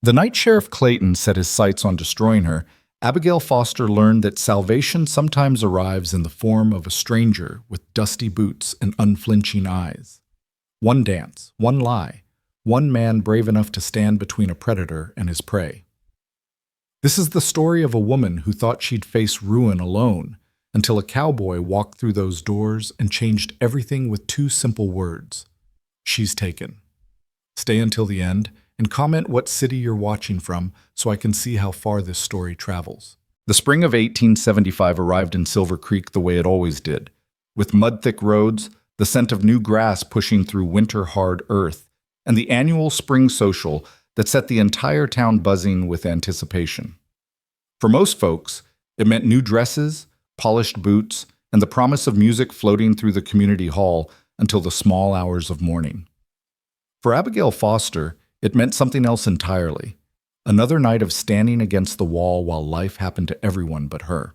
The night Sheriff Clayton set his sights on destroying her, Abigail Foster learned that salvation sometimes arrives in the form of a stranger with dusty boots and unflinching eyes. One dance, one lie, one man brave enough to stand between a predator and his prey. This is the story of a woman who thought she'd face ruin alone until a cowboy walked through those doors and changed everything with two simple words. She's taken. Stay until the end and comment what city you're watching from so I can see how far this story travels. The spring of 1875 arrived in Silver Creek the way it always did, with mud-thick roads, the scent of new grass pushing through winter-hard earth, and the annual spring social that set the entire town buzzing with anticipation. For most folks, it meant new dresses, polished boots, and the promise of music floating through the community hall until the small hours of morning. For Abigail Foster, it meant something else entirely. Another night of standing against the wall while life happened to everyone but her.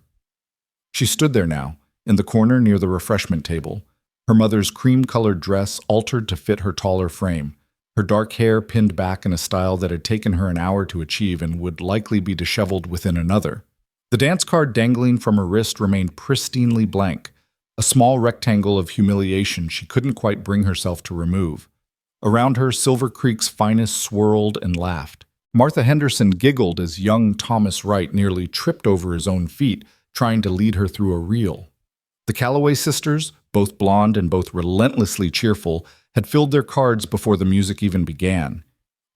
She stood there now, in the corner near the refreshment table, her mother's cream-colored dress altered to fit her taller frame, her dark hair pinned back in a style that had taken her an hour to achieve and would likely be disheveled within another. The dance card dangling from her wrist remained pristinely blank, a small rectangle of humiliation she couldn't quite bring herself to remove. Around her, Silver Creek's finest swirled and laughed. Martha Henderson giggled as young Thomas Wright nearly tripped over his own feet, trying to lead her through a reel. The Calloway sisters, both blonde and both relentlessly cheerful, had filled their cards before the music even began.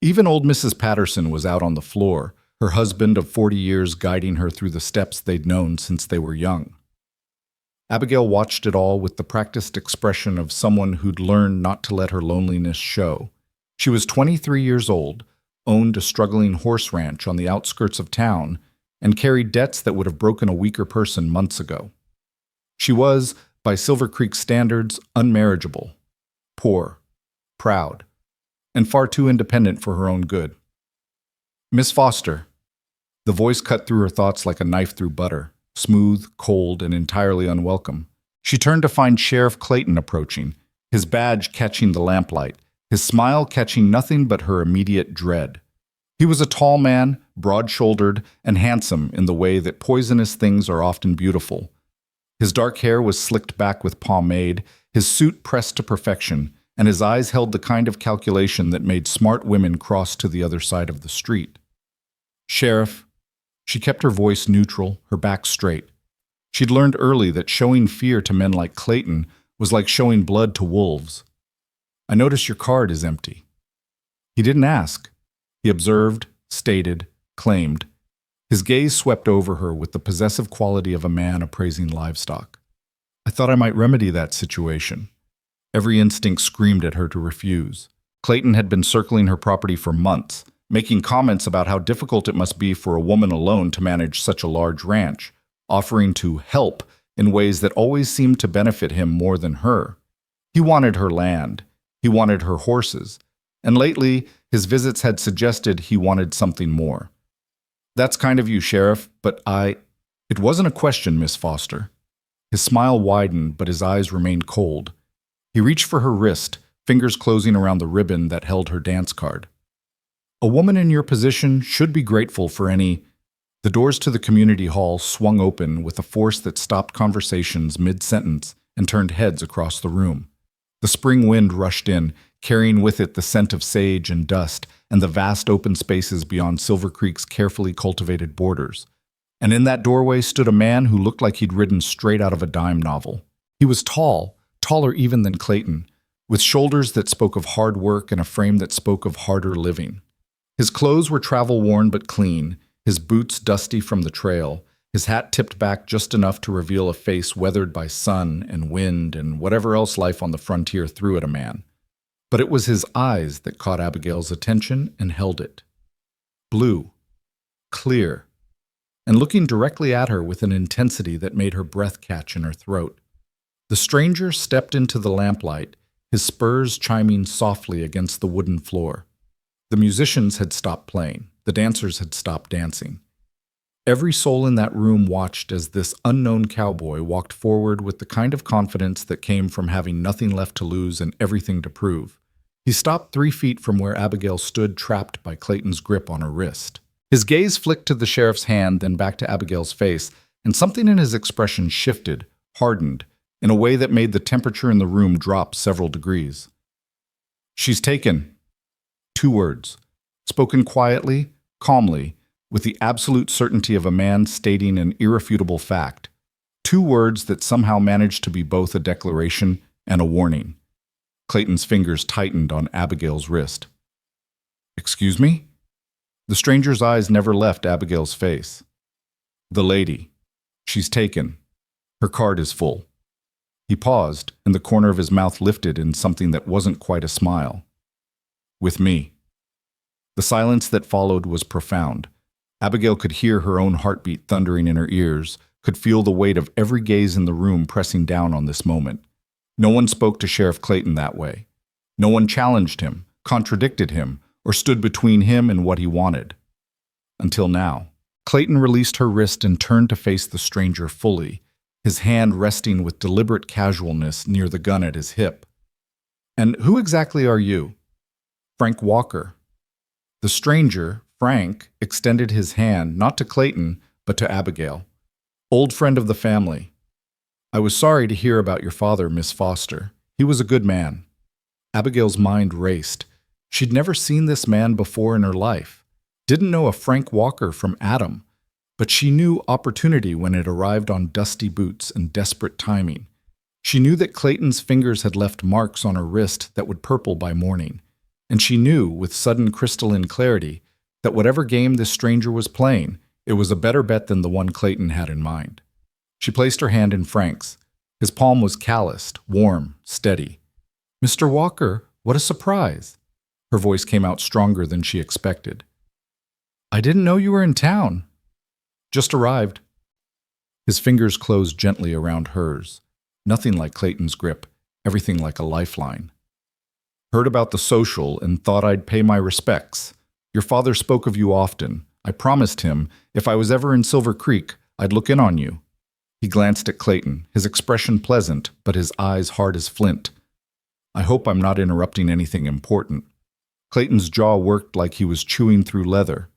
Even old Mrs. Patterson was out on the floor, her husband of 40 years guiding her through the steps they'd known since they were young. Abigail watched it all with the practiced expression of someone who'd learned not to let her loneliness show. She was 23 years old, owned a struggling horse ranch on the outskirts of town, and carried debts that would have broken a weaker person months ago. She was, by Silver Creek standards, unmarriageable, poor, proud, and far too independent for her own good. "Miss Foster." The voice cut through her thoughts like a knife through butter. Smooth, cold, and entirely unwelcome. She turned to find Sheriff Clayton approaching, his badge catching the lamplight, his smile catching nothing but her immediate dread. He was a tall man, broad-shouldered, and handsome in the way that poisonous things are often beautiful. His dark hair was slicked back with pomade, his suit pressed to perfection, and his eyes held the kind of calculation that made smart women cross to the other side of the street. "Sheriff." She kept her voice neutral, her back straight. She'd learned early that showing fear to men like Clayton was like showing blood to wolves. "I notice your card is empty." He didn't ask. He observed, stated, claimed. His gaze swept over her with the possessive quality of a man appraising livestock. "I thought I might remedy that situation." Every instinct screamed at her to refuse. Clayton had been circling her property for months, making comments about how difficult it must be for a woman alone to manage such a large ranch, offering to help in ways that always seemed to benefit him more than her. He wanted her land, he wanted her horses, and lately his visits had suggested he wanted something more. "That's kind of you, Sheriff, but It wasn't a question, Miss Foster." His smile widened, but his eyes remained cold. He reached for her wrist, fingers closing around the ribbon that held her dance card. "A woman in your position should be grateful for any—" The doors to the community hall swung open with a force that stopped conversations mid-sentence and turned heads across the room. The spring wind rushed in, carrying with it the scent of sage and dust and the vast open spaces beyond Silver Creek's carefully cultivated borders. And in that doorway stood a man who looked like he'd ridden straight out of a dime novel. He was tall, taller even than Clayton, with shoulders that spoke of hard work and a frame that spoke of harder living. His clothes were travel-worn but clean, his boots dusty from the trail, his hat tipped back just enough to reveal a face weathered by sun and wind and whatever else life on the frontier threw at a man. But it was his eyes that caught Abigail's attention and held it. Blue, clear, and looking directly at her with an intensity that made her breath catch in her throat. The stranger stepped into the lamplight, his spurs chiming softly against the wooden floor. The musicians had stopped playing. The dancers had stopped dancing. Every soul in that room watched as this unknown cowboy walked forward with the kind of confidence that came from having nothing left to lose and everything to prove. He stopped 3 feet from where Abigail stood, trapped by Clayton's grip on her wrist. His gaze flicked to the sheriff's hand, then back to Abigail's face, and something in his expression shifted, hardened, in a way that made the temperature in the room drop several degrees. "She's taken." 2 words, spoken quietly, calmly, with the absolute certainty of a man stating an irrefutable fact. 2 words that somehow managed to be both a declaration and a warning. Clayton's fingers tightened on Abigail's wrist. "Excuse me?" The stranger's eyes never left Abigail's face. "The lady. She's taken. Her card is full." He paused, and the corner of his mouth lifted in something that wasn't quite a smile. "With me." The silence that followed was profound. Abigail could hear her own heartbeat thundering in her ears, could feel the weight of every gaze in the room pressing down on this moment. No one spoke to Sheriff Clayton that way. No one challenged him, contradicted him, or stood between him and what he wanted. Until now. Clayton released her wrist and turned to face the stranger fully, his hand resting with deliberate casualness near the gun at his hip. "And who exactly are you?" "Frank Walker." The stranger, Frank, extended his hand not to Clayton, but to Abigail. "Old friend of the family. I was sorry to hear about your father, Miss Foster. He was a good man." Abigail's mind raced. She'd never seen this man before in her life. Didn't know a Frank Walker from Adam, but she knew opportunity when it arrived on dusty boots and desperate timing. She knew that Clayton's fingers had left marks on her wrist that would purple by morning. And she knew, with sudden crystalline clarity, that whatever game this stranger was playing, it was a better bet than the one Clayton had in mind. She placed her hand in Frank's. His palm was calloused, warm, steady. "Mr. Walker, what a surprise!" Her voice came out stronger than she expected. "I didn't know you were in town." "Just arrived." His fingers closed gently around hers. Nothing like Clayton's grip, everything like a lifeline. "Heard about the social and thought I'd pay my respects. Your father spoke of you often. I promised him, if I was ever in Silver Creek, I'd look in on you." He glanced at Clayton, his expression pleasant, but his eyes hard as flint. "I hope I'm not interrupting anything important." Clayton's jaw worked like he was chewing through leather.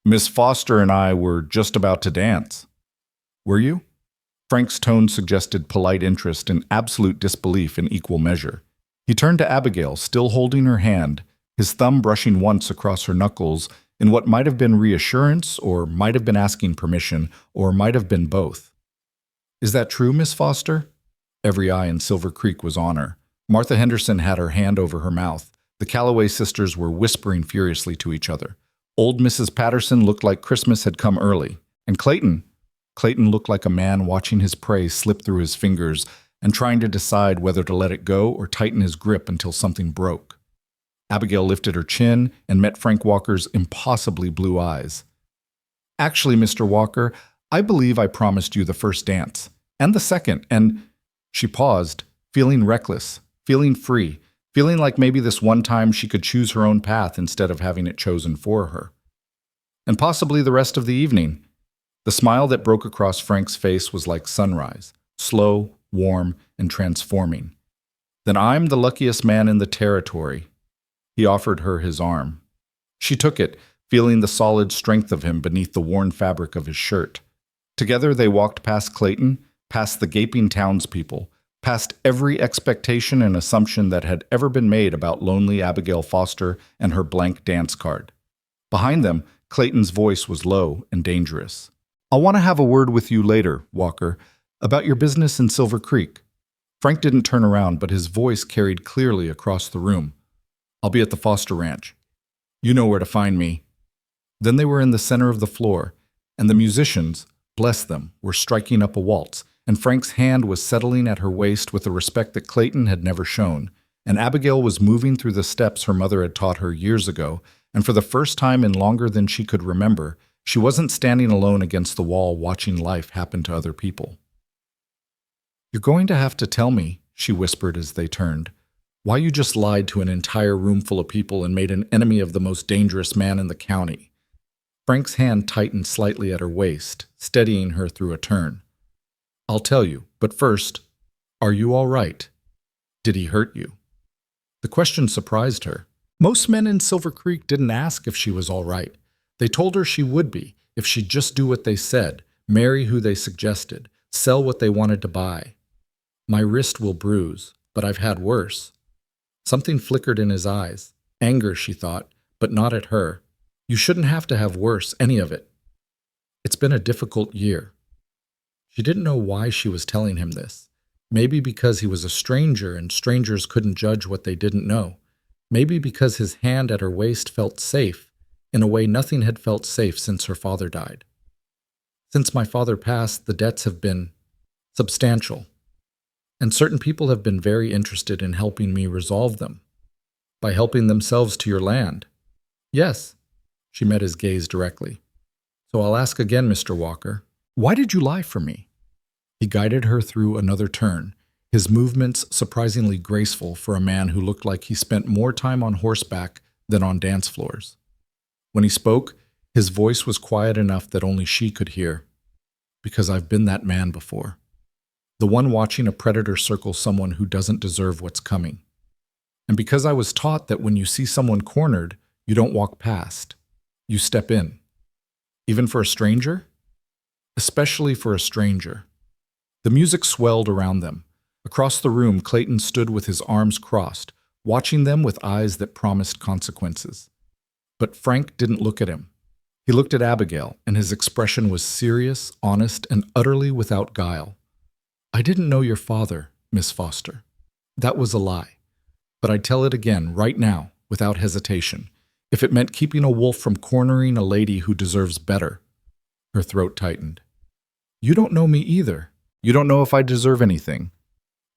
"Miss Foster and I were just about to dance." "Were you?" Frank's tone suggested polite interest and absolute disbelief in equal measure. He turned to Abigail, still holding her hand, his thumb brushing once across her knuckles in what might have been reassurance, or might have been asking permission, or might have been both. "Is that true, Miss Foster?" Every eye in Silver Creek was on her. Martha Henderson had her hand over her mouth. The Calloway sisters were whispering furiously to each other. Old Mrs. Patterson looked like Christmas had come early. And Clayton looked like a man watching his prey slip through his fingers and trying to decide whether to let it go or tighten his grip until something broke. Abigail lifted her chin and met Frank Walker's impossibly blue eyes. "Actually, Mr. Walker, I believe I promised you the first dance, and the second, and—" She paused, feeling reckless, feeling free, feeling like maybe this one time she could choose her own path instead of having it chosen for her. "And possibly the rest of the evening." The smile that broke across Frank's face was like sunrise, slow, warm, and transforming. "Then I'm the luckiest man in the territory." He offered her his arm. She took it, feeling the solid strength of him beneath the worn fabric of his shirt. Together they walked past Clayton, past the gaping townspeople, past every expectation and assumption that had ever been made about lonely Abigail Foster and her blank dance card. Behind them, Clayton's voice was low and dangerous. "I'll want to have a word with you later, Walker, about your business in Silver Creek." Frank didn't turn around, but his voice carried clearly across the room. "I'll be at the Foster Ranch. You know where to find me." Then they were in the center of the floor, and the musicians, bless them, were striking up a waltz, and Frank's hand was settling at her waist with a respect that Clayton had never shown, and Abigail was moving through the steps her mother had taught her years ago, and for the first time in longer than she could remember, she wasn't standing alone against the wall watching life happen to other people. "You're going to have to tell me," she whispered as they turned, "why you just lied to an entire room full of people and made an enemy of the most dangerous man in the county." Frank's hand tightened slightly at her waist, steadying her through a turn. "I'll tell you, but first, are you all right? Did he hurt you?" The question surprised her. Most men in Silver Creek didn't ask if she was all right. They told her she would be, if she'd just do what they said, marry who they suggested, sell what they wanted to buy. My wrist will bruise, but I've had worse. Something flickered in his eyes. Anger, she thought, but not at her. You shouldn't have to have worse, any of it. It's been a difficult year. She didn't know why she was telling him this. Maybe because he was a stranger and strangers couldn't judge what they didn't know. Maybe because his hand at her waist felt safe, in a way nothing had felt safe since her father died. Since my father passed, the debts have been substantial, and certain people have been very interested in helping me resolve them, by helping themselves to your land. Yes, she met his gaze directly. So I'll ask again, Mr. Walker, why did you lie for me? He guided her through another turn, his movements surprisingly graceful for a man who looked like he spent more time on horseback than on dance floors. When he spoke, his voice was quiet enough that only she could hear. Because I've been that man before. The one watching a predator circle someone who doesn't deserve what's coming. And because I was taught that when you see someone cornered, you don't walk past. You step in. Even for a stranger? Especially for a stranger. The music swelled around them. Across the room, Clayton stood with his arms crossed, watching them with eyes that promised consequences. But Frank didn't look at him. He looked at Abigail, and his expression was serious, honest, and utterly without guile. I didn't know your father, Miss Foster. That was a lie. But I'd tell it again, right now, without hesitation, if it meant keeping a wolf from cornering a lady who deserves better. Her throat tightened. You don't know me either. You don't know if I deserve anything.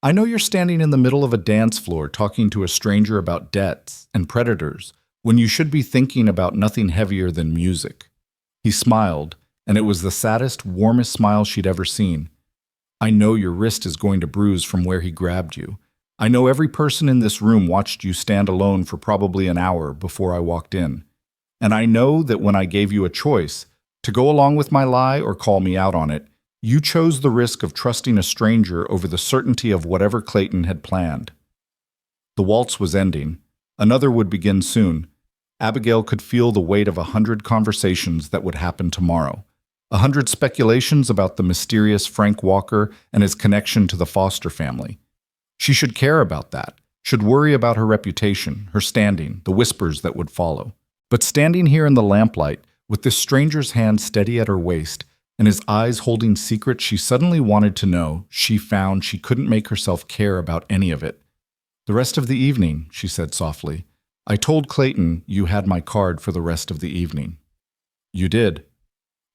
I know you're standing in the middle of a dance floor talking to a stranger about debts and predators when you should be thinking about nothing heavier than music. He smiled, and it was the saddest, warmest smile she'd ever seen. I know your wrist is going to bruise from where he grabbed you. I know every person in this room watched you stand alone for probably an hour before I walked in. And I know that when I gave you a choice, to go along with my lie or call me out on it, you chose the risk of trusting a stranger over the certainty of whatever Clayton had planned. The waltz was ending. Another would begin soon. Abigail could feel the weight of 100 conversations that would happen tomorrow. 100 speculations about the mysterious Frank Walker and his connection to the Foster family. She should care about that, should worry about her reputation, her standing, the whispers that would follow. But standing here in the lamplight, with this stranger's hand steady at her waist, and his eyes holding secrets she suddenly wanted to know, she found she couldn't make herself care about any of it. The rest of the evening, she said softly. I told Clayton you had my card for the rest of the evening. You did.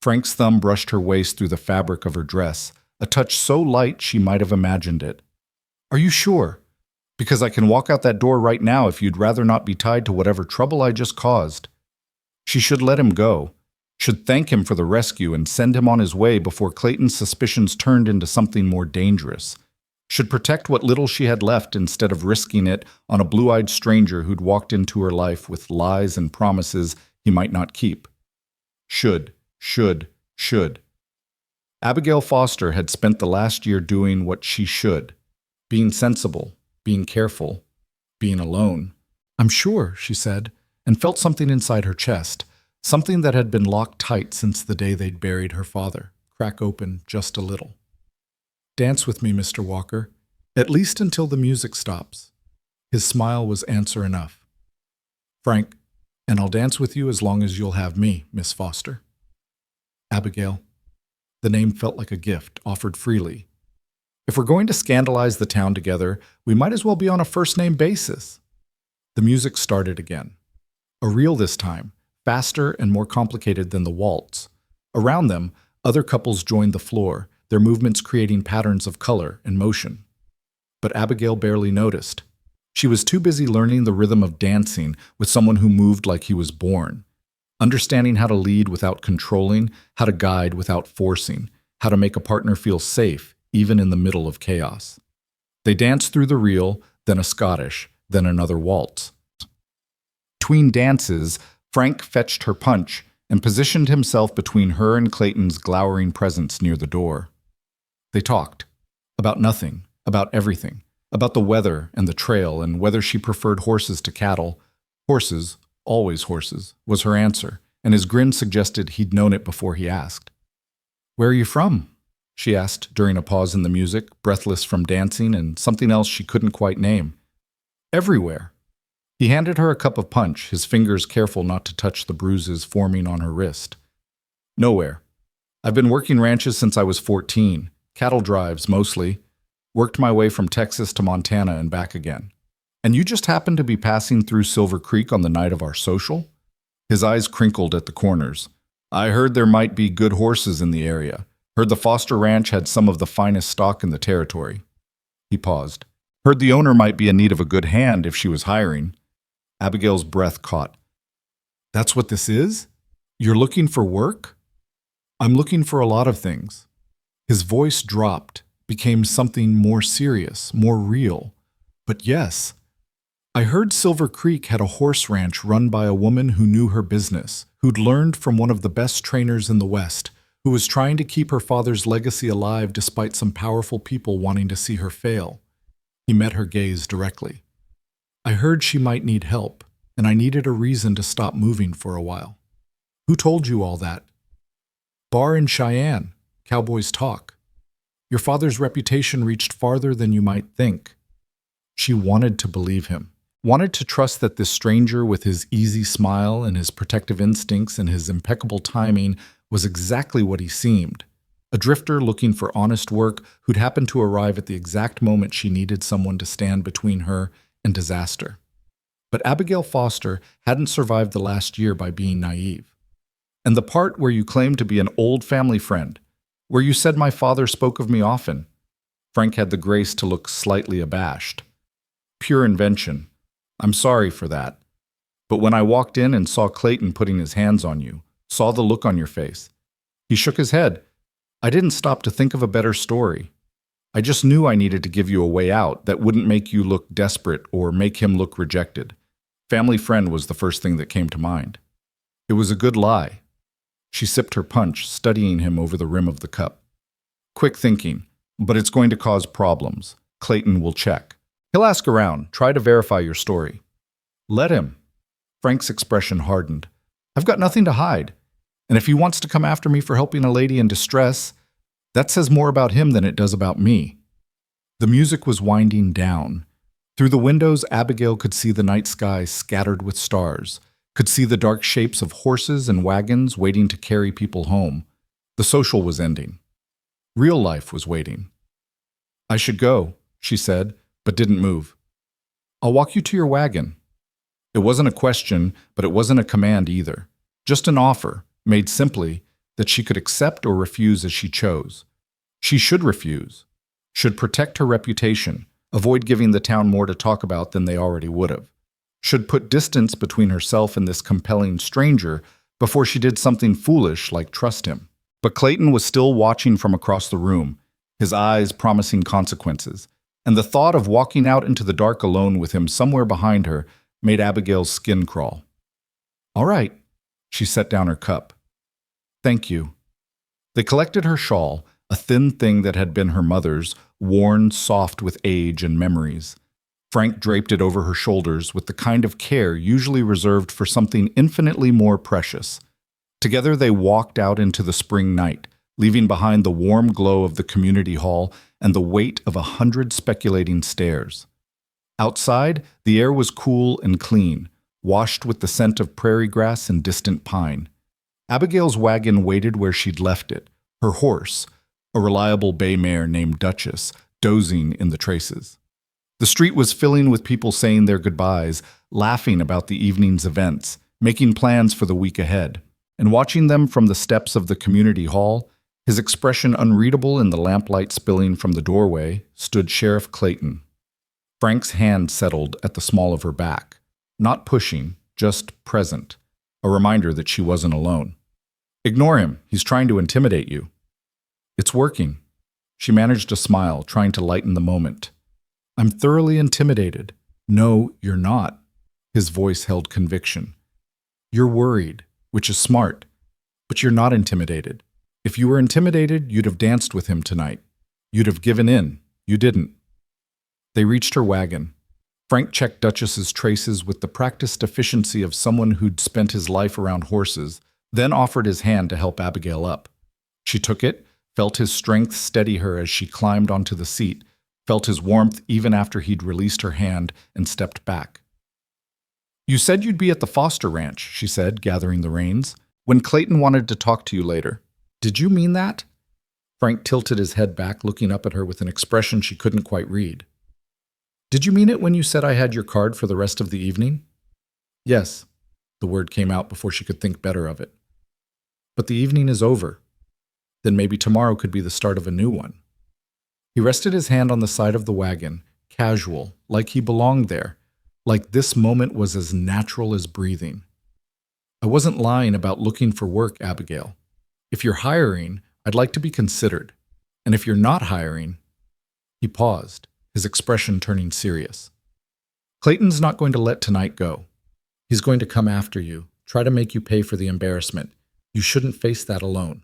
Frank's thumb brushed her waist through the fabric of her dress, a touch so light she might have imagined it. Are you sure? Because I can walk out that door right now if you'd rather not be tied to whatever trouble I just caused. She should let him go, should thank him for the rescue and send him on his way before Clayton's suspicions turned into something more dangerous. Should protect what little she had left instead of risking it on a blue-eyed stranger who'd walked into her life with lies and promises he might not keep. Should. Abigail Foster had spent the last year doing what she should. Being sensible, being careful, being alone. I'm sure, she said, and felt something inside her chest, something that had been locked tight since the day they'd buried her father, crack open just a little. Dance with me, Mr. Walker, at least until the music stops. His smile was answer enough. Frank, and I'll dance with you as long as you'll have me, Miss Foster. Abigail. The name felt like a gift, offered freely. If we're going to scandalize the town together, we might as well be on a first-name basis. The music started again. A reel this time, faster and more complicated than the waltz. Around them, other couples joined the floor, their movements creating patterns of color and motion. But Abigail barely noticed. She was too busy learning the rhythm of dancing with someone who moved like he was born. Understanding how to lead without controlling, how to guide without forcing, how to make a partner feel safe, even in the middle of chaos. They danced through the reel, then a Scottish, then another waltz. Between dances, Frank fetched her punch and positioned himself between her and Clayton's glowering presence near the door. They talked. About nothing, about everything. about the weather and the trail and whether she preferred horses to cattle. Horses, always horses, was her answer, and his grin suggested he'd known it before he asked. "Where are you from?" she asked during a pause in the music, breathless from dancing and something else she couldn't quite name. "Everywhere." He handed her a cup of punch, his fingers careful not to touch the bruises forming on her wrist. "Nowhere. I've been working ranches since I was 14, cattle drives mostly. Worked my way from Texas to Montana and back again. And you just happened to be passing through Silver Creek on the night of our social?" His eyes crinkled at the corners. "I heard there might be good horses in the area. Heard the Foster Ranch had some of the finest stock in the territory." He paused. "Heard the owner might be in need of a good hand if she was hiring." Abigail's breath caught. "That's what this is? You're looking for work?" "I'm looking for a lot of things." His voice dropped, became something more serious, more real. "But yes, I heard Silver Creek had a horse ranch run by a woman who knew her business, who'd learned from one of the best trainers in the West, who was trying to keep her father's legacy alive despite some powerful people wanting to see her fail." He met her gaze directly. "I heard she might need help, and I needed a reason to stop moving for a while." "Who told you all that?" "Bar in Cheyenne. Cowboys talk. Your father's reputation reached farther than you might think." She wanted to believe him, wanted to trust that this stranger with his easy smile and his protective instincts and his impeccable timing was exactly what he seemed. A drifter looking for honest work who'd happened to arrive at the exact moment she needed someone to stand between her and disaster. But Abigail Foster hadn't survived the last year by being naive. "And the part where you claimed to be an old family friend, where you said my father spoke of me often." Frank had the grace to look slightly abashed. "Pure invention. I'm sorry for that. But when I walked in and saw Clayton putting his hands on you, saw the look on your face." He shook his head. "I didn't stop to think of a better story. I just knew I needed to give you a way out that wouldn't make you look desperate or make him look rejected. Family friend was the first thing that came to mind." "It was a good lie." She sipped her punch, studying him over the rim of the cup. "Quick thinking, but it's going to cause problems. Clayton will check. He'll ask around, try to verify your story." "Let him." Frank's expression hardened. "I've got nothing to hide. And if he wants to come after me for helping a lady in distress, that says more about him than it does about me." The music was winding down. Through the windows, Abigail could see the night sky scattered with stars, could see the dark shapes of horses and wagons waiting to carry people home. The social was ending. Real life was waiting. "I should go," she said, but didn't move. "I'll walk you to your wagon." It wasn't a question, but it wasn't a command either. Just an offer, made simply, that she could accept or refuse as she chose. She should refuse, should protect her reputation, avoid giving the town more to talk about than they already would have, should put distance between herself and this compelling stranger before she did something foolish like trust him. But Clayton was still watching from across the room, his eyes promising consequences, and the thought of walking out into the dark alone with him somewhere behind her made Abigail's skin crawl. "All right." She set down her cup. "Thank you." They collected her shawl, a thin thing that had been her mother's, worn soft with age and memories. Frank draped it over her shoulders with the kind of care usually reserved for something infinitely more precious. Together they walked out into the spring night, leaving behind the warm glow of the community hall and the weight of 100 speculating stares. Outside, the air was cool and clean, washed with the scent of prairie grass and distant pine. Abigail's wagon waited where she'd left it, her horse, a reliable bay mare named Duchess, dozing in the traces. The street was filling with people saying their goodbyes, laughing about the evening's events, making plans for the week ahead. And watching them from the steps of the community hall, his expression unreadable in the lamplight spilling from the doorway, stood Sheriff Clayton. Frank's hand settled at the small of her back, not pushing, just present, a reminder that she wasn't alone. "Ignore him. He's trying to intimidate you." "It's working." She managed a smile, trying to lighten the moment. "I'm thoroughly intimidated." "No, you're not." His voice held conviction. "You're worried, which is smart, but you're not intimidated. If you were intimidated, you'd have danced with him tonight. You'd have given in. You didn't." They reached her wagon. Frank checked Duchess's traces with the practiced efficiency of someone who'd spent his life around horses, then offered his hand to help Abigail up. She took it, felt his strength steady her as she climbed onto the seat, felt his warmth even after he'd released her hand and stepped back. "You said you'd be at the Foster Ranch," she said, gathering the reins, "when Clayton wanted to talk to you later. Did you mean that?" Frank tilted his head back, looking up at her with an expression she couldn't quite read. "Did you mean it when you said I had your card for the rest of the evening?" "Yes." The word came out before she could think better of it. "But the evening is over. Then maybe tomorrow could be the start of a new one." He rested his hand on the side of the wagon, casual, like he belonged there, like this moment was as natural as breathing. "I wasn't lying about looking for work, Abigail. If you're hiring, I'd like to be considered. And if you're not hiring—" He paused, his expression turning serious. "Clayton's not going to let tonight go. He's going to come after you, try to make you pay for the embarrassment. You shouldn't face that alone."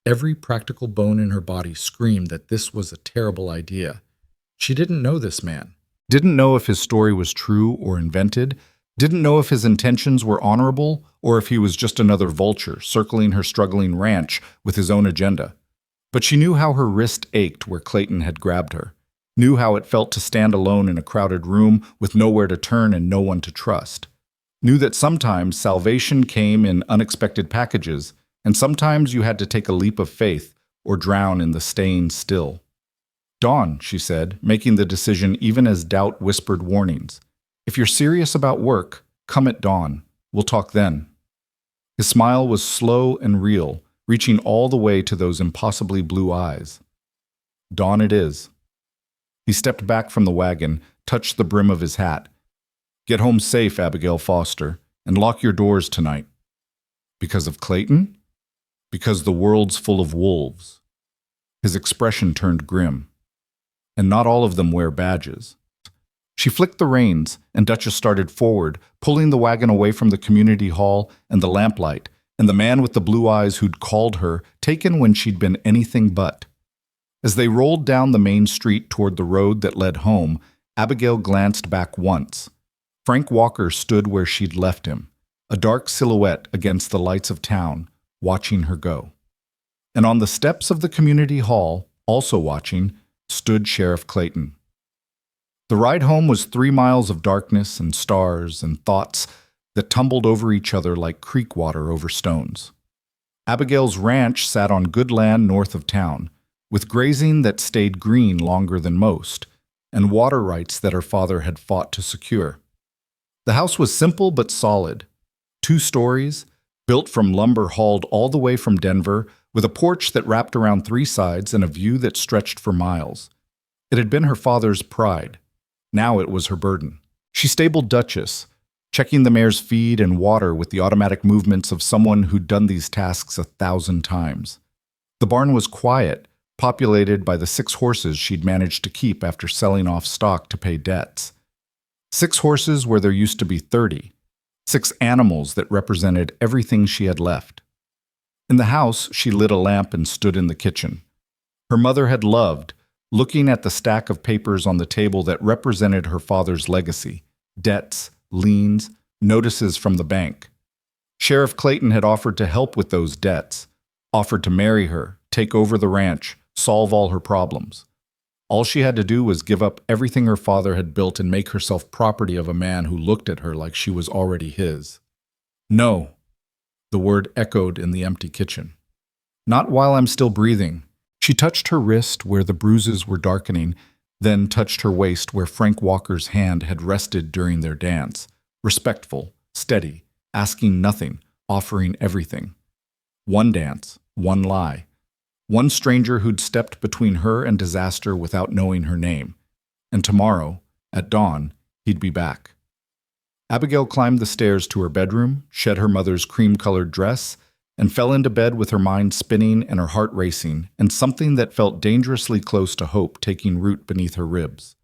Every practical bone in her body screamed that this was a terrible idea. She didn't know this man. Didn't know if his story was true or invented. Didn't know if his intentions were honorable or if he was just another vulture circling her struggling ranch with his own agenda. But she knew how her wrist ached where Clayton had grabbed her. Knew how it felt to stand alone in a crowded room with nowhere to turn and no one to trust. Knew that sometimes salvation came in unexpected packages, and sometimes you had to take a leap of faith or drown in the staying still. "Dawn," she said, making the decision even as doubt whispered warnings. "If you're serious about work, come at dawn. We'll talk then." His smile was slow and real, reaching all the way to those impossibly blue eyes. "Dawn it is." He stepped back from the wagon, touched the brim of his hat. "Get home safe, Abigail Foster, and lock your doors tonight." "Because of Clayton?" "Because the world's full of wolves." His expression turned grim. "And not all of them wear badges." She flicked the reins, and Duchess started forward, pulling the wagon away from the community hall and the lamplight, and the man with the blue eyes who'd called her, taken when she'd been anything but. As they rolled down the main street toward the road that led home, Abigail glanced back once. Frank Walker stood where she'd left him, a dark silhouette against the lights of town, watching her go. And on the steps of the community hall, also watching, stood Sheriff Clayton. The ride home was 3 miles of darkness and stars and thoughts that tumbled over each other like creek water over stones. Abigail's ranch sat on good land north of town, with grazing that stayed green longer than most, and water rights that her father had fought to secure. The house was simple but solid, 2 stories, built from lumber hauled all the way from Denver, with a porch that wrapped around 3 sides and a view that stretched for miles. It had been her father's pride. Now it was her burden. She stabled Duchess, checking the mare's feed and water with the automatic movements of someone who'd done these tasks 1,000 times. The barn was quiet, populated by the 6 horses she'd managed to keep after selling off stock to pay debts. 6 horses where there used to be 30. 6 animals that represented everything she had left. In the house, she lit a lamp and stood in the kitchen. Her mother had loved, looking at the stack of papers on the table that represented her father's legacy, debts, liens, notices from the bank. Sheriff Clayton had offered to help with those debts, offered to marry her, take over the ranch, solve all her problems. All she had to do was give up everything her father had built and make herself property of a man who looked at her like she was already his. "No," the word echoed in the empty kitchen. "Not while I'm still breathing." She touched her wrist where the bruises were darkening, then touched her waist where Frank Walker's hand had rested during their dance, respectful, steady, asking nothing, offering everything. One dance, one lie. One stranger who'd stepped between her and disaster without knowing her name. And tomorrow, at dawn, he'd be back. Abigail climbed the stairs to her bedroom, shed her mother's cream-colored dress, and fell into bed with her mind spinning and her heart racing, and something that felt dangerously close to hope taking root beneath her ribs.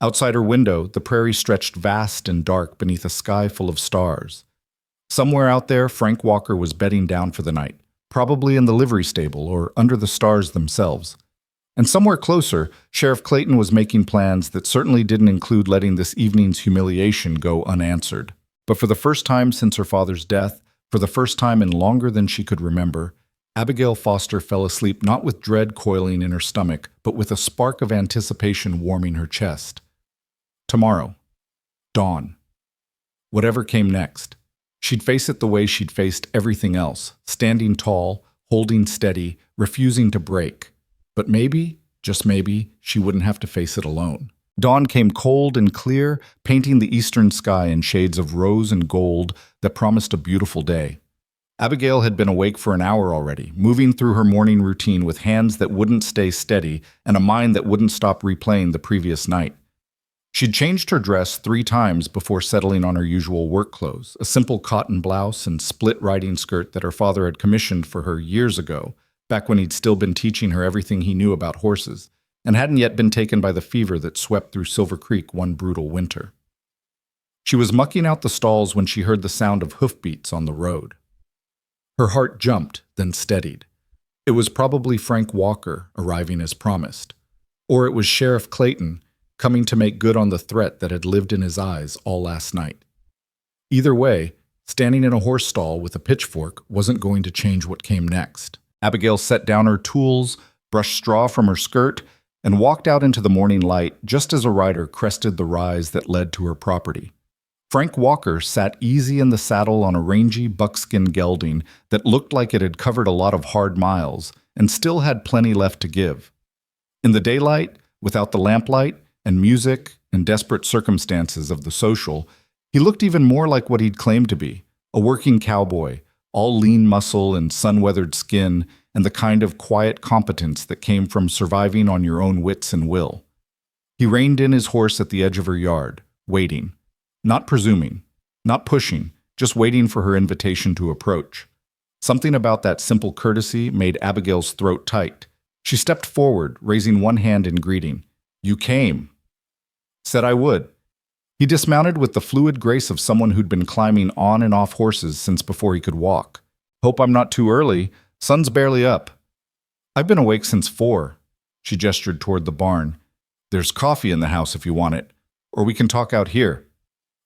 Outside her window, the prairie stretched vast and dark beneath a sky full of stars. Somewhere out there, Frank Walker was bedding down for the night, probably in the livery stable or under the stars themselves. And somewhere closer, Sheriff Clayton was making plans that certainly didn't include letting this evening's humiliation go unanswered. But for the first time since her father's death, for the first time in longer than she could remember, Abigail Foster fell asleep not with dread coiling in her stomach, but with a spark of anticipation warming her chest. Tomorrow. Dawn. Whatever came next. She'd face it the way she'd faced everything else, standing tall, holding steady, refusing to break. But maybe, just maybe, she wouldn't have to face it alone. Dawn came cold and clear, painting the eastern sky in shades of rose and gold that promised a beautiful day. Abigail had been awake for an hour already, moving through her morning routine with hands that wouldn't stay steady and a mind that wouldn't stop replaying the previous night. She'd changed her dress 3 times before settling on her usual work clothes, a simple cotton blouse and split riding skirt that her father had commissioned for her years ago, back when he'd still been teaching her everything he knew about horses, and hadn't yet been taken by the fever that swept through Silver Creek one brutal winter. She was mucking out the stalls when she heard the sound of hoofbeats on the road. Her heart jumped, then steadied. It was probably Frank Walker arriving as promised, or it was Sheriff Clayton coming to make good on the threat that had lived in his eyes all last night. Either way, standing in a horse stall with a pitchfork wasn't going to change what came next. Abigail set down her tools, brushed straw from her skirt, and walked out into the morning light just as a rider crested the rise that led to her property. Frank Walker sat easy in the saddle on a rangy buckskin gelding that looked like it had covered a lot of hard miles and still had plenty left to give. In the daylight, without the lamplight, and music and desperate circumstances of the social, he looked even more like what he'd claimed to be, a working cowboy, all lean muscle and sun-weathered skin, and the kind of quiet competence that came from surviving on your own wits and will. He reined in his horse at the edge of her yard, waiting, not presuming, not pushing, just waiting for her invitation to approach. Something about that simple courtesy made Abigail's throat tight. She stepped forward, raising one hand in greeting. "You came." Said I would. He dismounted with the fluid grace of someone who'd been climbing on and off horses since before he could walk. "Hope I'm not too early. Sun's barely up." "I've been awake since 4. She gestured toward the barn. "There's coffee in the house if you want it, or we can talk out here."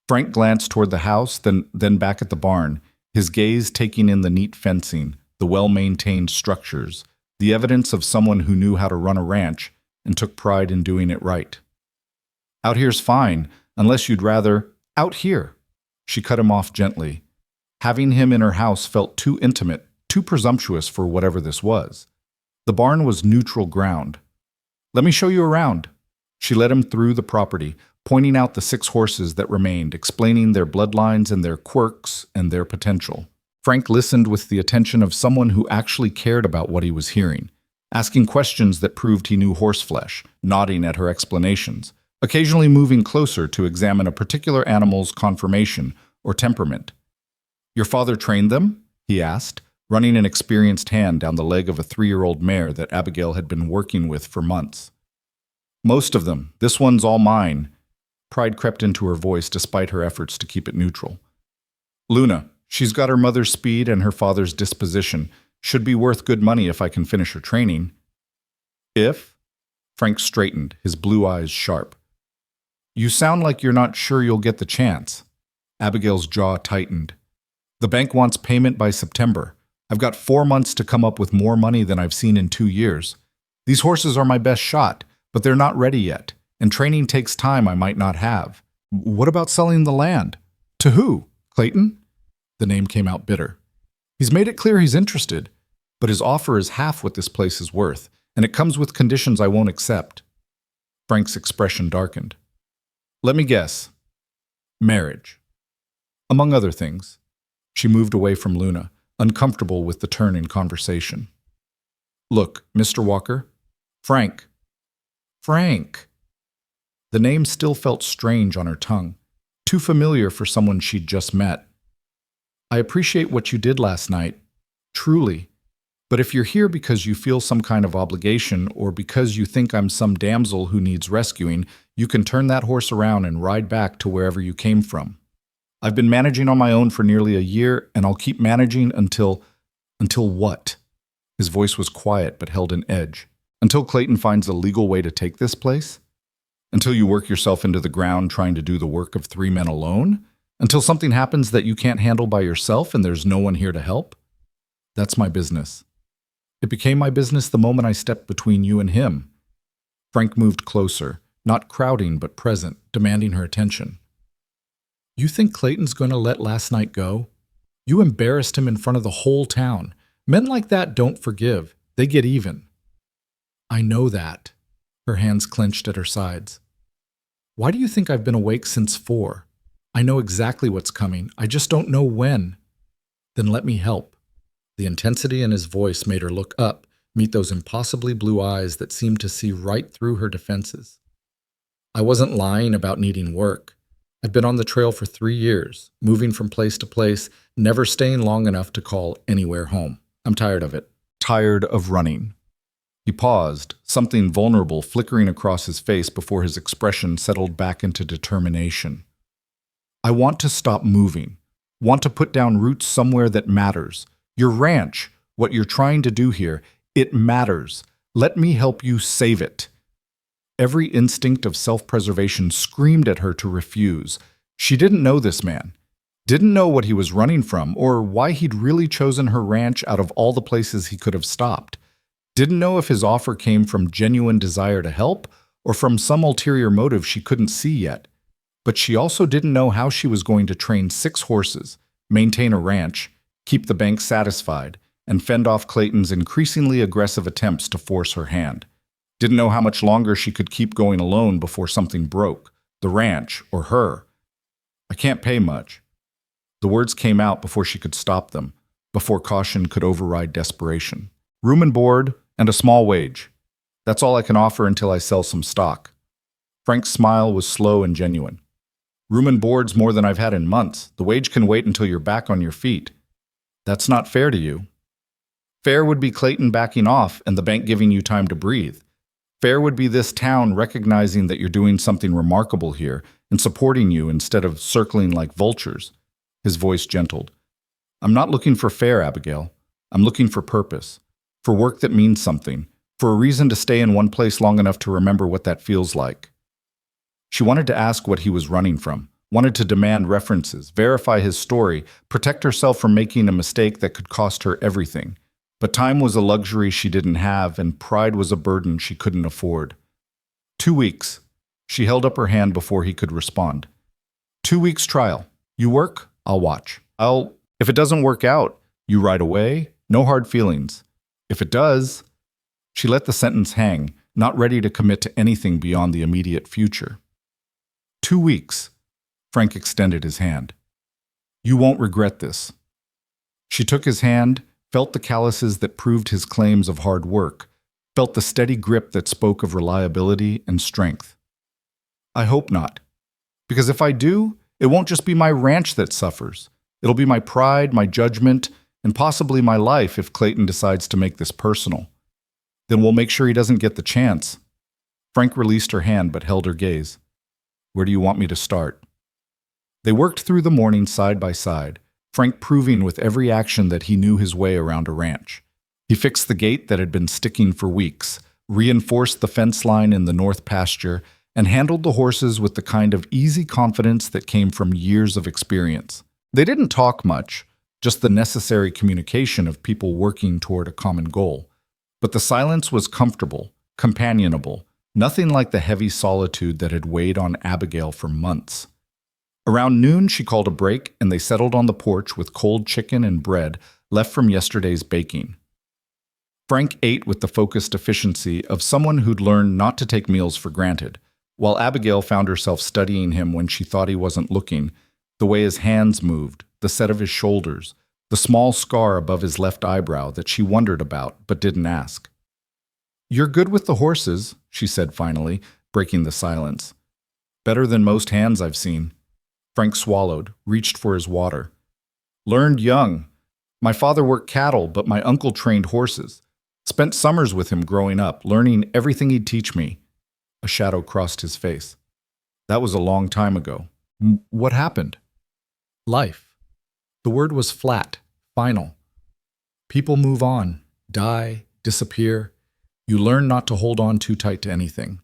Frank glanced toward the house, then back at the barn, his gaze taking in the neat fencing, the well-maintained structures, the evidence of someone who knew how to run a ranch and took pride in doing it right. "Out here's fine, unless you'd rather—" "Out here." She cut him off gently. Having him in her house felt too intimate, too presumptuous for whatever this was. The barn was neutral ground. "Let me show you around." She led him through the property, pointing out the 6 horses that remained, explaining their bloodlines and their quirks and their potential. Frank listened with the attention of someone who actually cared about what he was hearing, asking questions that proved he knew horseflesh, nodding at her explanations, occasionally moving closer to examine a particular animal's conformation or temperament. "Your father trained them?" he asked, running an experienced hand down the leg of a 3-year-old mare that Abigail had been working with for months. "Most of them. This one's all mine." Pride crept into her voice despite her efforts to keep it neutral. "Luna, she's got her mother's speed and her father's disposition. Should be worth good money if I can finish her training." "If?" Frank straightened, his blue eyes sharp. "You sound like you're not sure you'll get the chance." Abigail's jaw tightened. "The bank wants payment by September. I've got 4 months to come up with more money than I've seen in 2 years. These horses are my best shot, but they're not ready yet, and training takes time I might not have. What about selling the land? To who? Clayton?" The name came out bitter. "He's made it clear he's interested, but his offer is half what this place is worth, and it comes with conditions I won't accept." Frank's expression darkened. "Let me guess. Marriage." Among other things. She moved away from Luna, uncomfortable with the turn in conversation. "Look, Mr. Walker." "Frank." "Frank." The name still felt strange on her tongue, too familiar for someone she'd just met. "I appreciate what you did last night, truly. But if you're here because you feel some kind of obligation or because you think I'm some damsel who needs rescuing, you can turn that horse around and ride back to wherever you came from. I've been managing on my own for nearly a year, and I'll keep managing until what?" His voice was quiet but held an edge. Until Clayton finds a legal way to take this place? Until you work yourself into the ground trying to do the work of 3 men alone? Until something happens that you can't handle by yourself and there's no one here to help? That's my business. It became my business the moment I stepped between you and him. Frank moved closer, not crowding but present, demanding her attention. You think Clayton's going to let last night go? You embarrassed him in front of the whole town. Men like that don't forgive. They get even. I know that. Her hands clenched at her sides. Why do you think I've been awake since 4? I know exactly what's coming. I just don't know when. Then let me help. The intensity in his voice made her look up, meet those impossibly blue eyes that seemed to see right through her defenses. I wasn't lying about needing work. I've been on the trail for 3 years, moving from place to place, never staying long enough to call anywhere home. I'm tired of it. Tired of running. He paused, something vulnerable flickering across his face before his expression settled back into determination. I want to stop moving. Want to put down roots somewhere that matters. Your ranch, what you're trying to do here, it matters. Let me help you save it. Every instinct of self-preservation screamed at her to refuse. She didn't know this man, didn't know what he was running from or why he'd really chosen her ranch out of all the places he could have stopped. Didn't know if his offer came from genuine desire to help or from some ulterior motive she couldn't see yet. But she also didn't know how she was going to train 6 horses, maintain a ranch, keep the bank satisfied, and fend off Clayton's increasingly aggressive attempts to force her hand. Didn't know how much longer she could keep going alone before something broke, the ranch or her. I can't pay much. The words came out before she could stop them, before caution could override desperation. Room and board, and a small wage. That's all I can offer until I sell some stock. Frank's smile was slow and genuine. Room and board's more than I've had in months. The wage can wait until you're back on your feet. That's not fair to you. Fair would be Clayton backing off and the bank giving you time to breathe. Fair would be this town recognizing that you're doing something remarkable here and supporting you instead of circling like vultures. His voice gentled. I'm not looking for fair, Abigail. I'm looking for purpose. For work that means something. For a reason to stay in one place long enough to remember what that feels like. She wanted to ask what he was running from, wanted to demand references, verify his story, protect herself from making a mistake that could cost her everything. But time was a luxury she didn't have, and pride was a burden she couldn't afford. 2 weeks. She held up her hand before he could respond. 2 weeks trial. You work, I'll watch. If it doesn't work out, you ride away, no hard feelings. If it does, she let the sentence hang, not ready to commit to anything beyond the immediate future. 2 weeks. Frank extended his hand. You won't regret this. She took his hand, felt the calluses that proved his claims of hard work, felt the steady grip that spoke of reliability and strength. I hope not. Because if I do, it won't just be my ranch that suffers. It'll be my pride, my judgment, and possibly my life if Clayton decides to make this personal. Then we'll make sure he doesn't get the chance. Frank released her hand but held her gaze. Where do you want me to start? They worked through the morning side by side, Frank proving with every action that he knew his way around a ranch. He fixed the gate that had been sticking for weeks, reinforced the fence line in the north pasture, and handled the horses with the kind of easy confidence that came from years of experience. They didn't talk much, just the necessary communication of people working toward a common goal. But the silence was comfortable, companionable, nothing like the heavy solitude that had weighed on Abigail for months. Around noon, she called a break, and they settled on the porch with cold chicken and bread left from yesterday's baking. Frank ate with the focused efficiency of someone who'd learned not to take meals for granted, while Abigail found herself studying him when she thought he wasn't looking, the way his hands moved, the set of his shoulders, the small scar above his left eyebrow that she wondered about but didn't ask. You're good with the horses, she said finally, breaking the silence. Better than most hands I've seen. Frank swallowed, reached for his water. Learned young. My father worked cattle, but my uncle trained horses. Spent summers with him growing up, learning everything he'd teach me. A shadow crossed his face. That was a long time ago. What happened? Life. The word was flat, final. People move on, die, disappear. You learn not to hold on too tight to anything.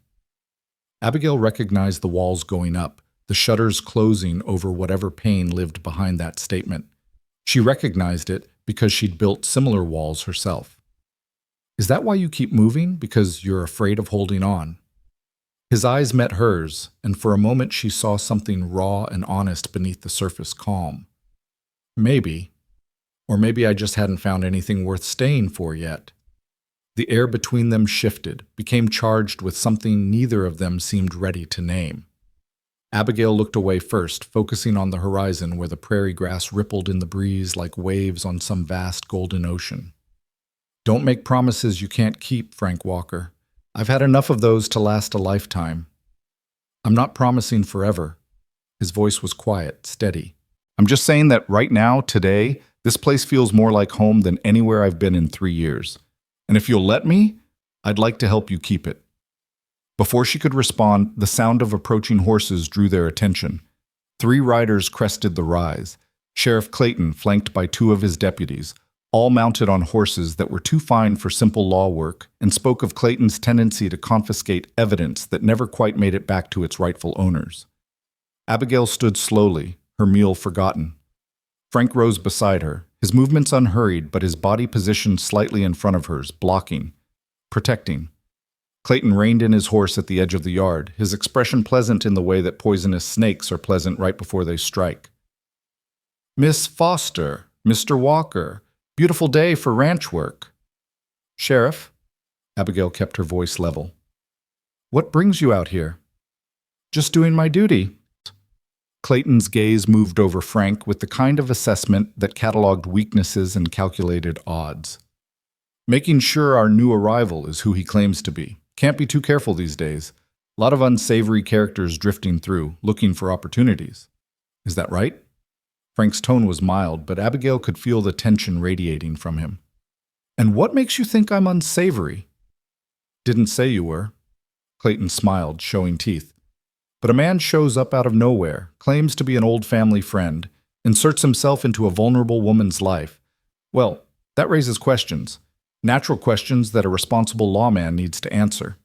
Abigail recognized the walls going up, the shutters closing over whatever pain lived behind that statement. She recognized it because she'd built similar walls herself. Is that why you keep moving? Because you're afraid of holding on? His eyes met hers, and for a moment she saw something raw and honest beneath the surface calm. Maybe. Or maybe I just hadn't found anything worth staying for yet. The air between them shifted, became charged with something neither of them seemed ready to name. Abigail looked away first, focusing on the horizon where the prairie grass rippled in the breeze like waves on some vast golden ocean. Don't make promises you can't keep, Frank Walker. I've had enough of those to last a lifetime. I'm not promising forever. His voice was quiet, steady. I'm just saying that right now, today, this place feels more like home than anywhere I've been in 3 years. And if you'll let me, I'd like to help you keep it. Before she could respond, the sound of approaching horses drew their attention. 3 riders crested the rise. Sheriff Clayton, flanked by 2 of his deputies, all mounted on horses that were too fine for simple law work, and spoke of Clayton's tendency to confiscate evidence that never quite made it back to its rightful owners. Abigail stood slowly, her meal forgotten. Frank rose beside her, his movements unhurried, but his body positioned slightly in front of hers, blocking, protecting. Clayton reined in his horse at the edge of the yard, his expression pleasant in the way that poisonous snakes are pleasant right before they strike. Miss Foster, Mr. Walker, beautiful day for ranch work. Sheriff, Abigail kept her voice level. What brings you out here? Just doing my duty. Clayton's gaze moved over Frank with the kind of assessment that cataloged weaknesses and calculated odds. Making sure our new arrival is who he claims to be. Can't be too careful these days. A lot of unsavory characters drifting through, looking for opportunities. Is that right? Frank's tone was mild, but Abigail could feel the tension radiating from him. And what makes you think I'm unsavory? Didn't say you were. Clayton smiled, showing teeth. But a man shows up out of nowhere, claims to be an old family friend, inserts himself into a vulnerable woman's life. Well, that raises questions. Natural questions that a responsible lawman needs to answer.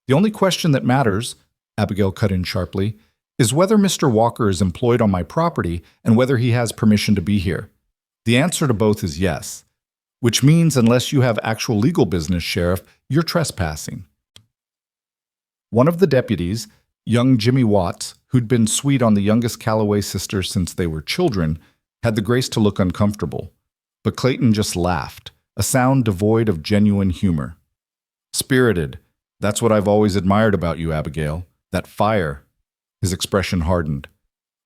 The only question that matters, Abigail cut in sharply, is whether Mr. Walker is employed on my property and whether he has permission to be here. The answer to both is yes, which means unless you have actual legal business, Sheriff, you're trespassing. One of the deputies, young Jimmy Watts, who'd been sweet on the youngest Calloway sister since they were children, had the grace to look uncomfortable. But Clayton just laughed, a sound devoid of genuine humor. Spirited. That's what I've always admired about you, Abigail. That fire. His expression hardened.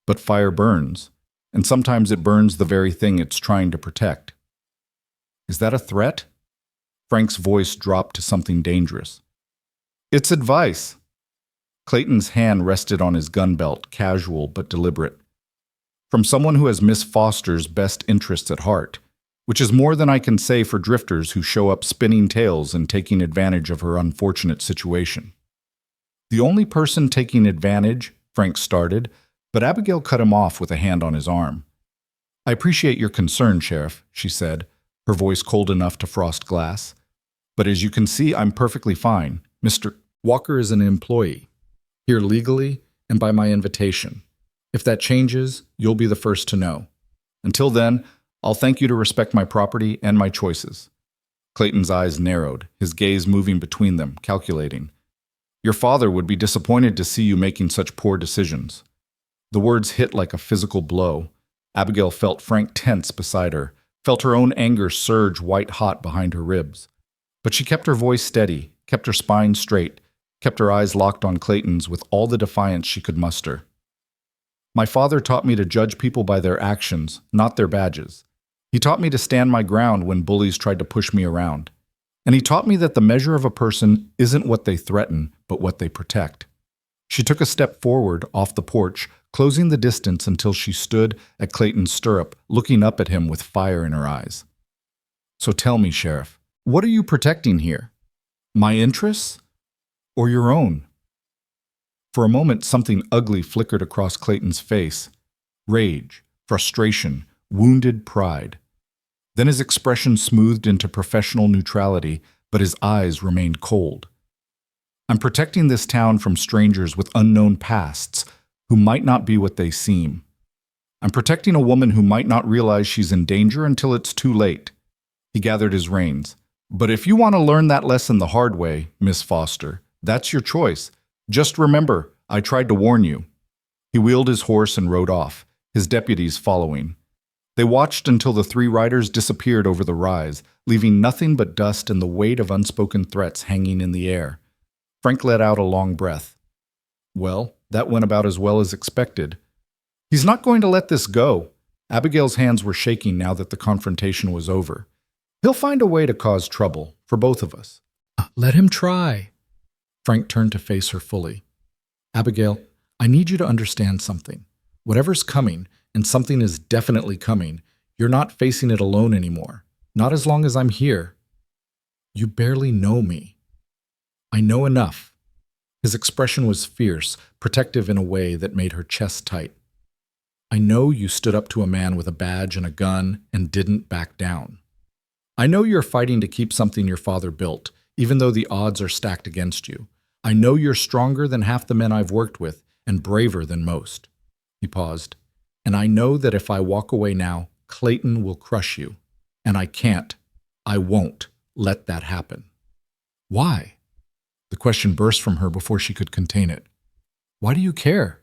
But fire burns, and sometimes it burns the very thing it's trying to protect. Is that a threat? Frank's voice dropped to something dangerous. It's advice. Clayton's hand rested on his gun belt, casual but deliberate. From someone who has Miss Foster's best interests at heart, which is more than I can say for drifters who show up spinning tales and taking advantage of her unfortunate situation. The only person taking advantage, Frank started, but Abigail cut him off with a hand on his arm. I appreciate your concern, Sheriff, she said, her voice cold enough to frost glass. But as you can see, I'm perfectly fine. Mr. Walker is an employee, here legally and by my invitation. If that changes, you'll be the first to know. Until then, I'll thank you to respect my property and my choices. Clayton's eyes narrowed, his gaze moving between them, calculating. Your father would be disappointed to see you making such poor decisions. The words hit like a physical blow. Abigail felt Frank tense beside her, felt her own anger surge white-hot behind her ribs. But she kept her voice steady, kept her spine straight, kept her eyes locked on Clayton's with all the defiance she could muster. My father taught me to judge people by their actions, not their badges. He taught me to stand my ground when bullies tried to push me around. And he taught me that the measure of a person isn't what they threaten, but what they protect. She took a step forward off the porch, closing the distance until she stood at Clayton's stirrup, looking up at him with fire in her eyes. So tell me, Sheriff, what are you protecting here? My interests? Or your own? For a moment, something ugly flickered across Clayton's face. Rage, frustration, wounded pride. Then his expression smoothed into professional neutrality, but his eyes remained cold. I'm protecting this town from strangers with unknown pasts who might not be what they seem. I'm protecting a woman who might not realize she's in danger until it's too late. He gathered his reins. But if you want to learn that lesson the hard way, Miss Foster, that's your choice. Just remember, I tried to warn you. He wheeled his horse and rode off, his deputies following. They watched until the three riders disappeared over the rise, leaving nothing but dust and the weight of unspoken threats hanging in the air. Frank let out a long breath. Well, that went about as well as expected. He's not going to let this go. Abigail's hands were shaking now that the confrontation was over. He'll find a way to cause trouble, for both of us. Let him try. Frank turned to face her fully. Abigail, I need you to understand something. Whatever's coming, and something is definitely coming, you're not facing it alone anymore. Not as long as I'm here. You barely know me. I know enough. His expression was fierce, protective in a way that made her chest tight. I know you stood up to a man with a badge and a gun and didn't back down. I know you're fighting to keep something your father built, even though the odds are stacked against you. I know you're stronger than half the men I've worked with and braver than most. He paused. And I know that if I walk away now, Clayton will crush you. And I can't, I won't let that happen. Why? The question burst from her before she could contain it. Why do you care?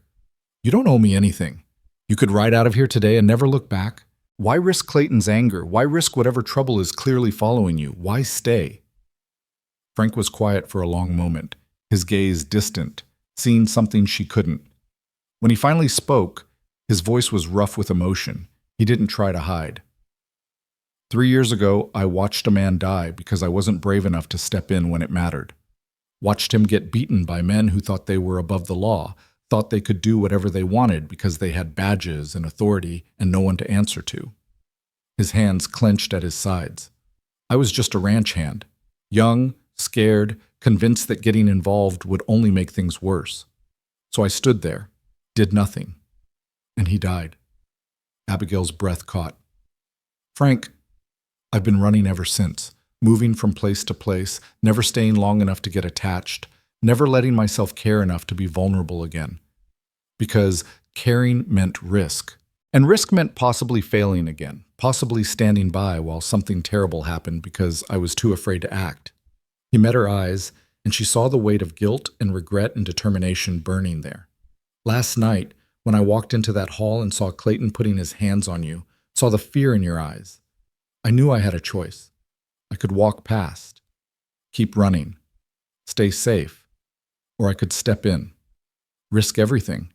You don't owe me anything. You could ride out of here today and never look back. Why risk Clayton's anger? Why risk whatever trouble is clearly following you? Why stay? Frank was quiet for a long moment, his gaze distant, seeing something she couldn't. When he finally spoke, his voice was rough with emotion. He didn't try to hide. 3 years ago, I watched a man die because I wasn't brave enough to step in when it mattered. Watched him get beaten by men who thought they were above the law, thought they could do whatever they wanted because they had badges and authority and no one to answer to. His hands clenched at his sides. I was just a ranch hand, young, scared, convinced that getting involved would only make things worse. So I stood there, did nothing, and he died. Abigail's breath caught. Frank, I've been running ever since, moving from place to place, never staying long enough to get attached, never letting myself care enough to be vulnerable again. Because caring meant risk. And risk meant possibly failing again, possibly standing by while something terrible happened because I was too afraid to act. He met her eyes, and she saw the weight of guilt and regret and determination burning there. Last night, when I walked into that hall and saw Clayton putting his hands on you, saw the fear in your eyes, I knew I had a choice. I could walk past, keep running, stay safe, or I could step in, risk everything,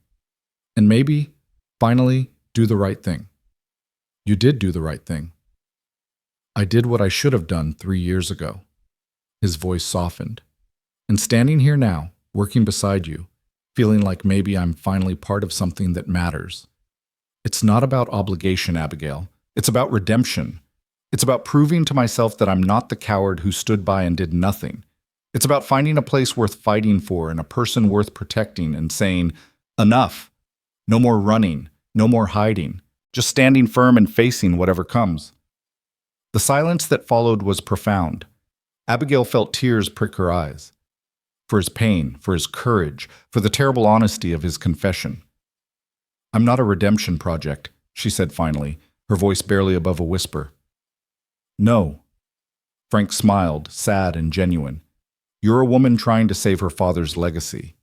and maybe, finally, do the right thing. You did do the right thing. I did what I should have done 3 years ago. His voice softened. And standing here now, working beside you, feeling like maybe I'm finally part of something that matters. It's not about obligation, Abigail. It's about redemption. It's about proving to myself that I'm not the coward who stood by and did nothing. It's about finding a place worth fighting for and a person worth protecting and saying, enough. No more running, no more hiding, just standing firm and facing whatever comes. The silence that followed was profound. Abigail felt tears prick her eyes. For his pain, for his courage, for the terrible honesty of his confession. I'm not a redemption project, she said finally, her voice barely above a whisper. No. Frank smiled, sad and genuine. You're a woman trying to save her father's legacy.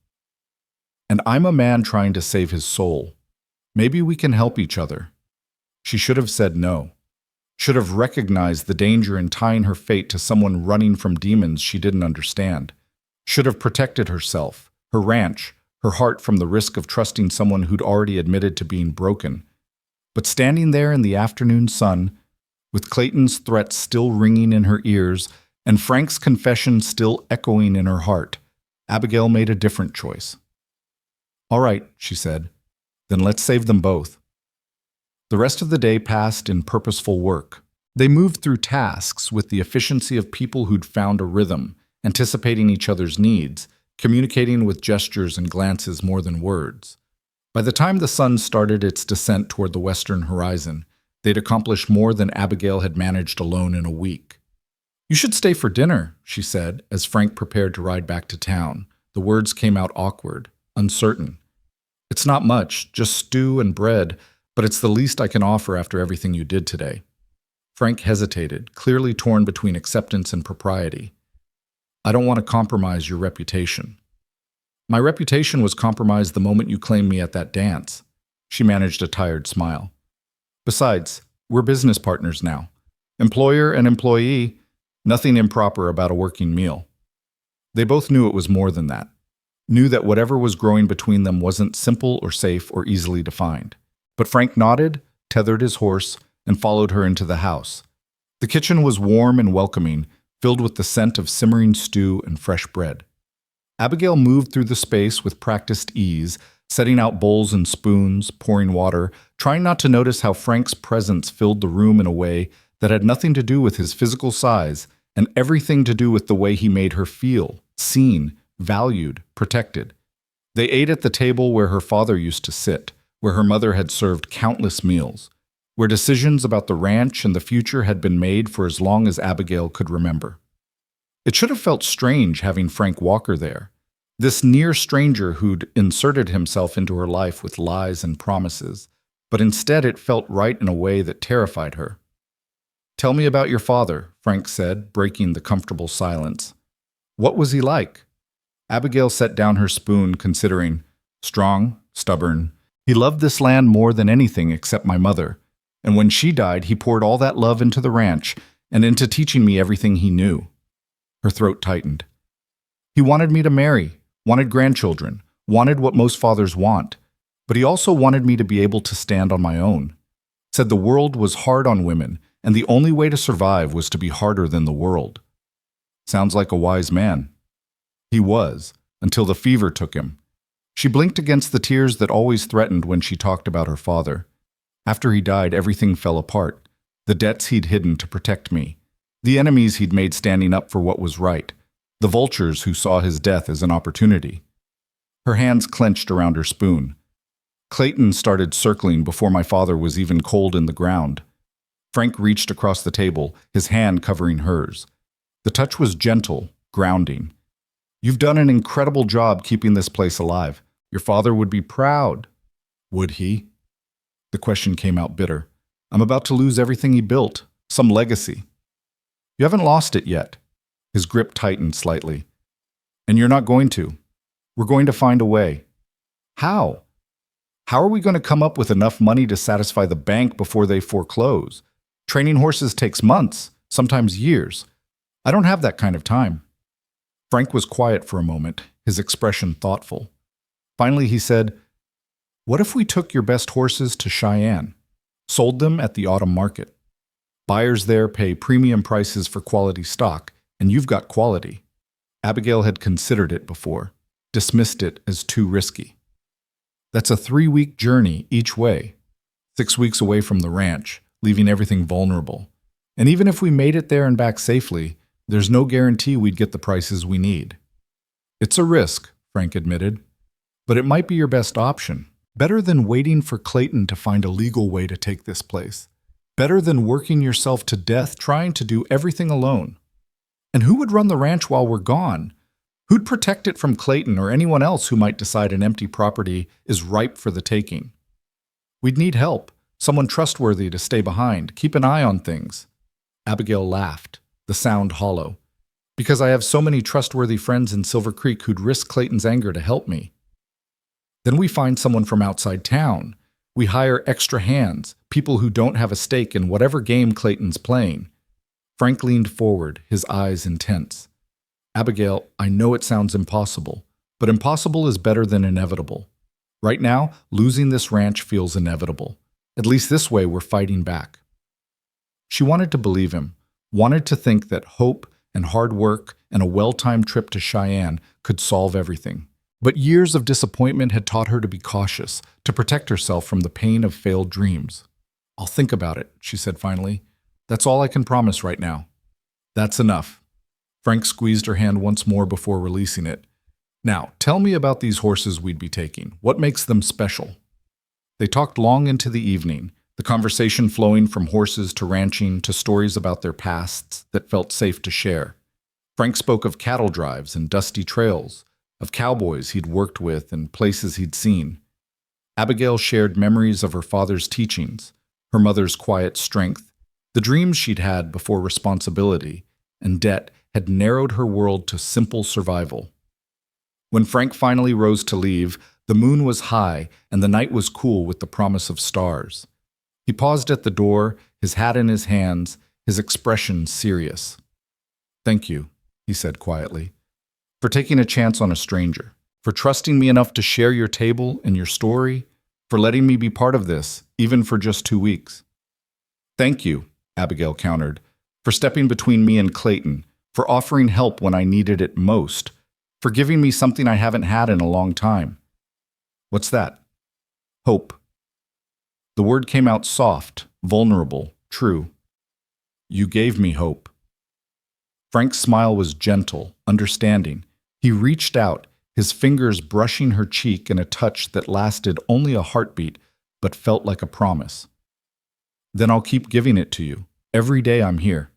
And I'm a man trying to save his soul. Maybe we can help each other. She should have said no. Should have recognized the danger in tying her fate to someone running from demons she didn't understand. Should have protected herself, her ranch, her heart from the risk of trusting someone who'd already admitted to being broken. But standing there in the afternoon sun, with Clayton's threats still ringing in her ears and Frank's confession still echoing in her heart, Abigail made a different choice. All right, she said, then let's save them both. The rest of the day passed in purposeful work. They moved through tasks with the efficiency of people who'd found a rhythm, anticipating each other's needs, communicating with gestures and glances more than words. By the time the sun started its descent toward the western horizon, they'd accomplished more than Abigail had managed alone in a week. You should stay for dinner, she said, as Frank prepared to ride back to town. The words came out awkward, uncertain. It's not much, just stew and bread, but it's the least I can offer after everything you did today. Frank hesitated, clearly torn between acceptance and propriety. I don't want to compromise your reputation. My reputation was compromised the moment you claimed me at that dance. She managed a tired smile. Besides, we're business partners now. Employer and employee, nothing improper about a working meal. They both knew it was more than that. Knew that whatever was growing between them wasn't simple or safe or easily defined. But Frank nodded, tethered his horse, and followed her into the house. The kitchen was warm and welcoming, filled with the scent of simmering stew and fresh bread. Abigail moved through the space with practiced ease, setting out bowls and spoons, pouring water, trying not to notice how Frank's presence filled the room in a way that had nothing to do with his physical size and everything to do with the way he made her feel, seen, valued, protected. They ate at the table where her father used to sit, where her mother had served countless meals, where decisions about the ranch and the future had been made for as long as Abigail could remember. It should have felt strange having Frank Walker there, this near stranger who'd inserted himself into her life with lies and promises, but instead it felt right in a way that terrified her. Tell me about your father, Frank said, breaking the comfortable silence. What was he like? Abigail set down her spoon, considering. Strong, stubborn. He loved this land more than anything except my mother, and when she died, he poured all that love into the ranch and into teaching me everything he knew. Her throat tightened. He wanted me to marry, wanted grandchildren, wanted what most fathers want, but he also wanted me to be able to stand on my own. Said the world was hard on women, and the only way to survive was to be harder than the world. Sounds like a wise man. He was, until the fever took him. She blinked against the tears that always threatened when she talked about her father. After he died, everything fell apart. The debts he'd hidden to protect me. The enemies he'd made standing up for what was right. The vultures who saw his death as an opportunity. Her hands clenched around her spoon. Clayton started circling before my father was even cold in the ground. Frank reached across the table, his hand covering hers. The touch was gentle, grounding. You've done an incredible job keeping this place alive. Your father would be proud. Would he? The question came out bitter. I'm about to lose everything he built, some legacy. You haven't lost it yet. His grip tightened slightly. And you're not going to. We're going to find a way. How? How are we going to come up with enough money to satisfy the bank before they foreclose? Training horses takes months, sometimes years. I don't have that kind of time. Frank was quiet for a moment, his expression thoughtful. Finally, he said, What if we took your best horses to Cheyenne, sold them at the autumn market? Buyers there pay premium prices for quality stock, and you've got quality. Abigail had considered it before, dismissed it as too risky. That's a 3-week journey each way, 6 weeks away from the ranch, leaving everything vulnerable. And even if we made it there and back safely, there's no guarantee we'd get the prices we need. It's a risk, Frank admitted, but it might be your best option. Better than waiting for Clayton to find a legal way to take this place. Better than working yourself to death trying to do everything alone. And who would run the ranch while we're gone? Who'd protect it from Clayton or anyone else who might decide an empty property is ripe for the taking? We'd need help, someone trustworthy to stay behind, keep an eye on things. Abigail laughed, the sound hollow. Because I have so many trustworthy friends in Silver Creek who'd risk Clayton's anger to help me. Then we find someone from outside town. We hire extra hands, people who don't have a stake in whatever game Clayton's playing. Frank leaned forward, his eyes intense. Abigail, I know it sounds impossible, but impossible is better than inevitable. Right now, losing this ranch feels inevitable. At least this way we're fighting back. She wanted to believe him, wanted to think that hope and hard work and a well-timed trip to Cheyenne could solve everything. But years of disappointment had taught her to be cautious, to protect herself from the pain of failed dreams. I'll think about it, she said finally. That's all I can promise right now. That's enough. Frank squeezed her hand once more before releasing it. Now, tell me about these horses we'd be taking. What makes them special? They talked long into the evening, the conversation flowing from horses to ranching to stories about their pasts that felt safe to share. Frank spoke of cattle drives and dusty trails, of cowboys he'd worked with and places he'd seen. Abigail shared memories of her father's teachings, her mother's quiet strength, the dreams she'd had before responsibility and debt had narrowed her world to simple survival. When Frank finally rose to leave, the moon was high and the night was cool with the promise of stars. He paused at the door, his hat in his hands, his expression serious. "Thank you," he said quietly, "for taking a chance on a stranger, for trusting me enough to share your table and your story, for letting me be part of this, even for just 2 weeks." "Thank you," Abigail countered, "for stepping between me and Clayton, for offering help when I needed it most, for giving me something I haven't had in a long time." "What's that?" "Hope." The word came out soft, vulnerable, true. "You gave me hope." Frank's smile was gentle, understanding. He reached out, his fingers brushing her cheek in a touch that lasted only a heartbeat, but felt like a promise. "Then I'll keep giving it to you. Every day I'm here."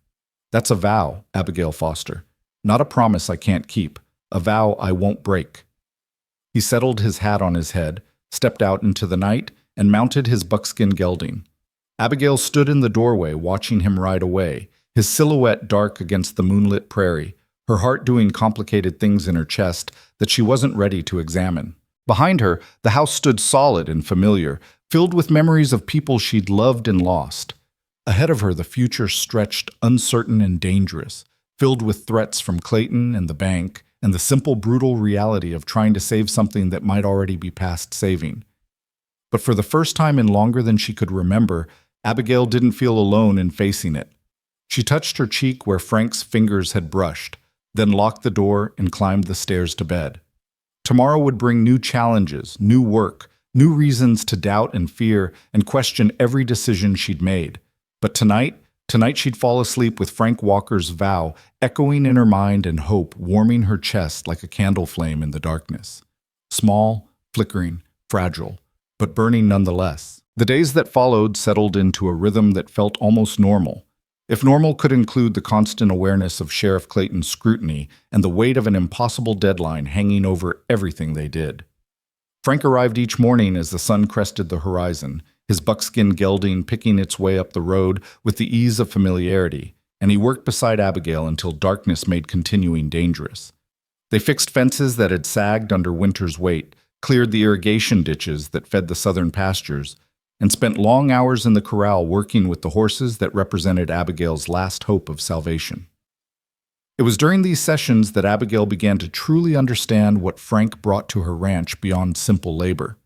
"That's a vow, Abigail Foster. Not a promise I can't keep. A vow I won't break." He settled his hat on his head, stepped out into the night, and mounted his buckskin gelding. Abigail stood in the doorway watching him ride away, his silhouette dark against the moonlit prairie, her heart doing complicated things in her chest that she wasn't ready to examine. Behind her, the house stood solid and familiar, filled with memories of people she'd loved and lost. Ahead of her, the future stretched uncertain and dangerous, filled with threats from Clayton and the bank, and the simple, brutal reality of trying to save something that might already be past saving. But for the first time in longer than she could remember, Abigail didn't feel alone in facing it. She touched her cheek where Frank's fingers had brushed, then locked the door and climbed the stairs to bed. Tomorrow would bring new challenges, new work, new reasons to doubt and fear and question every decision she'd made. But tonight she'd fall asleep with Frank Walker's vow echoing in her mind and hope warming her chest like a candle flame in the darkness. Small, flickering, fragile, but burning nonetheless. The days that followed settled into a rhythm that felt almost normal. If normal could include the constant awareness of Sheriff Clayton's scrutiny and the weight of an impossible deadline hanging over everything they did. Frank arrived each morning as the sun crested the horizon, his buckskin gelding picking its way up the road with the ease of familiarity, and he worked beside Abigail until darkness made continuing dangerous. They fixed fences that had sagged under winter's weight, cleared the irrigation ditches that fed the southern pastures, and spent long hours in the corral working with the horses that represented Abigail's last hope of salvation. It was during these sessions that Abigail began to truly understand what Frank brought to her ranch beyond simple labor.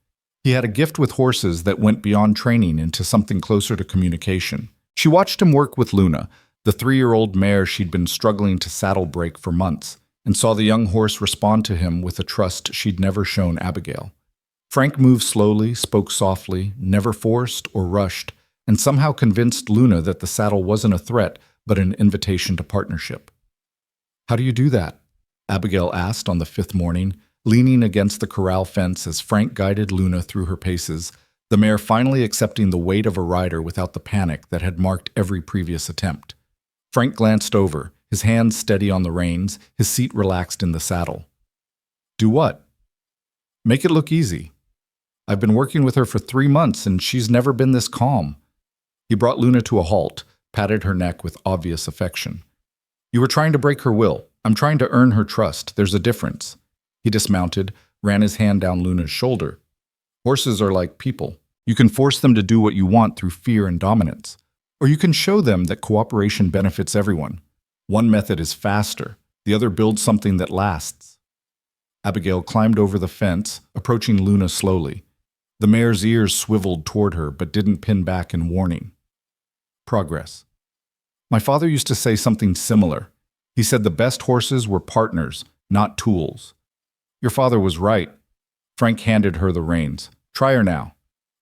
He had a gift with horses that went beyond training into something closer to communication. She watched him work with Luna, the 3-year-old mare she'd been struggling to saddle break for months, and saw the young horse respond to him with a trust she'd never shown Abigail. Frank moved slowly, spoke softly, never forced or rushed, and somehow convinced Luna that the saddle wasn't a threat, but an invitation to partnership. "How do you do that?" Abigail asked on the 5th morning, leaning against the corral fence as Frank guided Luna through her paces, the mare finally accepting the weight of a rider without the panic that had marked every previous attempt. Frank glanced over, his hands steady on the reins, his seat relaxed in the saddle. "Do what?" "Make it look easy. I've been working with her for 3 months, and she's never been this calm." He brought Luna to a halt, patted her neck with obvious affection. "You were trying to break her will. I'm trying to earn her trust. There's a difference." He dismounted, ran his hand down Luna's shoulder. "Horses are like people. You can force them to do what you want through fear and dominance. Or you can show them that cooperation benefits everyone. One method is faster, the other builds something that lasts." Abigail climbed over the fence, approaching Luna slowly. The mare's ears swiveled toward her but didn't pin back in warning. "Progress. My father used to say something similar. He said the best horses were partners, not tools. Your father was right." Frank handed her the reins. "Try her now.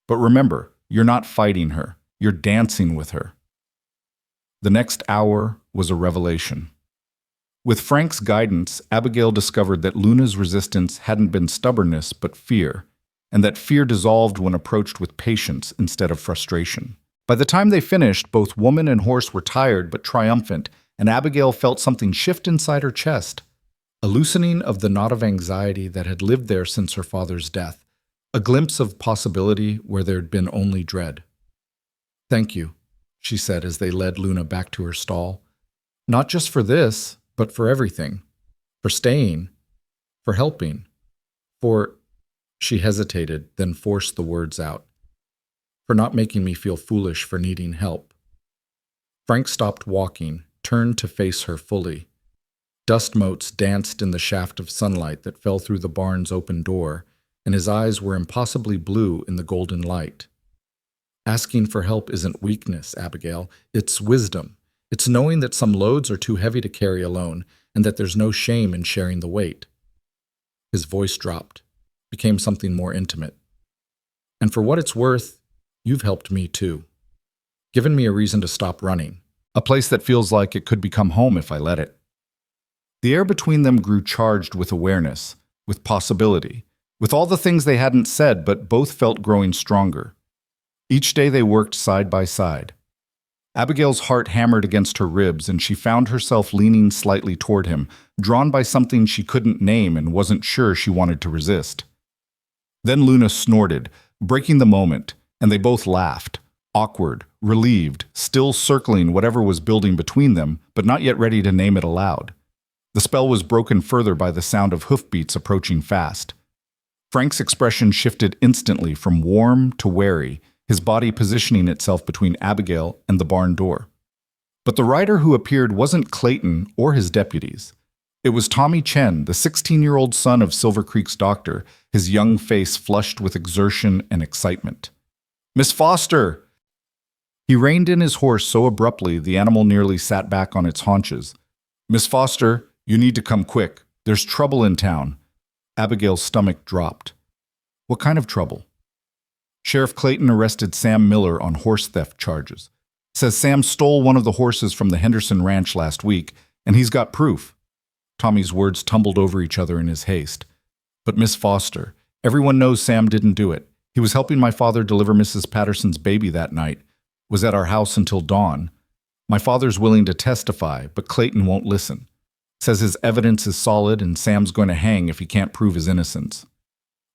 But remember, you're not fighting her. You're dancing with her." The next hour was a revelation. With Frank's guidance, Abigail discovered that Luna's resistance hadn't been stubbornness but fear, and that fear dissolved when approached with patience instead of frustration. By the time they finished, both woman and horse were tired but triumphant, and Abigail felt something shift inside her chest, a loosening of the knot of anxiety that had lived there since her father's death, a glimpse of possibility where there'd been only dread. "Thank you," she said as they led Luna back to her stall. "Not just for this, but for everything. For staying. For helping. For—" She hesitated, then forced the words out. "For not making me feel foolish for needing help." Frank stopped walking, turned to face her fully. Dust motes danced in the shaft of sunlight that fell through the barn's open door, and his eyes were impossibly blue in the golden light. "Asking for help isn't weakness, Abigail. It's wisdom. It's knowing that some loads are too heavy to carry alone, and that there's no shame in sharing the weight." His voice dropped, became something more intimate. "And for what it's worth, you've helped me too. Given me a reason to stop running. A place that feels like it could become home if I let it." The air between them grew charged with awareness, with possibility, with all the things they hadn't said but both felt growing stronger. Each day they worked side by side. Abigail's heart hammered against her ribs, and she found herself leaning slightly toward him, drawn by something she couldn't name and wasn't sure she wanted to resist. Then Luna snorted, breaking the moment, and they both laughed, awkward, relieved, still circling whatever was building between them, but not yet ready to name it aloud. The spell was broken further by the sound of hoofbeats approaching fast. Frank's expression shifted instantly from warm to wary, his body positioning itself between Abigail and the barn door. But the rider who appeared wasn't Clayton or his deputies. It was Tommy Chen, the 16-year-old son of Silver Creek's doctor, his young face flushed with exertion and excitement. "Miss Foster!" He reined in his horse so abruptly the animal nearly sat back on its haunches. "Miss Foster, you need to come quick. There's trouble in town." Abigail's stomach dropped. "What kind of trouble?" "Sheriff Clayton arrested Sam Miller on horse theft charges. Says Sam stole one of the horses from the Henderson Ranch last week, and he's got proof." Tommy's words tumbled over each other in his haste. "But Miss Foster, everyone knows Sam didn't do it. He was helping my father deliver Mrs. Patterson's baby that night, was at our house until dawn. My father's willing to testify, but Clayton won't listen. Says his evidence is solid and Sam's going to hang if he can't prove his innocence."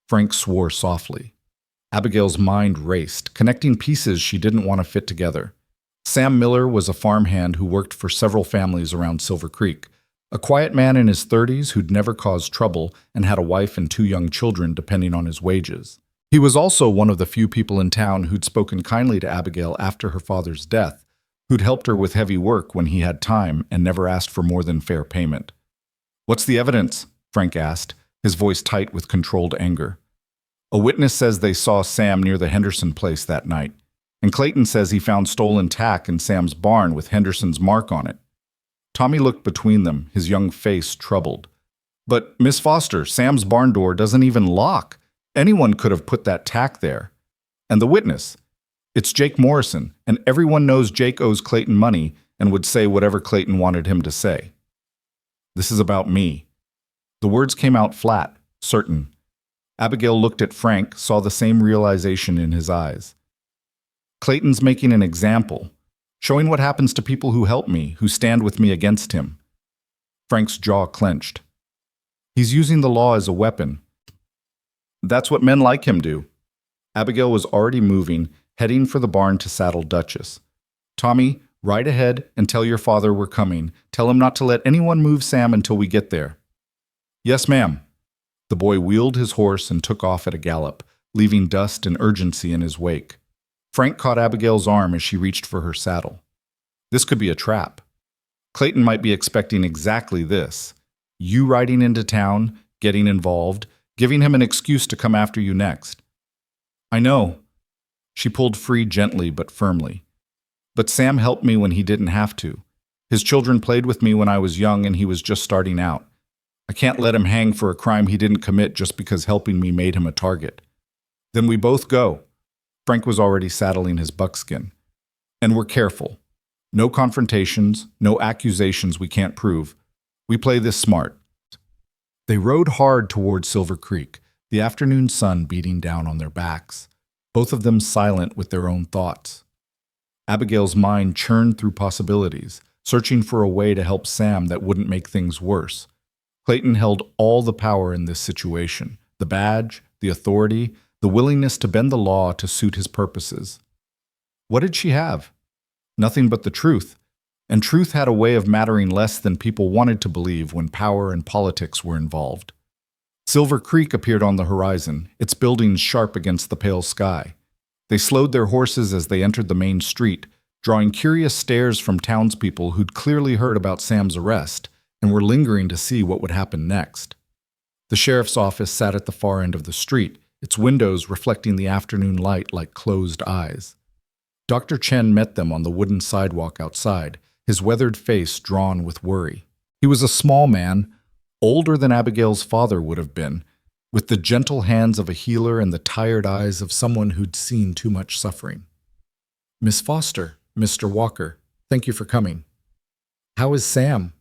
Frank swore softly. Abigail's mind raced, connecting pieces she didn't want to fit together. Sam Miller was a farmhand who worked for several families around Silver Creek, a quiet man in his 30s who'd never caused trouble and had a wife and 2 young children depending on his wages. He was also one of the few people in town who'd spoken kindly to Abigail after her father's death, who'd helped her with heavy work when he had time and never asked for more than fair payment. "What's the evidence?" Frank asked, his voice tight with controlled anger. "A witness says they saw Sam near the Henderson place that night, and Clayton says he found stolen tack in Sam's barn with Henderson's mark on it." Tommy looked between them, his young face troubled. "But, Miss Foster, Sam's barn door doesn't even lock. Anyone could have put that tack there. And the witness? It's Jake Morrison, and everyone knows Jake owes Clayton money and would say whatever Clayton wanted him to say." "This is about me." The words came out flat, certain. Abigail looked at Frank, saw the same realization in his eyes. "Clayton's making an example, showing what happens to people who help me, who stand with me against him." Frank's jaw clenched. "He's using the law as a weapon. That's what men like him do." Abigail was already moving, heading for the barn to saddle Duchess. "Tommy, ride ahead and tell your father we're coming. Tell him not to let anyone move Sam until we get there." "Yes, ma'am." The boy wheeled his horse and took off at a gallop, leaving dust and urgency in his wake. Frank caught Abigail's arm as she reached for her saddle. This could be a trap. Clayton might be expecting exactly this. You riding into town, getting involved, giving him an excuse to come after you next. "I know." She pulled free gently but firmly. "But Sam helped me when he didn't have to. His children played with me when I was young and he was just starting out. I can't let him hang for a crime he didn't commit just because helping me made him a target." "Then we both go." Frank was already saddling his buckskin. "And we're careful. No confrontations, no accusations we can't prove. We play this smart." They rode hard toward Silver Creek, the afternoon sun beating down on their backs, both of them silent with their own thoughts. Abigail's mind churned through possibilities, searching for a way to help Sam that wouldn't make things worse. Clayton held all the power in this situation, the badge, the authority, the willingness to bend the law to suit his purposes. What did she have? Nothing but the truth. And truth had a way of mattering less than people wanted to believe when power and politics were involved. Silver Creek appeared on the horizon, its buildings sharp against the pale sky. They slowed their horses as they entered the main street, drawing curious stares from townspeople who'd clearly heard about Sam's arrest and were lingering to see what would happen next. The sheriff's office sat at the far end of the street, its windows reflecting the afternoon light like closed eyes. Dr. Chen met them on the wooden sidewalk outside, his weathered face drawn with worry. He was a small man, older than Abigail's father would have been, with the gentle hands of a healer and the tired eyes of someone who'd seen too much suffering. "Miss Foster, Mr. Walker, thank you for coming. How is Sam?"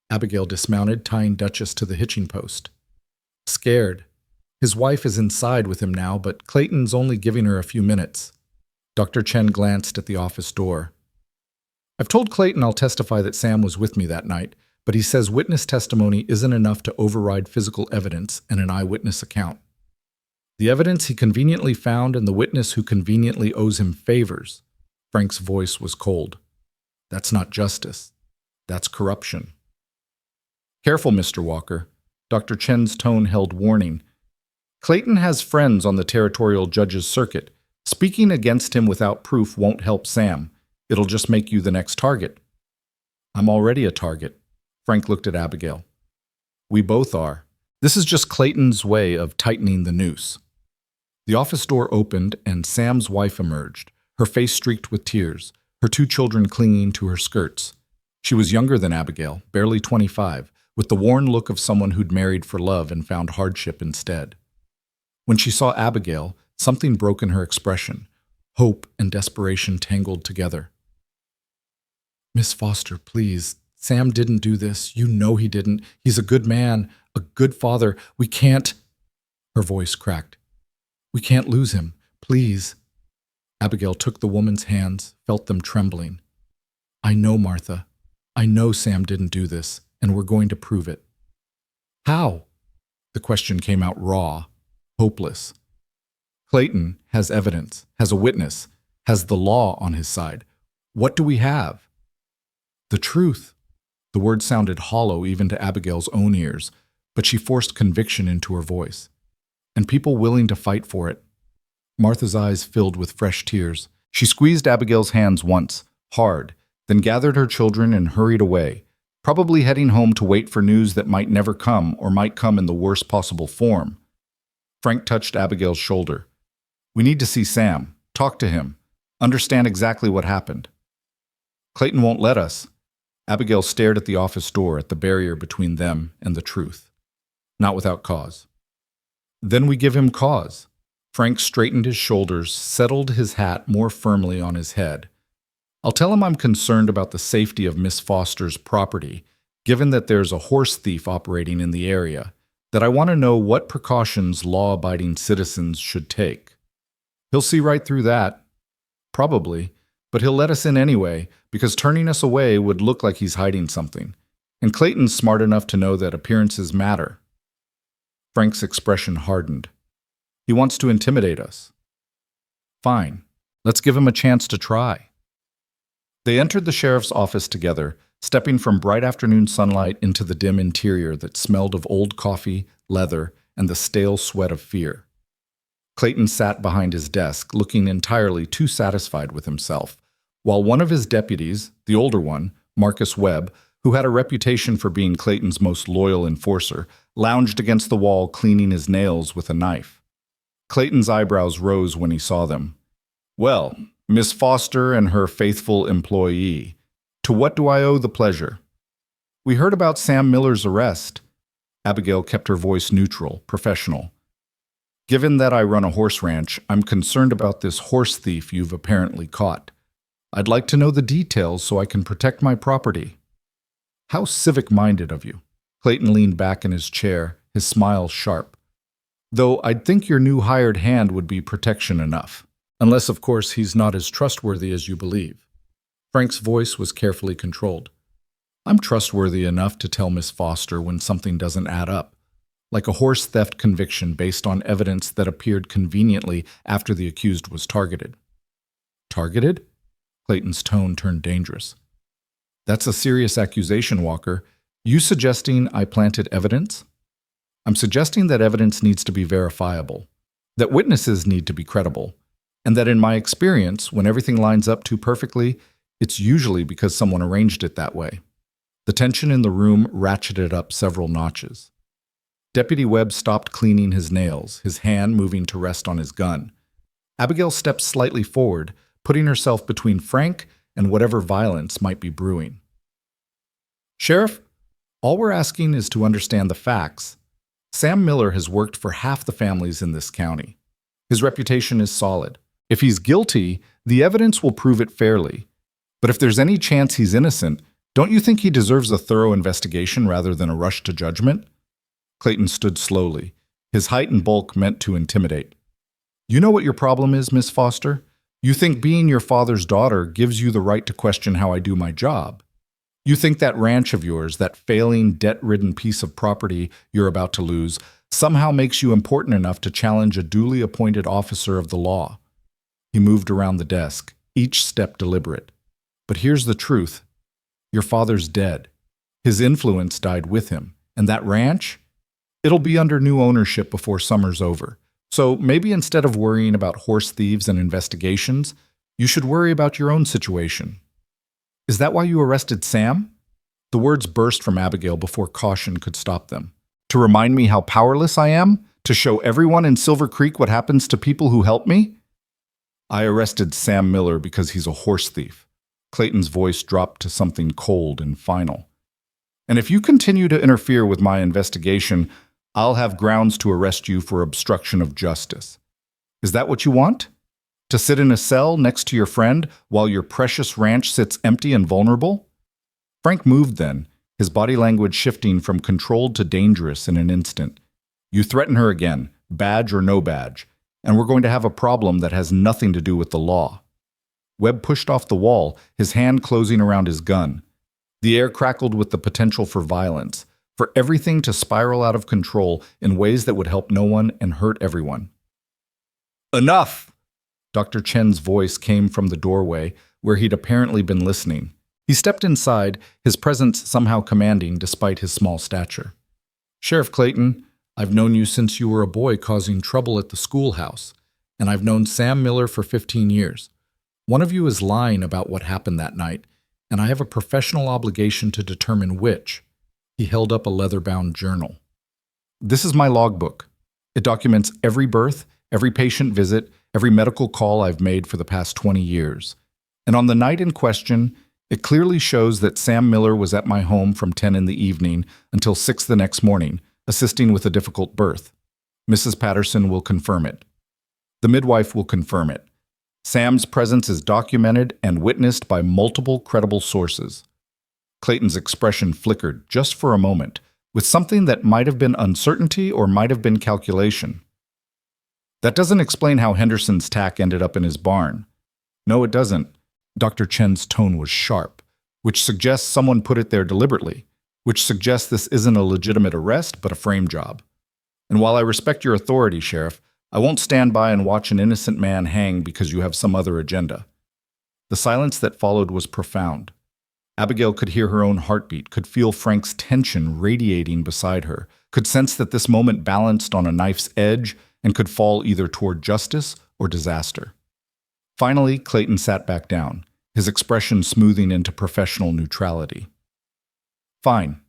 Abigail dismounted, tying Duchess to the hitching post. "Scared. His wife is inside with him now, but Clayton's only giving her a few minutes." Dr. Chen glanced at the office door. "I've told Clayton I'll testify that Sam was with me that night, but he says witness testimony isn't enough to override physical evidence and an eyewitness account. The evidence he conveniently found and the witness who conveniently owes him favors." Frank's voice was cold. "That's not justice. That's corruption." "Careful, Mr. Walker." Dr. Chen's tone held warning. "Clayton has friends on the territorial judge's circuit. Speaking against him without proof won't help Sam. It'll just make you the next target." "I'm already a target." Frank looked at Abigail. "We both are. This is just Clayton's way of tightening the noose." The office door opened and Sam's wife emerged, her face streaked with tears, her 2 children clinging to her skirts. She was younger than Abigail, barely 25, with the worn look of someone who'd married for love and found hardship instead. When she saw Abigail, something broke in her expression. Hope and desperation tangled together. "Miss Foster, please. Sam didn't do this. You know he didn't. He's a good man, a good father. We can't—" Her voice cracked. "We can't lose him. Please." Abigail took the woman's hands, felt them trembling. "I know, Martha. I know Sam didn't do this, and we're going to prove it." "How?" The question came out raw, hopeless. "Clayton has evidence, has a witness, has the law on his side. What do we have?" "The truth." The word sounded hollow even to Abigail's own ears, but she forced conviction into her voice. "And people willing to fight for it." Martha's eyes filled with fresh tears. She squeezed Abigail's hands once, hard, then gathered her children and hurried away, probably heading home to wait for news that might never come or might come in the worst possible form. Frank touched Abigail's shoulder. "We need to see Sam, talk to him, understand exactly what happened." "Clayton won't let us." Abigail stared at the office door, at the barrier between them and the truth. "Not without cause." "Then we give him cause." Frank straightened his shoulders, settled his hat more firmly on his head. "I'll tell him I'm concerned about the safety of Miss Foster's property, given that there's a horse thief operating in the area, that I want to know what precautions law-abiding citizens should take. He'll see right through that. Probably, but he'll let us in anyway, because turning us away would look like he's hiding something. And Clayton's smart enough to know that appearances matter." Frank's expression hardened. "He wants to intimidate us." "Fine. Let's give him a chance to try." They entered the sheriff's office together, stepping from bright afternoon sunlight into the dim interior that smelled of old coffee, leather, and the stale sweat of fear. Clayton sat behind his desk, looking entirely too satisfied with himself, while one of his deputies, the older one, Marcus Webb, who had a reputation for being Clayton's most loyal enforcer, lounged against the wall cleaning his nails with a knife. Clayton's eyebrows rose when he saw them. "Well, Miss Foster and her faithful employee, to what do I owe the pleasure?" "We heard about Sam Miller's arrest." Abigail kept her voice neutral, professional. "Given that I run a horse ranch, I'm concerned about this horse thief you've apparently caught. I'd like to know the details so I can protect my property." "How civic-minded of you." Clayton leaned back in his chair, his smile sharp. "Though I'd think your new hired hand would be protection enough. Unless, of course, he's not as trustworthy as you believe. Frank's voice was carefully controlled. I'm trustworthy enough to tell Miss Foster when something doesn't add up, like a horse theft conviction based on evidence that appeared conveniently after the accused was targeted. Targeted? Clayton's tone turned dangerous. That's a serious accusation, Walker. You suggesting I planted evidence? I'm suggesting that evidence needs to be verifiable, that witnesses need to be credible, and that in my experience, when everything lines up too perfectly, it's usually because someone arranged it that way. The tension in the room ratcheted up several notches. Deputy Webb stopped cleaning his nails, his hand moving to rest on his gun. Abigail stepped slightly forward, putting herself between Frank and whatever violence might be brewing. Sheriff, all we're asking is to understand the facts. Sam Miller has worked for half the families in this county. His reputation is solid. If he's guilty, the evidence will prove it fairly. But if there's any chance he's innocent, don't you think he deserves a thorough investigation rather than a rush to judgment? Clayton stood slowly. His height and bulk meant to intimidate. You know what your problem is, Miss Foster? You think being your father's daughter gives you the right to question how I do my job. You think that ranch of yours, that failing, debt-ridden piece of property you're about to lose, somehow makes you important enough to challenge a duly appointed officer of the law. He moved around the desk, each step deliberate. But here's the truth. Your father's dead. His influence died with him. And that ranch? It'll be under new ownership before summer's over. So maybe instead of worrying about horse thieves and investigations, you should worry about your own situation. Is that why you arrested Sam? The words burst from Abigail before caution could stop them. To remind me how powerless I am? To show everyone in Silver Creek what happens to people who help me? I arrested Sam Miller because he's a horse thief. Clayton's voice dropped to something cold and final. And if you continue to interfere with my investigation, I'll have grounds to arrest you for obstruction of justice. Is that what you want? To sit in a cell next to your friend while your precious ranch sits empty and vulnerable? Frank moved then, his body language shifting from controlled to dangerous in an instant. You threaten her again, badge or no badge, and we're going to have a problem that has nothing to do with the law. Webb pushed off the wall, his hand closing around his gun. The air crackled with the potential for violence, for everything to spiral out of control in ways that would help no one and hurt everyone. Enough! Dr. Chen's voice came from the doorway, where he'd apparently been listening. He stepped inside, his presence somehow commanding despite his small stature. Sheriff Clayton, I've known you since you were a boy causing trouble at the schoolhouse, and I've known Sam Miller for 15 years. One of you is lying about what happened that night, and I have a professional obligation to determine which. He held up a leather-bound journal. This is my logbook. It documents every birth, every patient visit, every medical call I've made for the past 20 years. And on the night in question, it clearly shows that Sam Miller was at my home from 10 in the evening until 6 the next morning, assisting with a difficult birth. Mrs. Patterson will confirm it. The midwife will confirm it. Sam's presence is documented and witnessed by multiple credible sources. Clayton's expression flickered just for a moment, with something that might have been uncertainty or might have been calculation. That doesn't explain how Henderson's tack ended up in his barn. No, it doesn't. Dr. Chen's tone was sharp, which suggests someone put it there deliberately, which suggests this isn't a legitimate arrest, but a frame job. And while I respect your authority, Sheriff, I won't stand by and watch an innocent man hang because you have some other agenda. The silence that followed was profound. Abigail could hear her own heartbeat, could feel Frank's tension radiating beside her, could sense that this moment balanced on a knife's edge and could fall either toward justice or disaster. Finally, Clayton sat back down, his expression smoothing into professional neutrality. Fine.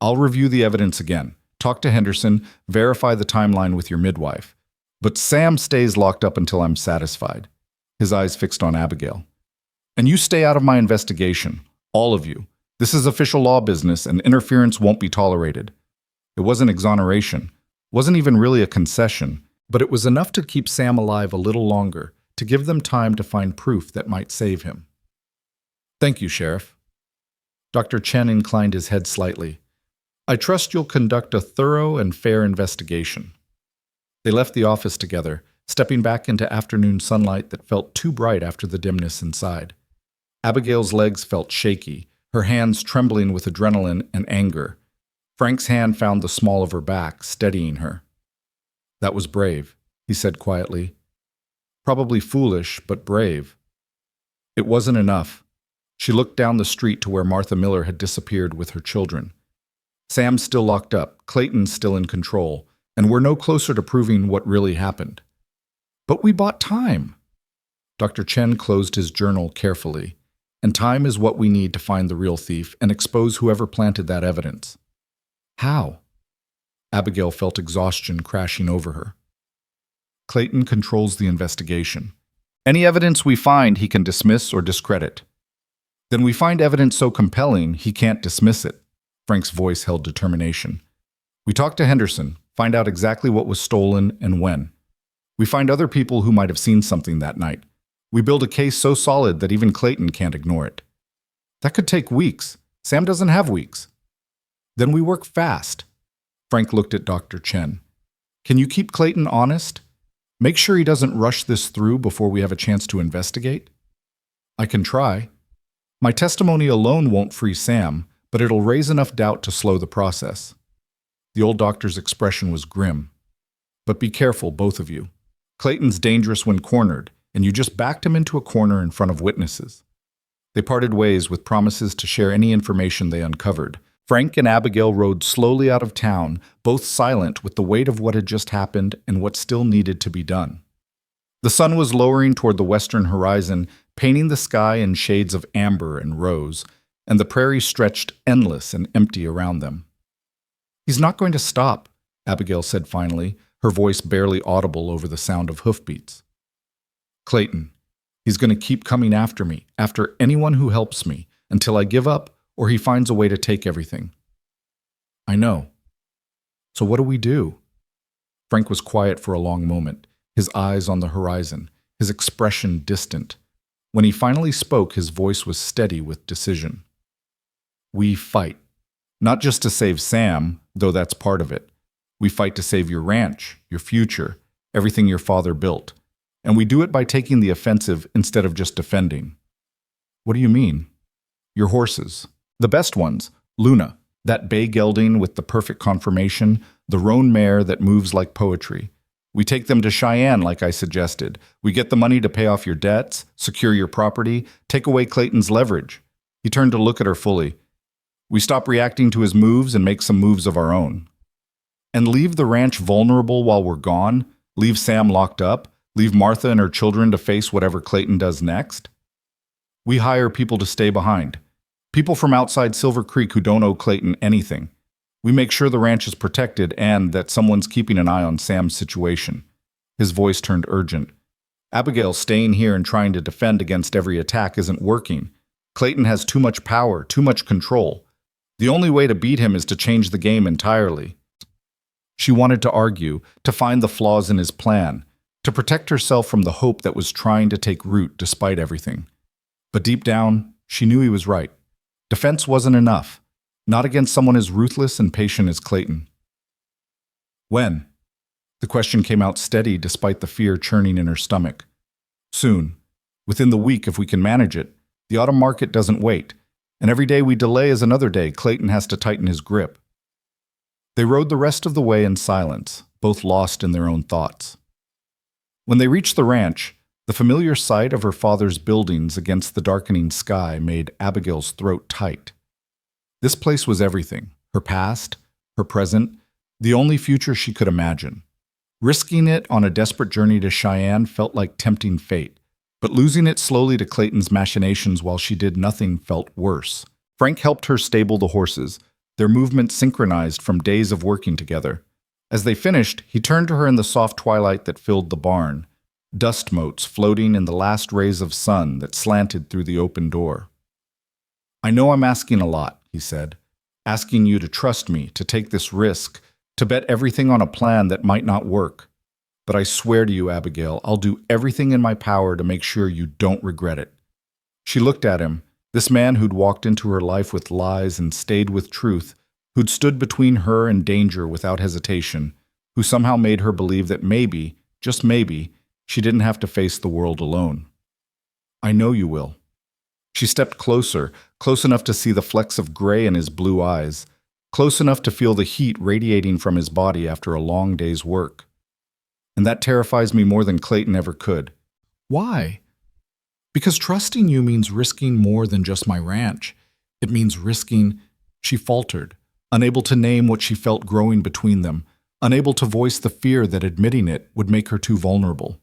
I'll review the evidence again, talk to Henderson, verify the timeline with your midwife. But Sam stays locked up until I'm satisfied. His eyes fixed on Abigail. And you stay out of my investigation, all of you. This is official law business and interference won't be tolerated. It wasn't exoneration, wasn't even really a concession, but it was enough to keep Sam alive a little longer, to give them time to find proof that might save him. Thank you, Sheriff. Dr. Chen inclined his head slightly. I trust you'll conduct a thorough and fair investigation. They left the office together, stepping back into afternoon sunlight that felt too bright after the dimness inside. Abigail's legs felt shaky, her hands trembling with adrenaline and anger. Frank's hand found the small of her back, steadying her. "That was brave," he said quietly. "Probably foolish, but brave." It wasn't enough. She looked down the street to where Martha Miller had disappeared with her children. Sam's still locked up, Clayton's still in control, and we're no closer to proving what really happened. "But we bought time." Dr. Chen closed his journal carefully. "And time is what we need to find the real thief and expose whoever planted that evidence." "How?" Abigail felt exhaustion crashing over her. "Clayton controls the investigation. Any evidence we find, he can dismiss or discredit. Then we find evidence so compelling, he can't dismiss it." Frank's voice held determination. "We talk to Henderson, find out exactly what was stolen and when. We find other people who might have seen something that night. We build a case so solid that even Clayton can't ignore it. That could take weeks. Sam doesn't have weeks. Then we work fast." Frank looked at Dr. Chen. "Can you keep Clayton honest? Make sure he doesn't rush this through before we have a chance to investigate?" "I can try. My testimony alone won't free Sam, but it'll raise enough doubt to slow the process." The old doctor's expression was grim. "But be careful, both of you. Clayton's dangerous when cornered, and you just backed him into a corner in front of witnesses." They parted ways with promises to share any information they uncovered. Frank and Abigail rode slowly out of town, both silent with the weight of what had just happened and what still needed to be done. The sun was lowering toward the western horizon, painting the sky in shades of amber and rose, and the prairie stretched endless and empty around them. "He's not going to stop," Abigail said finally, her voice barely audible over the sound of hoofbeats. "Clayton, he's going to keep coming after me, after anyone who helps me, until I give up or he finds a way to take everything." "I know. So what do we do?" Frank was quiet for a long moment, his eyes on the horizon, his expression distant. When he finally spoke, his voice was steady with decision. "We fight. Not just to save Sam, though that's part of it. We fight to save your ranch, your future, everything your father built. And we do it by taking the offensive instead of just defending." "What do you mean?" "Your horses. The best ones. Luna, that bay gelding with the perfect conformation, the roan mare that moves like poetry. We take them to Cheyenne like I suggested. We get the money to pay off your debts, secure your property, take away Clayton's leverage." He turned to look at her fully. "We stop reacting to his moves and make some moves of our own. And leave the ranch vulnerable while we're gone? Leave Sam locked up? Leave Martha and her children to face whatever Clayton does next? We hire people to stay behind. People from outside Silver Creek who don't owe Clayton anything. We make sure the ranch is protected and that someone's keeping an eye on Sam's situation." His voice turned urgent. "Abigail, staying here and trying to defend against every attack isn't working. Clayton has too much power, too much control. The only way to beat him is to change the game entirely." She wanted to argue, to find the flaws in his plan, to protect herself from the hope that was trying to take root despite everything. But deep down, she knew he was right. Defense wasn't enough, not against someone as ruthless and patient as Clayton. "When?" The question came out steady despite the fear churning in her stomach. "Soon. Within the week if we can manage it. The autumn market doesn't wait, and every day we delay is another day Clayton has to tighten his grip." They rode the rest of the way in silence, both lost in their own thoughts. When they reached the ranch, the familiar sight of her father's buildings against the darkening sky made Abigail's throat tight. This place was everything, her past, her present, the only future she could imagine. Risking it on a desperate journey to Cheyenne felt like tempting fate, but losing it slowly to Clayton's machinations while she did nothing felt worse. Frank helped her stable the horses, their movements synchronized from days of working together. As they finished, he turned to her in the soft twilight that filled the barn, dust motes floating in the last rays of sun that slanted through the open door. "I know I'm asking a lot," he said, "asking you to trust me, to take this risk, to bet everything on a plan that might not work. But I swear to you, Abigail, I'll do everything in my power to make sure you don't regret it." She looked at him, this man who'd walked into her life with lies and stayed with truth, who'd stood between her and danger without hesitation, who somehow made her believe that maybe, just maybe, She didn't have to face the world alone. I know you will. She stepped closer, close enough to see the flecks of gray in his blue eyes, close enough to feel the heat radiating from his body after a long day's work. And that terrifies me more than Clayton ever could. Why? Because trusting you means risking more than just my ranch. It means risking, she faltered, unable to name what she felt growing between them, unable to voice the fear that admitting it would make her too vulnerable.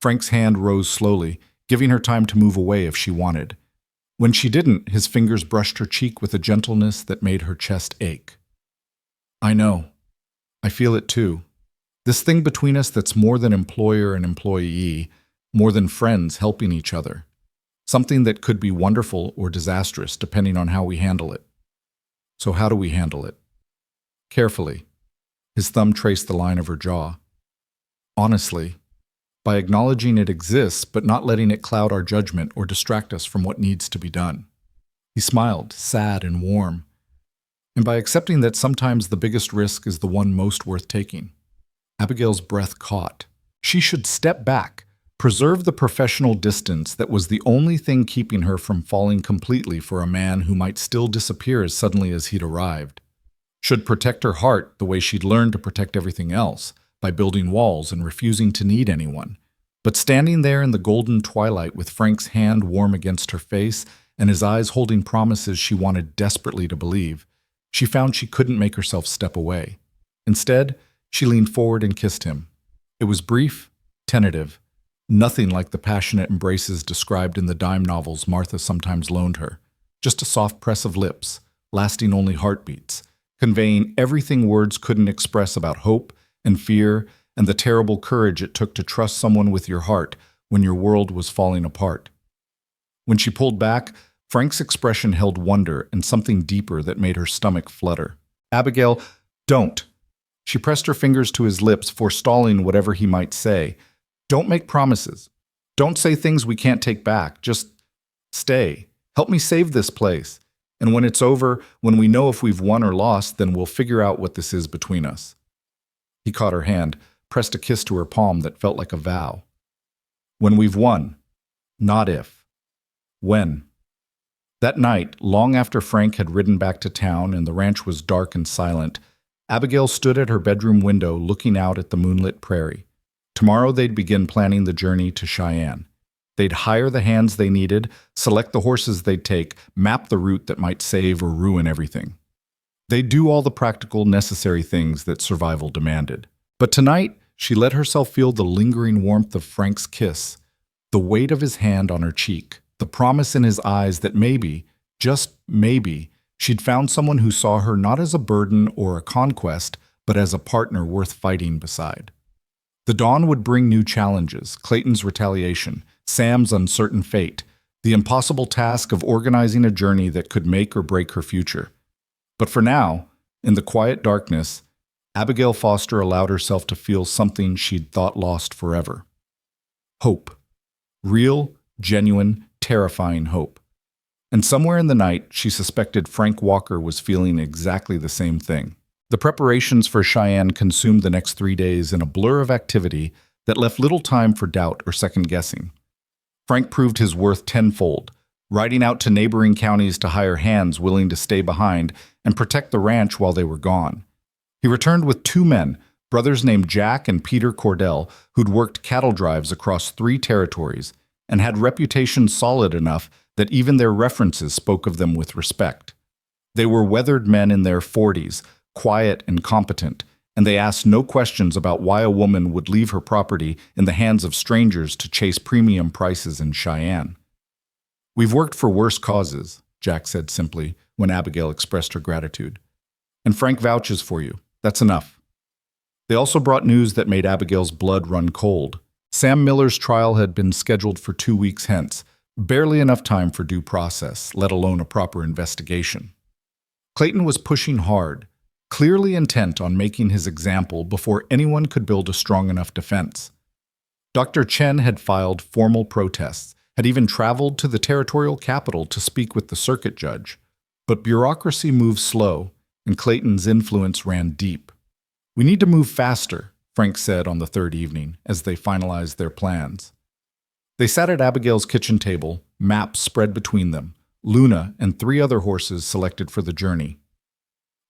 Frank's hand rose slowly, giving her time to move away if she wanted. When she didn't, his fingers brushed her cheek with a gentleness that made her chest ache. I know. I feel it too. This thing between us that's more than employer and employee, more than friends helping each other. Something that could be wonderful or disastrous depending on how we handle it. So how do we handle it? Carefully. His thumb traced the line of her jaw. Honestly, by acknowledging it exists but not letting it cloud our judgment or distract us from what needs to be done. He smiled, sad and warm. And by accepting that sometimes the biggest risk is the one most worth taking. Abigail's breath caught. She should step back, preserve the professional distance that was the only thing keeping her from falling completely for a man who might still disappear as suddenly as he'd arrived. Should protect her heart the way she'd learned to protect everything else, by building walls and refusing to need anyone. But standing there in the golden twilight with Frank's hand warm against her face and his eyes holding promises she wanted desperately to believe, she found she couldn't make herself step away. Instead, she leaned forward and kissed him. It was brief, tentative, nothing like the passionate embraces described in the dime novels Martha sometimes loaned her. Just a soft press of lips, lasting only heartbeats, conveying everything words couldn't express about hope and fear and the terrible courage it took to trust someone with your heart when your world was falling apart. When she pulled back, Frank's expression held wonder and something deeper that made her stomach flutter. Abigail, don't. She pressed her fingers to his lips, forestalling whatever he might say. Don't make promises. Don't say things we can't take back. Just stay. Help me save this place. And when it's over, when we know if we've won or lost, then we'll figure out what this is between us. He caught her hand, pressed a kiss to her palm that felt like a vow. When we've won. Not if. When. That night, long after Frank had ridden back to town and the ranch was dark and silent, Abigail stood at her bedroom window looking out at the moonlit prairie. Tomorrow they'd begin planning the journey to Cheyenne. They'd hire the hands they needed, select the horses they'd take, map the route that might save or ruin everything. They'd do all the practical, necessary things that survival demanded. But tonight, she let herself feel the lingering warmth of Frank's kiss, the weight of his hand on her cheek, the promise in his eyes that maybe, just maybe, she'd found someone who saw her not as a burden or a conquest, but as a partner worth fighting beside. The dawn would bring new challenges, Clayton's retaliation, Sam's uncertain fate, the impossible task of organizing a journey that could make or break her future. But for now, in the quiet darkness, Abigail Foster allowed herself to feel something she'd thought lost forever. Hope. Real, genuine, terrifying hope. And somewhere in the night, she suspected Frank Walker was feeling exactly the same thing. The preparations for Cheyenne consumed the next 3 days in a blur of activity that left little time for doubt or second-guessing. Frank proved his worth tenfold, riding out to neighboring counties to hire hands willing to stay behind and protect the ranch while they were gone. He returned with 2 men, brothers named Jack and Peter Cordell, who'd worked cattle drives across 3 territories and had reputations solid enough that even their references spoke of them with respect. They were weathered men in their 40s, quiet and competent, and they asked no questions about why a woman would leave her property in the hands of strangers to chase premium prices in Cheyenne. "We've worked for worse causes," Jack said simply when Abigail expressed her gratitude. "And Frank vouches for you. That's enough." They also brought news that made Abigail's blood run cold. Sam Miller's trial had been scheduled for 2 weeks hence, barely enough time for due process, let alone a proper investigation. Clayton was pushing hard, clearly intent on making his example before anyone could build a strong enough defense. Dr. Chen had filed formal protests, had even traveled to the territorial capital to speak with the circuit judge. But bureaucracy moves slow, and Clayton's influence ran deep. "We need to move faster," Frank said on the third evening, as they finalized their plans. They sat at Abigail's kitchen table, maps spread between them, Luna and 3 other horses selected for the journey.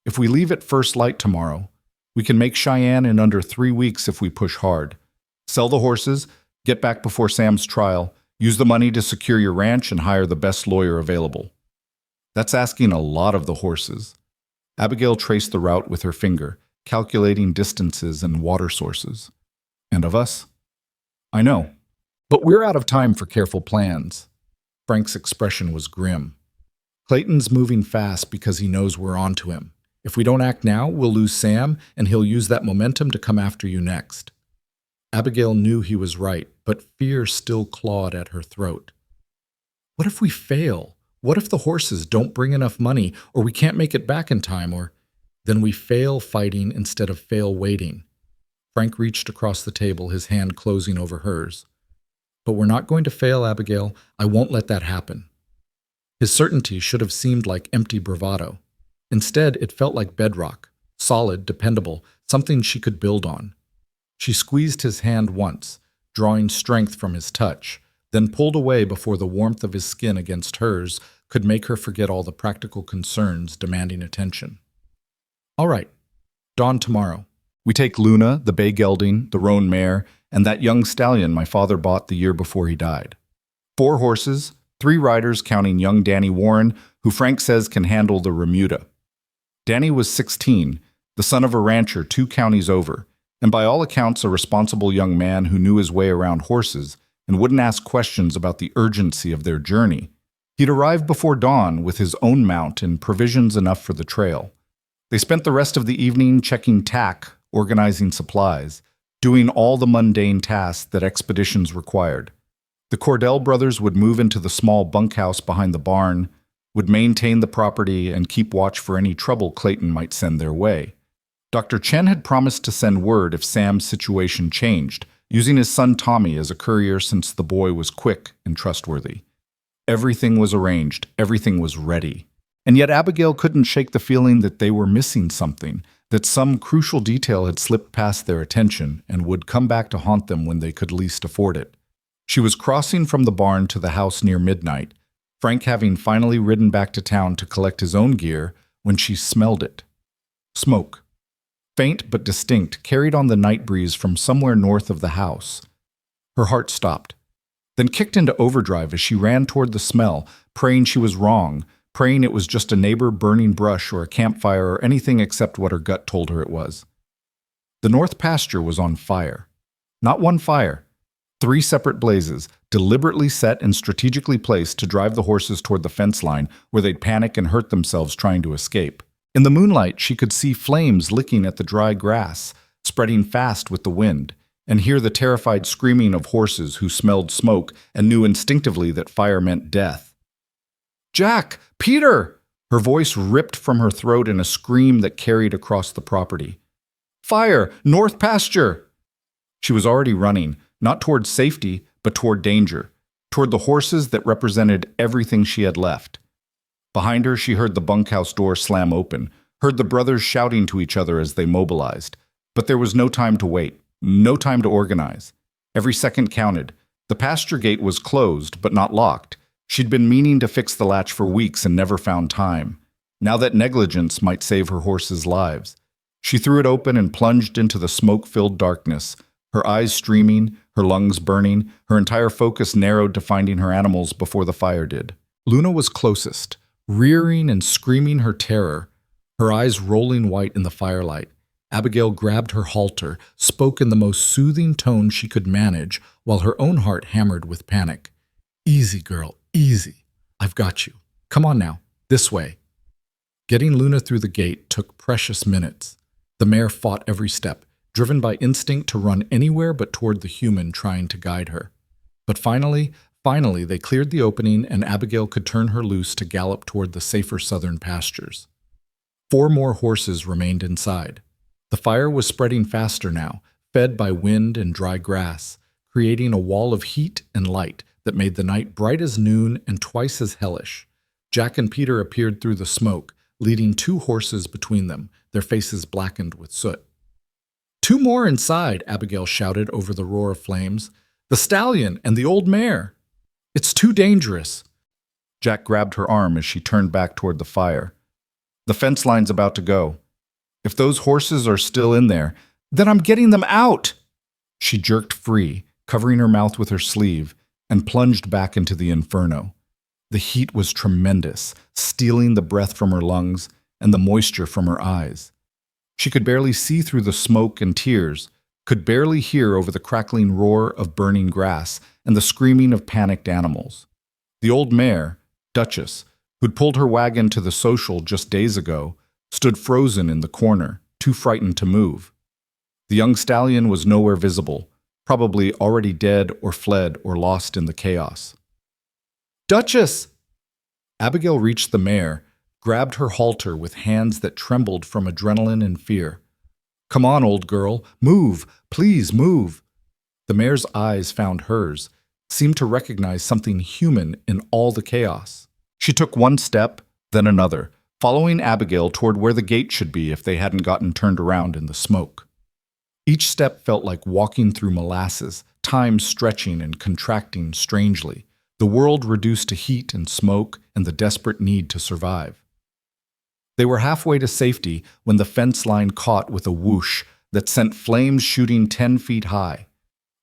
If we leave at first light tomorrow, we can make Cheyenne in under 3 weeks if we push hard. Sell the horses, get back before Sam's trial, use the money to secure your ranch and hire the best lawyer available. That's asking a lot of the horses. Abigail traced the route with her finger, calculating distances and water sources. And of us? I know. But we're out of time for careful plans. Frank's expression was grim. Clayton's moving fast because he knows we're on to him. If we don't act now, we'll lose Sam, and he'll use that momentum to come after you next. Abigail knew he was right, but fear still clawed at her throat. What if we fail? What if the horses don't bring enough money, or we can't make it back in time, or then we fail fighting instead of fail waiting? Frank reached across the table, his hand closing over hers. But we're not going to fail, Abigail. I won't let that happen. His certainty should have seemed like empty bravado. Instead, it felt like bedrock, solid, dependable, something she could build on. She squeezed his hand once, drawing strength from his touch, then pulled away before the warmth of his skin against hers could make her forget all the practical concerns demanding attention. All right, dawn tomorrow. We take Luna, the bay gelding, the roan mare, and that young stallion my father bought the year before he died. 4 horses, 3 riders counting young Danny Warren, who Frank says can handle the remuda. Danny was 16, the son of a rancher 2 counties over, and by all accounts a responsible young man who knew his way around horses and wouldn't ask questions about the urgency of their journey. He'd arrived before dawn with his own mount and provisions enough for the trail. They spent the rest of the evening checking tack, organizing supplies, doing all the mundane tasks that expeditions required. The Cordell brothers would move into the small bunkhouse behind the barn, would maintain the property and keep watch for any trouble Clayton might send their way. Dr. Chen had promised to send word if Sam's situation changed, using his son Tommy as a courier since the boy was quick and trustworthy. Everything was arranged, everything was ready. And yet Abigail couldn't shake the feeling that they were missing something, that some crucial detail had slipped past their attention and would come back to haunt them when they could least afford it. She was crossing from the barn to the house near midnight, Frank having finally ridden back to town to collect his own gear, when she smelled it. Smoke. Faint but distinct, carried on the night breeze from somewhere north of the house. Her heart stopped, then kicked into overdrive as she ran toward the smell, praying she was wrong, praying it was just a neighbor burning brush or a campfire or anything except what her gut told her it was. The north pasture was on fire. Not one fire. 3 separate blazes, deliberately set and strategically placed to drive the horses toward the fence line where they'd panic and hurt themselves trying to escape. In the moonlight, she could see flames licking at the dry grass, spreading fast with the wind, and hear the terrified screaming of horses who smelled smoke and knew instinctively that fire meant death. "Jack! Peter!" Her voice ripped from her throat in a scream that carried across the property. "Fire! North pasture!" She was already running, not toward safety, but toward danger, toward the horses that represented everything she had left. Behind her, she heard the bunkhouse door slam open, heard the brothers shouting to each other as they mobilized. But there was no time to wait, no time to organize. Every second counted. The pasture gate was closed, but not locked. She'd been meaning to fix the latch for weeks and never found time. Now that negligence might save her horses' lives. She threw it open and plunged into the smoke-filled darkness, her eyes streaming, her lungs burning, her entire focus narrowed to finding her animals before the fire did. Luna was closest, rearing and screaming her terror, her eyes rolling white in the firelight. Abigail grabbed her halter, spoke in the most soothing tone she could manage, while her own heart hammered with panic. "Easy, girl, easy. I've got you. Come on now, this way." Getting Luna through the gate took precious minutes. The mare fought every step, driven by instinct to run anywhere but toward the human trying to guide her. But finally, they cleared the opening and Abigail could turn her loose to gallop toward the safer southern pastures. 4 more horses remained inside. The fire was spreading faster now, fed by wind and dry grass, creating a wall of heat and light that made the night bright as noon and twice as hellish. Jack and Peter appeared through the smoke, leading 2 horses between them, their faces blackened with soot. Two more inside, Abigail shouted over the roar of flames. The stallion and the old mare. It's too dangerous. Jack grabbed her arm as she turned back toward the fire. The fence line's about to go. If those horses are still in there, then I'm getting them out. She jerked free, covering her mouth with her sleeve, and plunged back into the inferno. The heat was tremendous, stealing the breath from her lungs and the moisture from her eyes. She could barely see through the smoke and tears, could barely hear over the crackling roar of burning grass and the screaming of panicked animals. The old mare, Duchess, who'd pulled her wagon to the social just days ago, stood frozen in the corner, too frightened to move. The young stallion was nowhere visible, probably already dead or fled or lost in the chaos. Duchess! Abigail reached the mare, grabbed her halter with hands that trembled from adrenaline and fear. Come on, old girl, move, please move. The mare's eyes found hers, seemed to recognize something human in all the chaos. She took one step, then another, following Abigail toward where the gate should be if they hadn't gotten turned around in the smoke. Each step felt like walking through molasses, time stretching and contracting strangely, the world reduced to heat and smoke and the desperate need to survive. They were halfway to safety when the fence line caught with a whoosh that sent flames shooting 10 feet high.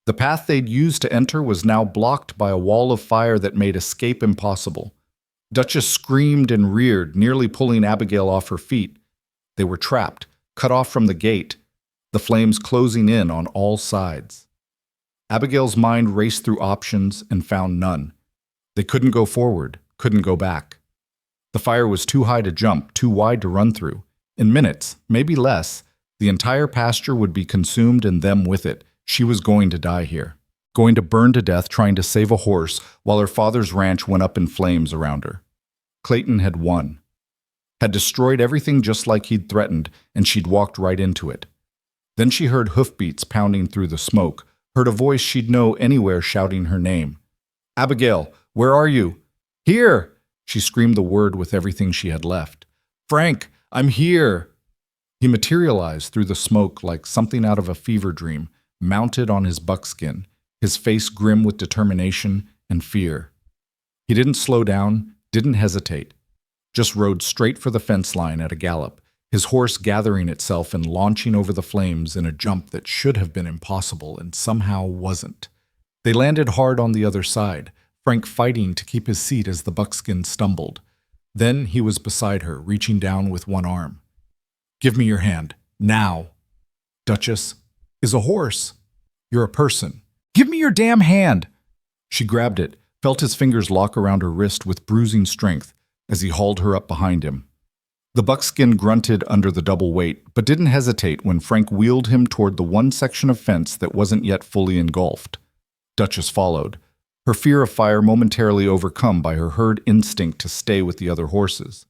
The path they'd used to enter was now blocked by a wall of fire that made escape impossible. Duchess screamed and reared, nearly pulling Abigail off her feet. They were trapped, cut off from the gate, the flames closing in on all sides. Abigail's mind raced through options and found none. They couldn't go forward, couldn't go back. The fire was too high to jump, too wide to run through. In minutes, maybe less, the entire pasture would be consumed and them with it. She was going to die here, going to burn to death trying to save a horse while her father's ranch went up in flames around her. Clayton had won, had destroyed everything just like he'd threatened, and she'd walked right into it. Then she heard hoofbeats pounding through the smoke, heard a voice she'd know anywhere shouting her name. Abigail, where are you? Here! She screamed the word with everything she had left. Frank, I'm here! He materialized through the smoke like something out of a fever dream, mounted on his buckskin, his face grim with determination and fear. He didn't slow down, didn't hesitate, just rode straight for the fence line at a gallop, his horse gathering itself and launching over the flames in a jump that should have been impossible and somehow wasn't. They landed hard on the other side, Frank fighting to keep his seat as the buckskin stumbled. Then he was beside her, reaching down with one arm. Give me your hand, now. Duchess is a horse. You're a person. Give me your damn hand. She grabbed it, felt his fingers lock around her wrist with bruising strength as he hauled her up behind him. The buckskin grunted under the double weight, but didn't hesitate when Frank wheeled him toward the one section of fence that wasn't yet fully engulfed. Duchess followed, her fear of fire momentarily overcome by her herd instinct to stay with the other horses.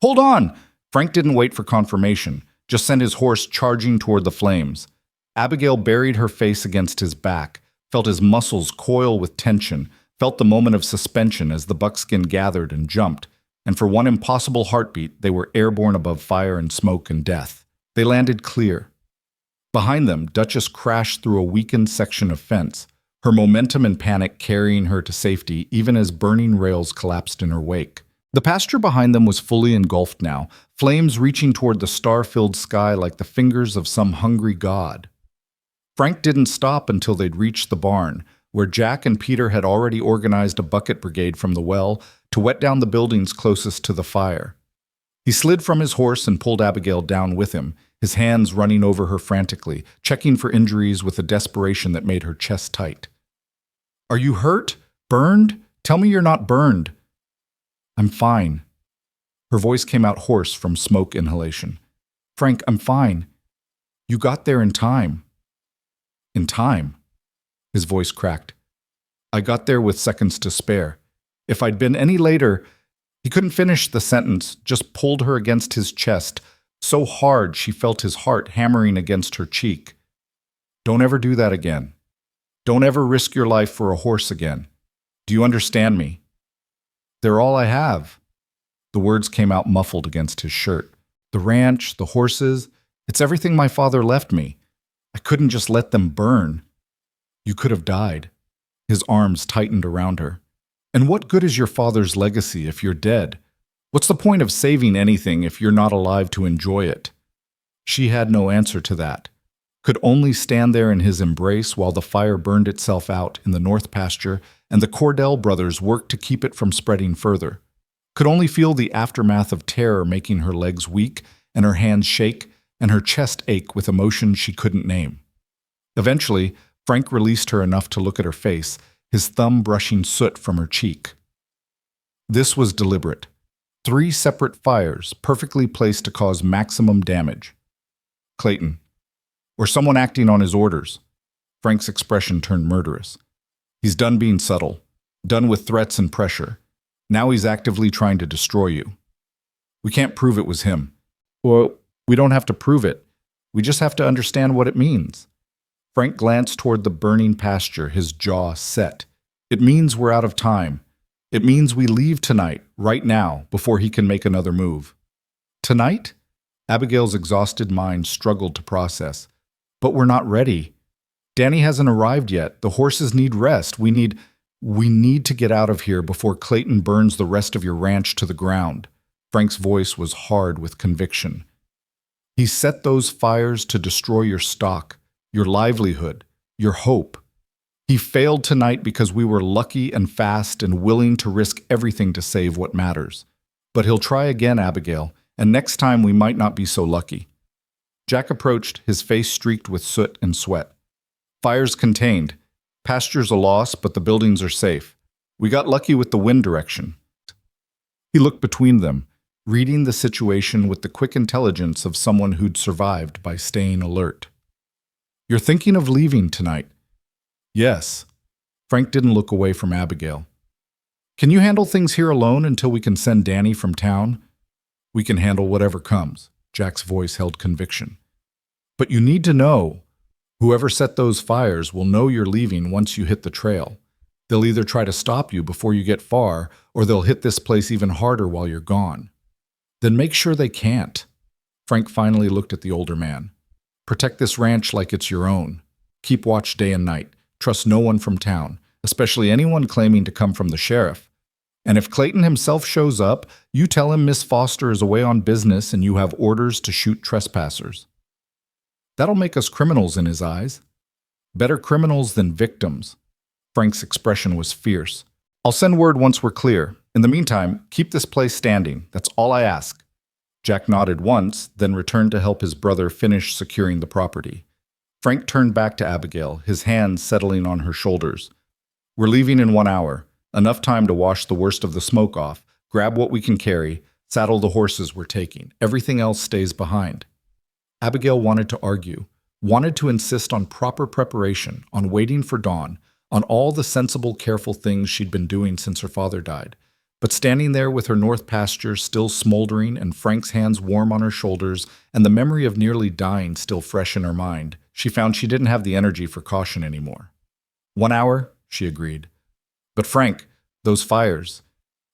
Hold on! Frank didn't wait for confirmation, just sent his horse charging toward the flames. Abigail buried her face against his back, felt his muscles coil with tension, felt the moment of suspension as the buckskin gathered and jumped, and for one impossible heartbeat, they were airborne above fire and smoke and death. They landed clear. Behind them, Duchess crashed through a weakened section of fence, her momentum and panic carrying her to safety even as burning rails collapsed in her wake. The pasture behind them was fully engulfed now, flames reaching toward the star-filled sky like the fingers of some hungry god. Frank didn't stop until they'd reached the barn, where Jack and Peter had already organized a bucket brigade from the well to wet down the buildings closest to the fire. He slid from his horse and pulled Abigail down with him, his hands running over her frantically, checking for injuries with a desperation that made her chest tight. Are you hurt? Burned? Tell me you're not burned. I'm fine. Her voice came out hoarse from smoke inhalation. Frank, I'm fine. You got there in time. In time? His voice cracked. I got there with seconds to spare. If I'd been any later, he couldn't finish the sentence, just pulled her against his chest, so hard she felt his heart hammering against her cheek. Don't ever do that again. Don't ever risk your life for a horse again. Do you understand me? They're all I have. The words came out muffled against his shirt. The ranch, the horses, it's everything my father left me. I couldn't just let them burn. You could have died. His arms tightened around her. And what good is your father's legacy if you're dead? What's the point of saving anything if you're not alive to enjoy it? She had no answer to that. Could only stand there in his embrace while the fire burned itself out in the north pasture and the Cordell brothers worked to keep it from spreading further. Could only feel the aftermath of terror making her legs weak and her hands shake and her chest ache with emotions she couldn't name. Eventually, Frank released her enough to look at her face, his thumb brushing soot from her cheek. This was deliberate. 3 separate fires, perfectly placed to cause maximum damage. Clayton. Or someone acting on his orders. Frank's expression turned murderous. He's done being subtle, done with threats and pressure. Now he's actively trying to destroy you. We can't prove it was him. Well, we don't have to prove it. We just have to understand what it means. Frank glanced toward the burning pasture, his jaw set. It means we're out of time. It means we leave tonight, right now, before he can make another move. Tonight? Abigail's exhausted mind struggled to process. But we're not ready. Danny hasn't arrived yet. The horses need rest. We need to get out of here before Clayton burns the rest of your ranch to the ground. Frank's voice was hard with conviction. He set those fires to destroy your stock, your livelihood, your hope. He failed tonight because we were lucky and fast and willing to risk everything to save what matters. But he'll try again, Abigail, and next time we might not be so lucky. Jack approached, his face streaked with soot and sweat. Fires contained. Pasture's a loss, but the buildings are safe. We got lucky with the wind direction. He looked between them, reading the situation with the quick intelligence of someone who'd survived by staying alert. You're thinking of leaving tonight? Yes. Frank didn't look away from Abigail. Can you handle things here alone until we can send Danny from town? We can handle whatever comes. Jack's voice held conviction. But you need to know, whoever set those fires will know you're leaving once you hit the trail. They'll either try to stop you before you get far, or they'll hit this place even harder while you're gone. Then make sure they can't. Frank finally looked at the older man. Protect this ranch like it's your own. Keep watch day and night. Trust no one from town, especially anyone claiming to come from the sheriff. And if Clayton himself shows up, you tell him Miss Foster is away on business and you have orders to shoot trespassers. That'll make us criminals in his eyes. Better criminals than victims. Frank's expression was fierce. I'll send word once we're clear. In the meantime, keep this place standing. That's all I ask. Jack nodded once, then returned to help his brother finish securing the property. Frank turned back to Abigail, his hands settling on her shoulders. We're leaving in 1 hour. Enough time to wash the worst of the smoke off, grab what we can carry, saddle the horses we're taking. Everything else stays behind. Abigail wanted to argue, wanted to insist on proper preparation, on waiting for dawn, on all the sensible, careful things she'd been doing since her father died. But standing there with her north pasture still smoldering and Frank's hands warm on her shoulders and the memory of nearly dying still fresh in her mind, she found she didn't have the energy for caution anymore. 1 hour, she agreed. But Frank, those fires.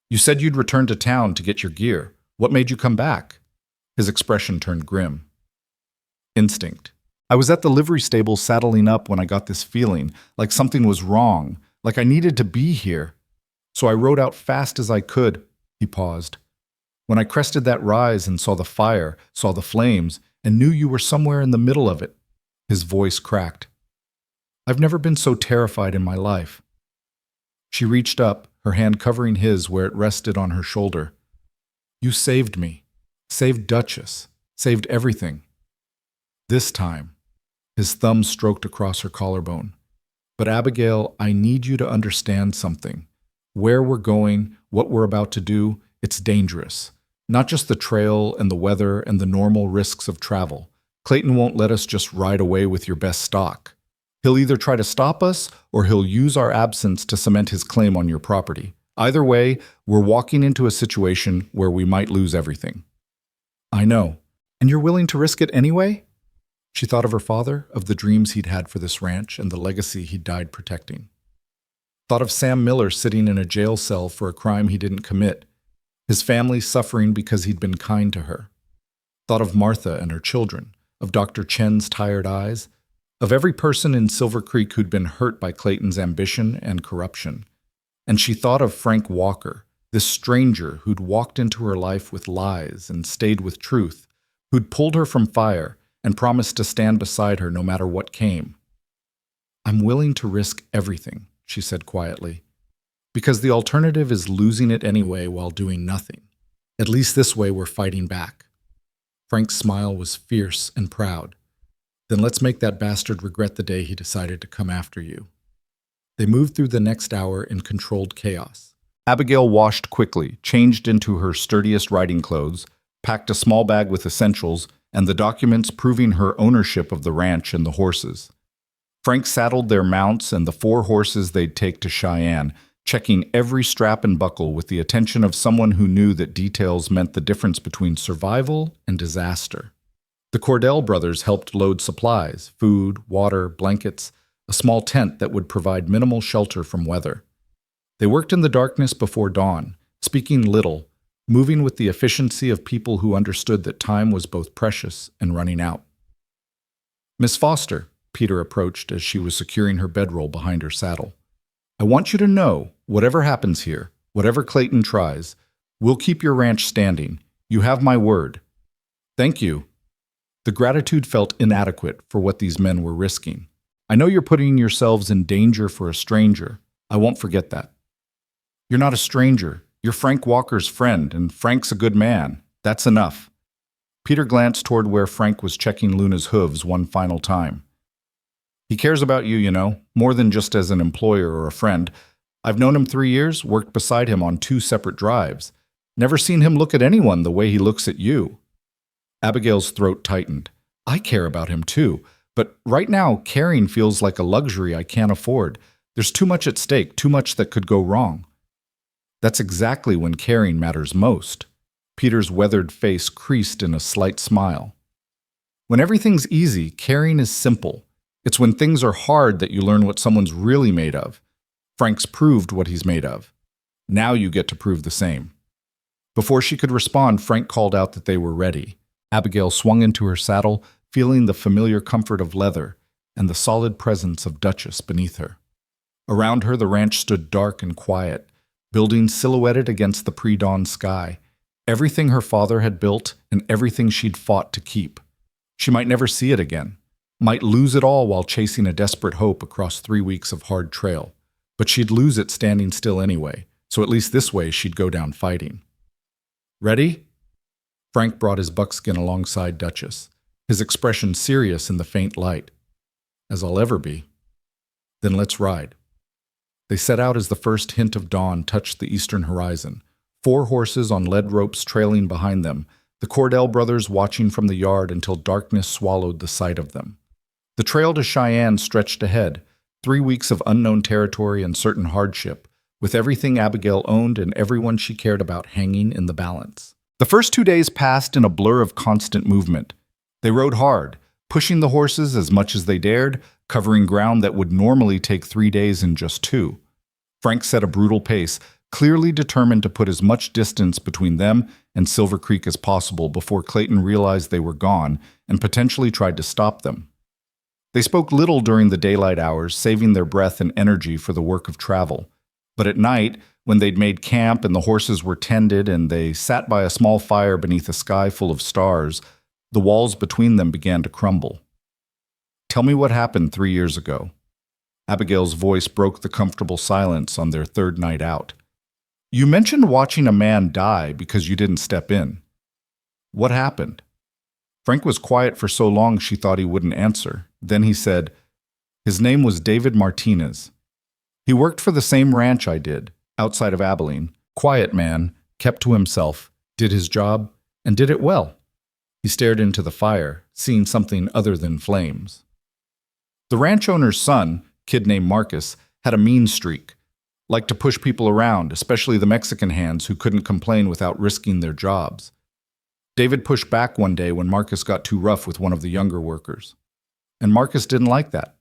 You said you'd return to town to get your gear. What made you come back? His expression turned grim. Instinct. I was at the livery stable saddling up when I got this feeling, like something was wrong, like I needed to be here. So I rode out fast as I could. He paused. When I crested that rise and saw the fire, saw the flames, and knew you were somewhere in the middle of it. His voice cracked. I've never been so terrified in my life. She reached up, her hand covering his where it rested on her shoulder. You saved me, saved Duchess, saved everything. This time, his thumb stroked across her collarbone. But Abigail, I need you to understand something. Where we're going, what we're about to do, it's dangerous. Not just the trail and the weather and the normal risks of travel. Clayton won't let us just ride away with your best stock. He'll either try to stop us or he'll use our absence to cement his claim on your property. Either way, we're walking into a situation where we might lose everything. I know. And you're willing to risk it anyway? She thought of her father, of the dreams he'd had for this ranch and the legacy he'd died protecting. Thought of Sam Miller sitting in a jail cell for a crime he didn't commit, his family suffering because he'd been kind to her. Thought of Martha and her children, of Dr. Chen's tired eyes, of every person in Silver Creek who'd been hurt by Clayton's ambition and corruption. And she thought of Frank Walker, this stranger who'd walked into her life with lies and stayed with truth, who'd pulled her from fire and promised to stand beside her no matter what came. "I'm willing to risk everything," she said quietly, "because the alternative is losing it anyway while doing nothing. At least this way we're fighting back." Frank's smile was fierce and proud. "Then let's make that bastard regret the day he decided to come after you." They moved through the next hour in controlled chaos. Abigail washed quickly, changed into her sturdiest riding clothes, packed a small bag with essentials and the documents proving her ownership of the ranch and the horses. Frank saddled their mounts and the 4 horses they'd take to Cheyenne, checking every strap and buckle with the attention of someone who knew that details meant the difference between survival and disaster. The Cordell brothers helped load supplies, food, water, blankets, a small tent that would provide minimal shelter from weather. They worked in the darkness before dawn, speaking little, moving with the efficiency of people who understood that time was both precious and running out. "Miss Foster," Peter approached as she was securing her bedroll behind her saddle, "I want you to know, whatever happens here, whatever Clayton tries, we'll keep your ranch standing. You have my word." "Thank you." The gratitude felt inadequate for what these men were risking. "I know you're putting yourselves in danger for a stranger. I won't forget that." "You're not a stranger. You're Frank Walker's friend, and Frank's a good man. That's enough." Peter glanced toward where Frank was checking Luna's hooves one final time. "He cares about you, you know, more than just as an employer or a friend. I've known him 3 years, worked beside him on 2 separate drives. Never seen him look at anyone the way he looks at you." Abigail's throat tightened. "I care about him too, but right now caring feels like a luxury I can't afford. There's too much at stake, too much that could go wrong." "That's exactly when caring matters most." Peter's weathered face creased in a slight smile. "When everything's easy, caring is simple. It's when things are hard that you learn what someone's really made of. Frank's proved what he's made of. Now you get to prove the same." Before she could respond, Frank called out that they were ready. Abigail swung into her saddle, feeling the familiar comfort of leather and the solid presence of Duchess beneath her. Around her, the ranch stood dark and quiet, buildings silhouetted against the pre-dawn sky. Everything her father had built and everything she'd fought to keep. She might never see it again, might lose it all while chasing a desperate hope across 3 weeks of hard trail. But she'd lose it standing still anyway, so at least this way she'd go down fighting. "Ready?" Frank brought his buckskin alongside Duchess, his expression serious in the faint light. "As I'll ever be." "Then let's ride." They set out as the first hint of dawn touched the eastern horizon, 4 horses on lead ropes trailing behind them, the Cordell brothers watching from the yard until darkness swallowed the sight of them. The trail to Cheyenne stretched ahead, 3 weeks of unknown territory and certain hardship, with everything Abigail owned and everyone she cared about hanging in the balance. The first 2 days passed in a blur of constant movement. They rode hard, pushing the horses as much as they dared, covering ground that would normally take 3 days in just 2. Frank set a brutal pace, clearly determined to put as much distance between them and Silver Creek as possible before Clayton realized they were gone and potentially tried to stop them. They spoke little during the daylight hours, saving their breath and energy for the work of travel. But at night, when they'd made camp and the horses were tended and they sat by a small fire beneath a sky full of stars, the walls between them began to crumble. "Tell me what happened 3 years ago." Abigail's voice broke the comfortable silence on their 3rd night out. "You mentioned watching a man die because you didn't step in. What happened?" Frank was quiet for so long she thought he wouldn't answer. Then he said, "His name was David Martinez. He worked for the same ranch I did, outside of Abilene. Quiet man, kept to himself, did his job, and did it well." He stared into the fire, seeing something other than flames. The ranch owner's son, kid named Marcus, had a mean streak. Liked to push people around, especially the Mexican hands who couldn't complain without risking their jobs. David pushed back one day when Marcus got too rough with one of the younger workers. And Marcus didn't like that.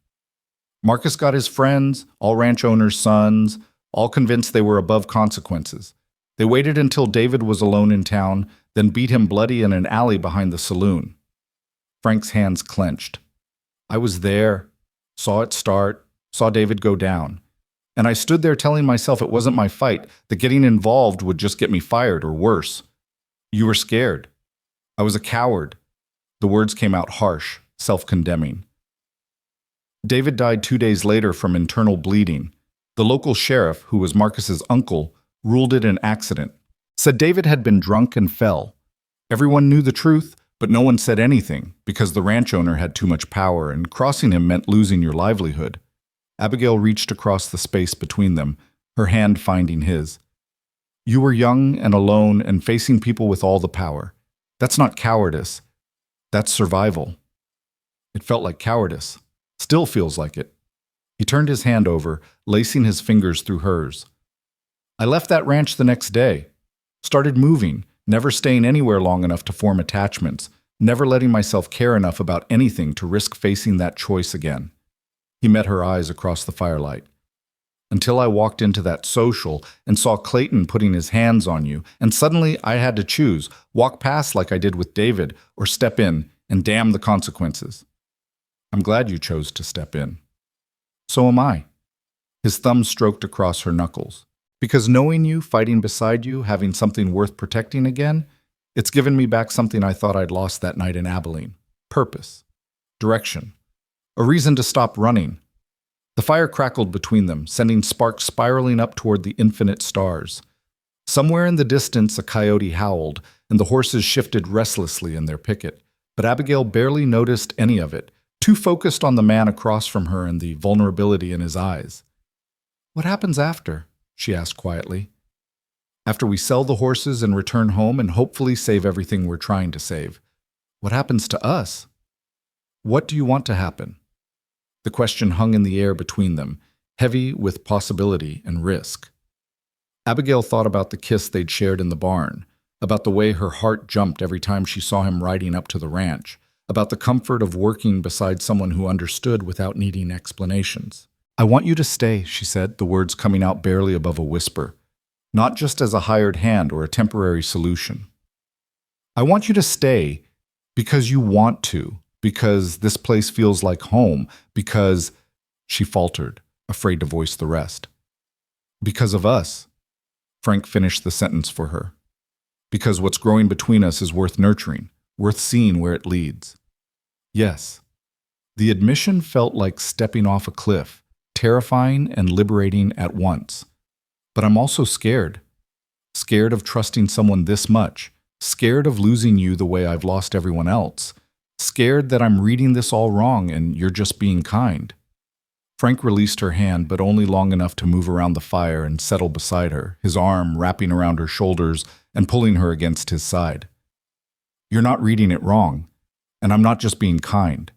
Marcus got his friends, all ranch owners' sons, all convinced they were above consequences. They waited until David was alone in town, then beat him bloody in an alley behind the saloon. Frank's hands clenched. I was there, saw it start, saw David go down. And I stood there telling myself it wasn't my fight, that getting involved would just get me fired or worse. You were scared. I was a coward. The words came out harsh, self-condemning. David died 2 days later from internal bleeding. The local sheriff, who was Marcus's uncle, ruled it an accident. Said David had been drunk and fell. Everyone knew the truth, but no one said anything because the ranch owner had too much power and crossing him meant losing your livelihood. Abigail reached across the space between them, her hand finding his. You were young and alone and facing people with all the power. That's not cowardice. That's survival. It felt like cowardice. Still feels like it. He turned his hand over, lacing his fingers through hers. I left that ranch the next day. Started moving, never staying anywhere long enough to form attachments, never letting myself care enough about anything to risk facing that choice again. He met her eyes across the firelight. Until I walked into that social and saw Clayton putting his hands on you, and suddenly I had to choose, walk past like I did with David, or step in and damn the consequences. I'm glad you chose to step in. So am I. His thumb stroked across her knuckles. Because knowing you, fighting beside you, having something worth protecting again, it's given me back something I thought I'd lost that night in Abilene. Purpose. Direction. A reason to stop running. The fire crackled between them, sending sparks spiraling up toward the infinite stars. Somewhere in the distance, a coyote howled, and the horses shifted restlessly in their picket. But Abigail barely noticed any of it, too focused on the man across from her and the vulnerability in his eyes. What happens after? She asked quietly. After we sell the horses and return home and hopefully save everything we're trying to save. What happens to us? What do you want to happen? The question hung in the air between them, heavy with possibility and risk. Abigail thought about the kiss they'd shared in the barn, about the way her heart jumped every time she saw him riding up to the ranch, about the comfort of working beside someone who understood without needing explanations. I want you to stay, she said, the words coming out barely above a whisper, not just as a hired hand or a temporary solution. I want you to stay because you want to. Because this place feels like home, because, she faltered, afraid to voice the rest. Because of us, Frank finished the sentence for her. Because what's growing between us is worth nurturing, worth seeing where it leads. Yes, the admission felt like stepping off a cliff, terrifying and liberating at once. But I'm also scared. Scared of trusting someone this much, scared of losing you the way I've lost everyone else. Scared that I'm reading this all wrong and you're just being kind. Frank released her hand, but only long enough to move around the fire and settle beside her, his arm wrapping around her shoulders and pulling her against his side. You're not reading it wrong, and I'm not just being kind.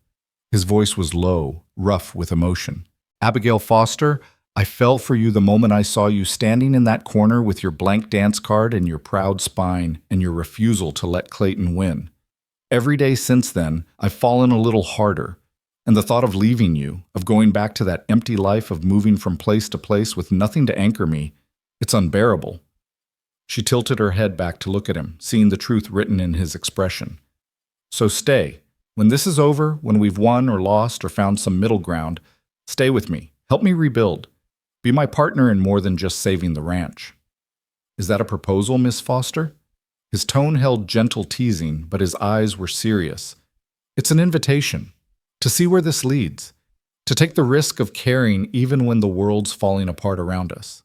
His voice was low, rough with emotion. Abigail Foster, I fell for you the moment I saw you standing in that corner with your blank dance card and your proud spine and your refusal to let Clayton win. Every day since then, I've fallen a little harder, and the thought of leaving you, of going back to that empty life of moving from place to place with nothing to anchor me, it's unbearable. She tilted her head back to look at him, seeing the truth written in his expression. So stay. When this is over, when we've won or lost or found some middle ground, stay with me. Help me rebuild. Be my partner in more than just saving the ranch. Is that a proposal, Miss Foster? His tone held gentle teasing, but his eyes were serious. It's an invitation to see where this leads, to take the risk of caring even when the world's falling apart around us.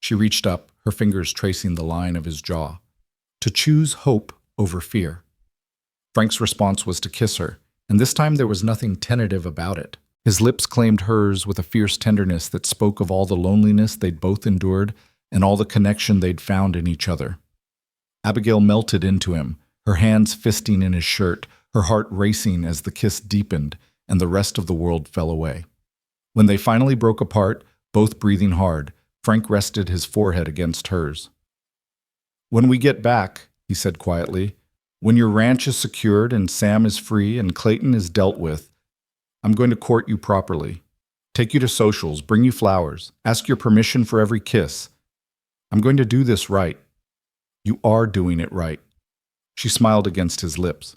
She reached up, her fingers tracing the line of his jaw. To choose hope over fear. Frank's response was to kiss her, and this time there was nothing tentative about it. His lips claimed hers with a fierce tenderness that spoke of all the loneliness they'd both endured and all the connection they'd found in each other. Abigail melted into him, her hands fisting in his shirt, her heart racing as the kiss deepened and the rest of the world fell away. When they finally broke apart, both breathing hard, Frank rested his forehead against hers. When we get back, he said quietly, when your ranch is secured and Sam is free and Clayton is dealt with, I'm going to court you properly. Take you to socials, bring you flowers, ask your permission for every kiss. I'm going to do this right. You are doing it right. She smiled against his lips.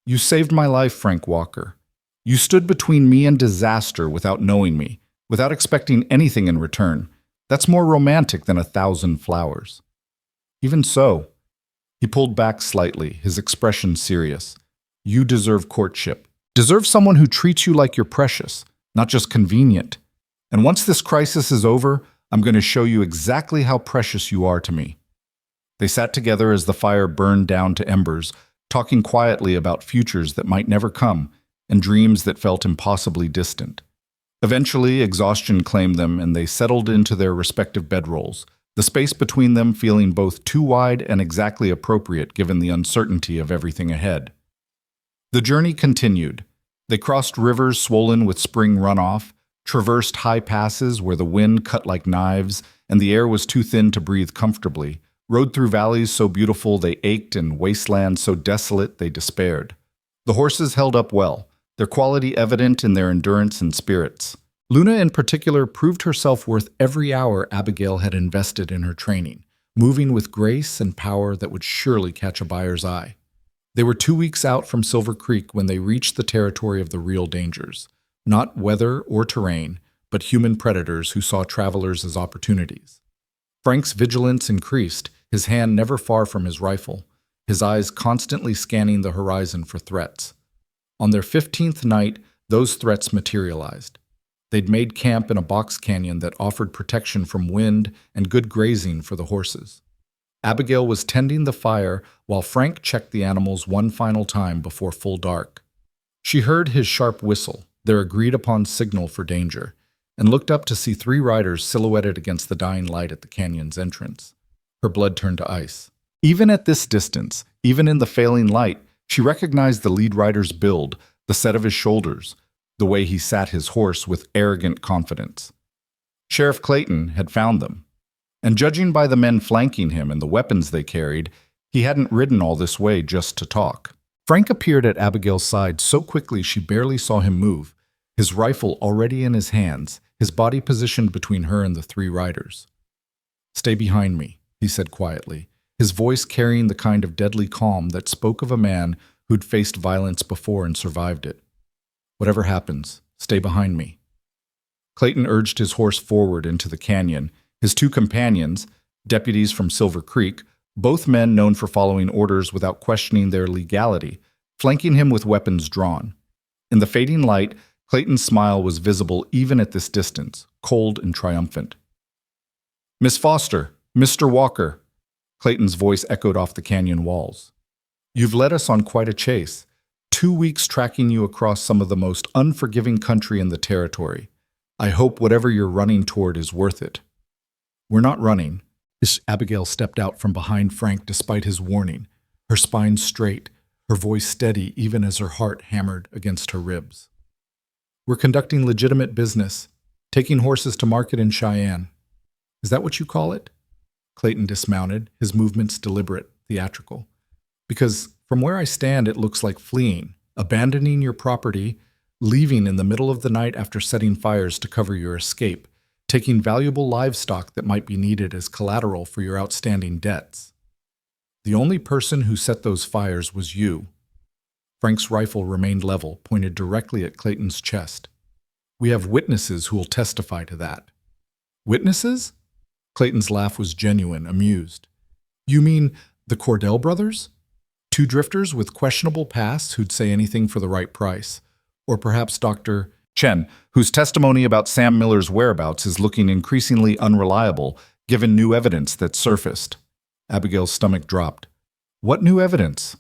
You saved my life, Frank Walker. You stood between me and disaster without knowing me, without expecting anything in return. That's more romantic than 1,000 flowers. Even so, he pulled back slightly, his expression serious. You deserve courtship. Deserve someone who treats you like you're precious, not just convenient. And once this crisis is over, I'm going to show you exactly how precious you are to me. They sat together as the fire burned down to embers, talking quietly about futures that might never come and dreams that felt impossibly distant. Eventually, exhaustion claimed them and they settled into their respective bedrolls, the space between them feeling both too wide and exactly appropriate given the uncertainty of everything ahead. The journey continued. They crossed rivers swollen with spring runoff, traversed high passes where the wind cut like knives and the air was too thin to breathe comfortably, rode through valleys so beautiful they ached and wastelands so desolate they despaired. The horses held up well, their quality evident in their endurance and spirits. Luna in particular proved herself worth every hour Abigail had invested in her training, moving with grace and power that would surely catch a buyer's eye. They were 2 weeks out from Silver Creek when they reached the territory of the real dangers, not weather or terrain, but human predators who saw travelers as opportunities. Frank's vigilance increased, his hand never far from his rifle, his eyes constantly scanning the horizon for threats. On their 15th night, those threats materialized. They'd made camp in a box canyon that offered protection from wind and good grazing for the horses. Abigail was tending the fire while Frank checked the animals one final time before full dark. She heard his sharp whistle, their agreed-upon signal for danger, and looked up to see 3 riders silhouetted against the dying light at the canyon's entrance. Her blood turned to ice. Even at this distance, even in the failing light, she recognized the lead rider's build, the set of his shoulders, the way he sat his horse with arrogant confidence. Sheriff Clayton had found them. And judging by the men flanking him and the weapons they carried, he hadn't ridden all this way just to talk. Frank appeared at Abigail's side so quickly she barely saw him move, his rifle already in his hands, his body positioned between her and the 3 riders. "Stay behind me," he said quietly, his voice carrying the kind of deadly calm that spoke of a man who'd faced violence before and survived it. "Whatever happens, stay behind me." Clayton urged his horse forward into the canyon. His 2 companions, deputies from Silver Creek, both men known for following orders without questioning their legality, flanking him with weapons drawn. In the fading light, Clayton's smile was visible even at this distance, cold and triumphant. "Miss Foster, Mr. Walker," Clayton's voice echoed off the canyon walls. "You've led us on quite a chase, 2 weeks tracking you across some of the most unforgiving country in the territory. I hope whatever you're running toward is worth it." "We're not running." Abigail stepped out from behind Frank despite his warning, her spine straight, her voice steady even as her heart hammered against her ribs. "We're conducting legitimate business, taking horses to market in Cheyenne." "Is that what you call it?" Clayton dismounted, his movements deliberate, theatrical. "Because from where I stand it looks like fleeing, abandoning your property, leaving in the middle of the night after setting fires to cover your escape, taking valuable livestock that might be needed as collateral for your outstanding debts. The only person who set those fires was you." Frank's rifle remained level, pointed directly at Clayton's chest. "We have witnesses who will testify to that." "Witnesses?" Clayton's laugh was genuine, amused. "You mean the Cordell brothers? 2 drifters with questionable pasts who'd say anything for the right price. Or perhaps Dr. Chen, whose testimony about Sam Miller's whereabouts is looking increasingly unreliable, given new evidence that surfaced." Abigail's stomach dropped. "What new evidence?"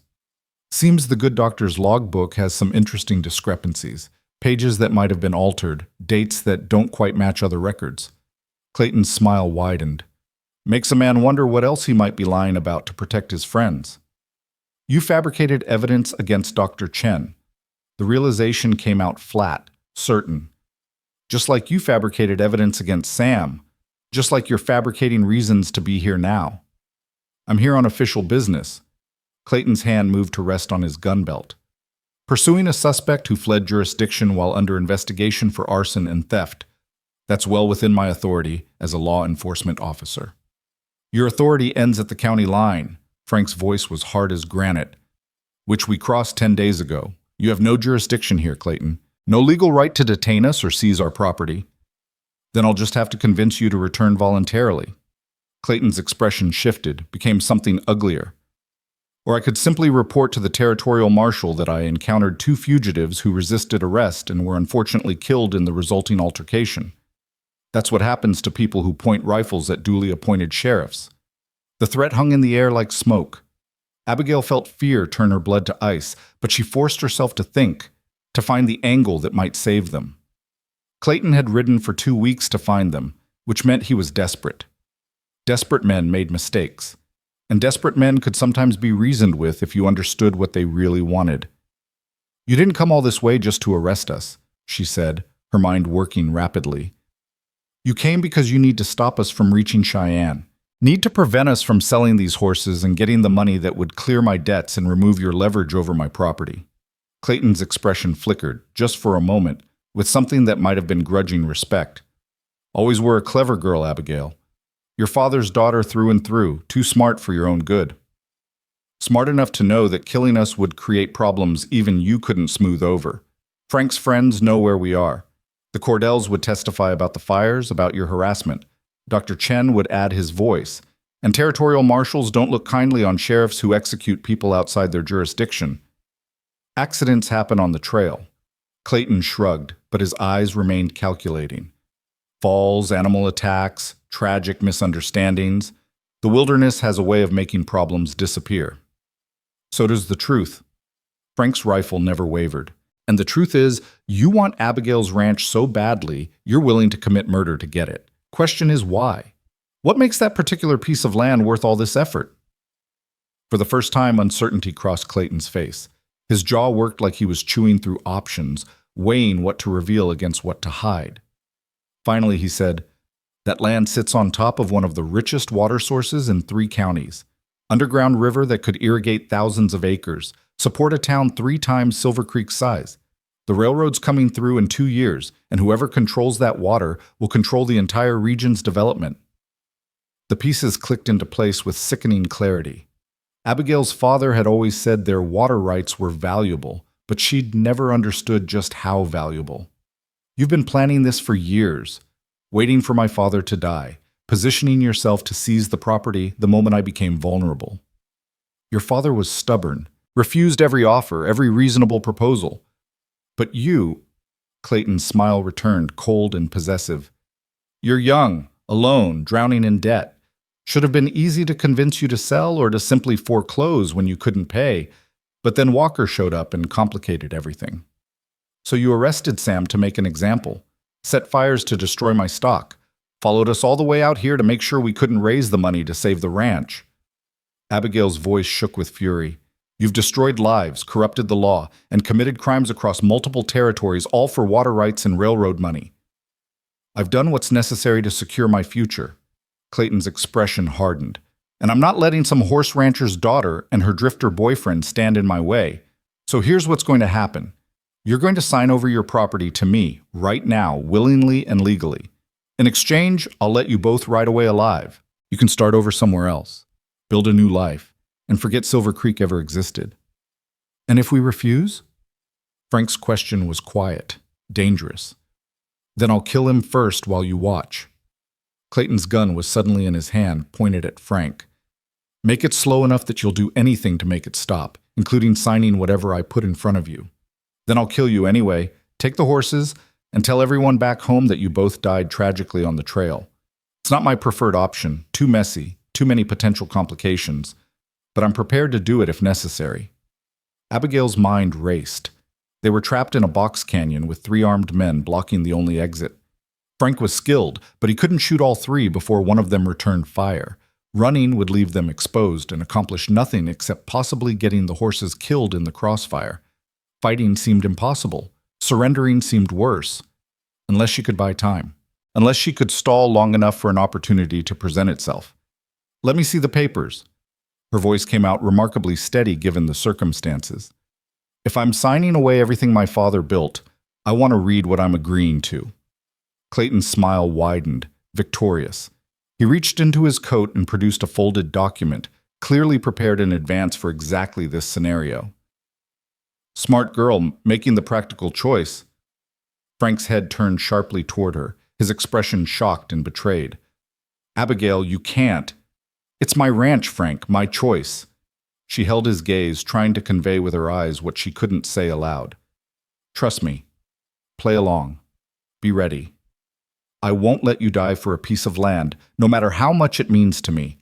"Seems the good doctor's logbook has some interesting discrepancies, pages that might have been altered, dates that don't quite match other records." Clayton's smile widened. "Makes a man wonder what else he might be lying about to protect his friends." "You fabricated evidence against Dr. Chen." The realization came out flat, certain. "Just like you fabricated evidence against Sam. Just like you're fabricating reasons to be here now." "I'm here on official business." Clayton's hand moved to rest on his gun belt. "Pursuing a suspect who fled jurisdiction while under investigation for arson and theft. That's well within my authority as a law enforcement officer." "Your authority ends at the county line." Frank's voice was hard as granite. "Which we crossed 10 days ago. You have no jurisdiction here, Clayton. No legal right to detain us or seize our property. Then I'll just have to convince you to return voluntarily. Clayton's expression shifted, became something uglier. Or I could simply report to the territorial marshal that I encountered two fugitives who resisted arrest and were unfortunately killed in the resulting altercation. That's what happens to people who point rifles at duly appointed sheriffs. The threat hung in the air like smoke. Abigail felt fear turn her blood to ice, but she forced herself to think, to find the angle that might save them. Clayton had ridden for 2 weeks to find them, which meant he was desperate. Desperate men made mistakes, and desperate men could sometimes be reasoned with if you understood what they really wanted. You didn't come all this way just to arrest us, she said, her mind working rapidly. You came because you need to stop us from reaching Cheyenne. Need to prevent us from selling these horses and getting the money that would clear my debts and remove your leverage over my property. Clayton's expression flickered, just for a moment, with something that might have been grudging respect. Always were a clever girl, Abigail. Your father's daughter through and through, too smart for your own good. Smart enough to know that killing us would create problems even you couldn't smooth over. Frank's friends know where we are. The Cordells would testify about the fires, about your harassment. Dr. Chen would add his voice. And territorial marshals don't look kindly on sheriffs who execute people outside their jurisdiction. Accidents happen on the trail. Clayton shrugged, but his eyes remained calculating. Falls, animal attacks, tragic misunderstandings. The wilderness has a way of making problems disappear. So does the truth. Frank's rifle never wavered. And the truth is, you want Abigail's ranch so badly, you're willing to commit murder to get it. Question is why? What makes that particular piece of land worth all this effort? For the first time, uncertainty crossed Clayton's face. His jaw worked like he was chewing through options, weighing what to reveal against what to hide. Finally, he said, that land sits on top of one of the richest water sources in 3 counties. Underground river that could irrigate thousands of acres, support a town 3 times Silver Creek's size. The railroad's coming through in 2 years, and whoever controls that water will control the entire region's development. The pieces clicked into place with sickening clarity. Abigail's father had always said their water rights were valuable, but she'd never understood just how valuable. You've been planning this for years, waiting for my father to die, positioning yourself to seize the property the moment I became vulnerable. Your father was stubborn, refused every offer, every reasonable proposal. But you, Clayton's smile returned, cold and possessive. You're young, alone, drowning in debt. Should have been easy to convince you to sell or to simply foreclose when you couldn't pay, but then Walker showed up and complicated everything. So you arrested Sam to make an example, set fires to destroy my stock, followed us all the way out here to make sure we couldn't raise the money to save the ranch. Abigail's voice shook with fury. You've destroyed lives, corrupted the law, and committed crimes across multiple territories, all for water rights and railroad money. I've done what's necessary to secure my future. Clayton's expression hardened. And I'm not letting some horse rancher's daughter and her drifter boyfriend stand in my way. So here's what's going to happen. You're going to sign over your property to me, right now, willingly and legally. In exchange, I'll let you both ride away alive. You can start over somewhere else, build a new life, and forget Silver Creek ever existed. And if we refuse? Frank's question was quiet, dangerous. Then I'll kill him first while you watch. Clayton's gun was suddenly in his hand, pointed at Frank. Make it slow enough that you'll do anything to make it stop, including signing whatever I put in front of you. Then I'll kill you anyway, take the horses, and tell everyone back home that you both died tragically on the trail. It's not my preferred option, too messy, too many potential complications, but I'm prepared to do it if necessary. Abigail's mind raced. They were trapped in a box canyon with 3 armed men blocking the only exit. Frank was skilled, but he couldn't shoot all 3 before one of them returned fire. Running would leave them exposed and accomplish nothing except possibly getting the horses killed in the crossfire. Fighting seemed impossible. Surrendering seemed worse. Unless she could buy time. Unless she could stall long enough for an opportunity to present itself. Let me see the papers. Her voice came out remarkably steady given the circumstances. If I'm signing away everything my father built, I want to read what I'm agreeing to. Clayton's smile widened, victorious. He reached into his coat and produced a folded document, clearly prepared in advance for exactly this scenario. Smart girl, making the practical choice. Frank's head turned sharply toward her, his expression shocked and betrayed. Abigail, you can't. It's my ranch, Frank, my choice. She held his gaze, trying to convey with her eyes what she couldn't say aloud. Trust me. Play along. Be ready. I won't let you die for a piece of land, no matter how much it means to me.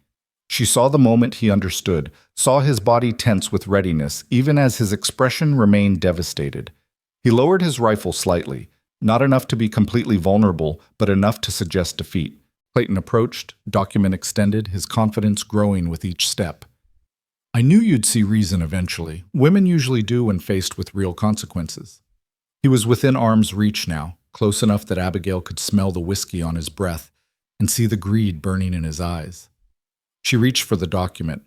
She saw the moment he understood, saw his body tense with readiness, even as his expression remained devastated. He lowered his rifle slightly, not enough to be completely vulnerable, but enough to suggest defeat. Clayton approached, document extended, his confidence growing with each step. I knew you'd see reason eventually. Women usually do when faced with real consequences. He was within arm's reach now, close enough that Abigail could smell the whiskey on his breath and see the greed burning in his eyes. She reached for the document.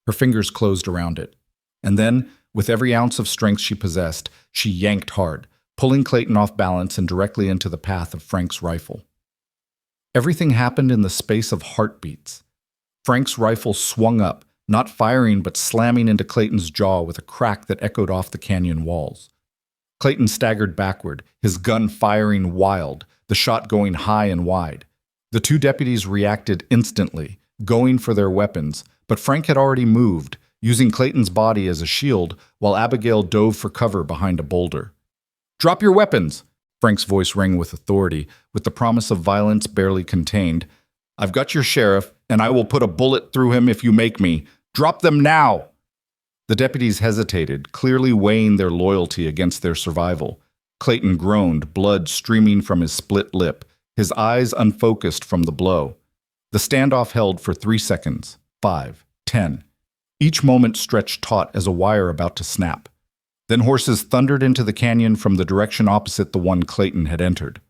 Her fingers closed around it. And then, with every ounce of strength she possessed, she yanked hard, pulling Clayton off balance and directly into the path of Frank's rifle. Everything happened in the space of heartbeats. Frank's rifle swung up, not firing but slamming into Clayton's jaw with a crack that echoed off the canyon walls. Clayton staggered backward, his gun firing wild, the shot going high and wide. The two deputies reacted instantly, going for their weapons, but Frank had already moved, using Clayton's body as a shield while Abigail dove for cover behind a boulder. Drop your weapons! Frank's voice rang with authority, with the promise of violence barely contained. I've got your sheriff, and I will put a bullet through him if you make me. Drop them now! The deputies hesitated, clearly weighing their loyalty against their survival. Clayton groaned, blood streaming from his split lip, his eyes unfocused from the blow. The standoff held for 3 seconds, 5, 10. Each moment stretched taut as a wire about to snap. Then horses thundered into the canyon from the direction opposite the one Clayton had entered.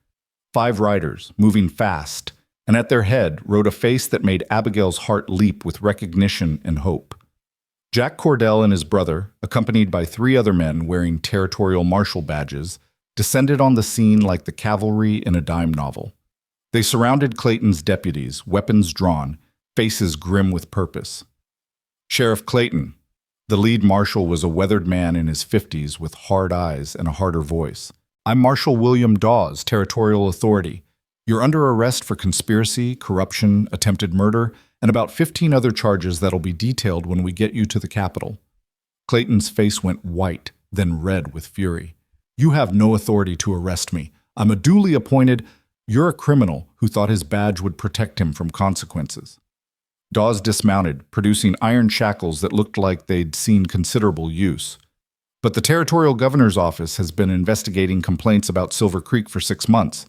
5 riders, moving fast, and at their head rode a face that made Abigail's heart leap with recognition and hope. Jack Cordell and his brother, accompanied by 3 other men wearing territorial marshal badges, descended on the scene like the cavalry in a dime novel. They surrounded Clayton's deputies, weapons drawn, faces grim with purpose. Sheriff Clayton. The lead marshal was a weathered man in his 50s with hard eyes and a harder voice. I'm Marshal William Dawes, Territorial Authority. You're under arrest for conspiracy, corruption, attempted murder, and about 15 other charges that'll be detailed when we get you to the Capitol. Clayton's face went white, then red with fury. You have no authority to arrest me. I'm a duly appointed. You're a criminal who thought his badge would protect him from consequences. Dawes dismounted, producing iron shackles that looked like they'd seen considerable use. But the Territorial Governor's Office has been investigating complaints about Silver Creek for 6 months.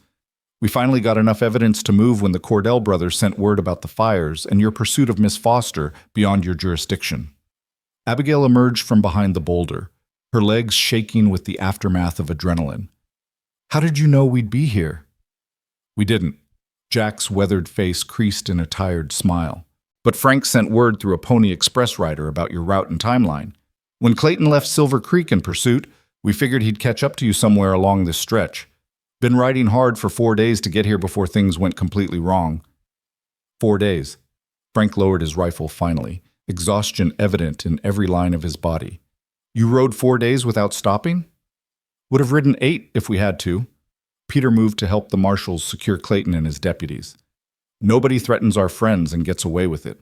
We finally got enough evidence to move when the Cordell brothers sent word about the fires and your pursuit of Miss Foster beyond your jurisdiction. Abigail emerged from behind the boulder, her legs shaking with the aftermath of adrenaline. How did you know we'd be here? We didn't. Jack's weathered face creased in a tired smile. But Frank sent word through a Pony Express rider about your route and timeline. When Clayton left Silver Creek in pursuit, we figured he'd catch up to you somewhere along this stretch. Been riding hard for 4 days to get here before things went completely wrong. 4 days. Frank lowered his rifle finally, exhaustion evident in every line of his body. You rode 4 days without stopping? Would have ridden 8 if we had to. Peter moved to help the marshals secure Clayton and his deputies. Nobody threatens our friends and gets away with it.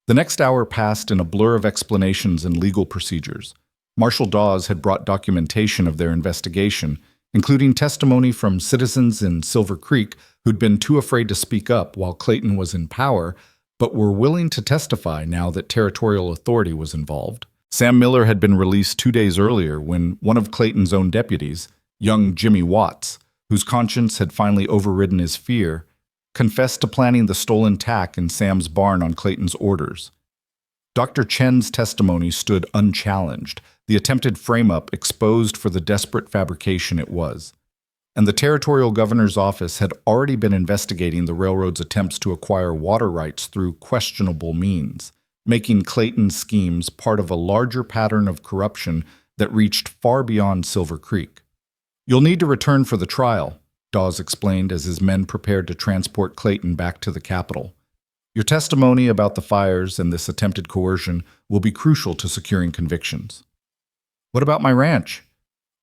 The next hour passed in a blur of explanations and legal procedures. Marshal Dawes had brought documentation of their investigation, including testimony from citizens in Silver Creek who'd been too afraid to speak up while Clayton was in power, but were willing to testify now that territorial authority was involved. Sam Miller had been released 2 days earlier when one of Clayton's own deputies, young Jimmy Watts, whose conscience had finally overridden his fear, confessed to planning the stolen tack in Sam's barn on Clayton's orders. Dr. Chen's testimony stood unchallenged, the attempted frame-up exposed for the desperate fabrication it was. And the Territorial Governor's Office had already been investigating the railroad's attempts to acquire water rights through questionable means, making Clayton's schemes part of a larger pattern of corruption that reached far beyond Silver Creek. You'll need to return for the trial, Dawes explained as his men prepared to transport Clayton back to the Capitol. Your testimony about the fires and this attempted coercion will be crucial to securing convictions. What about my ranch?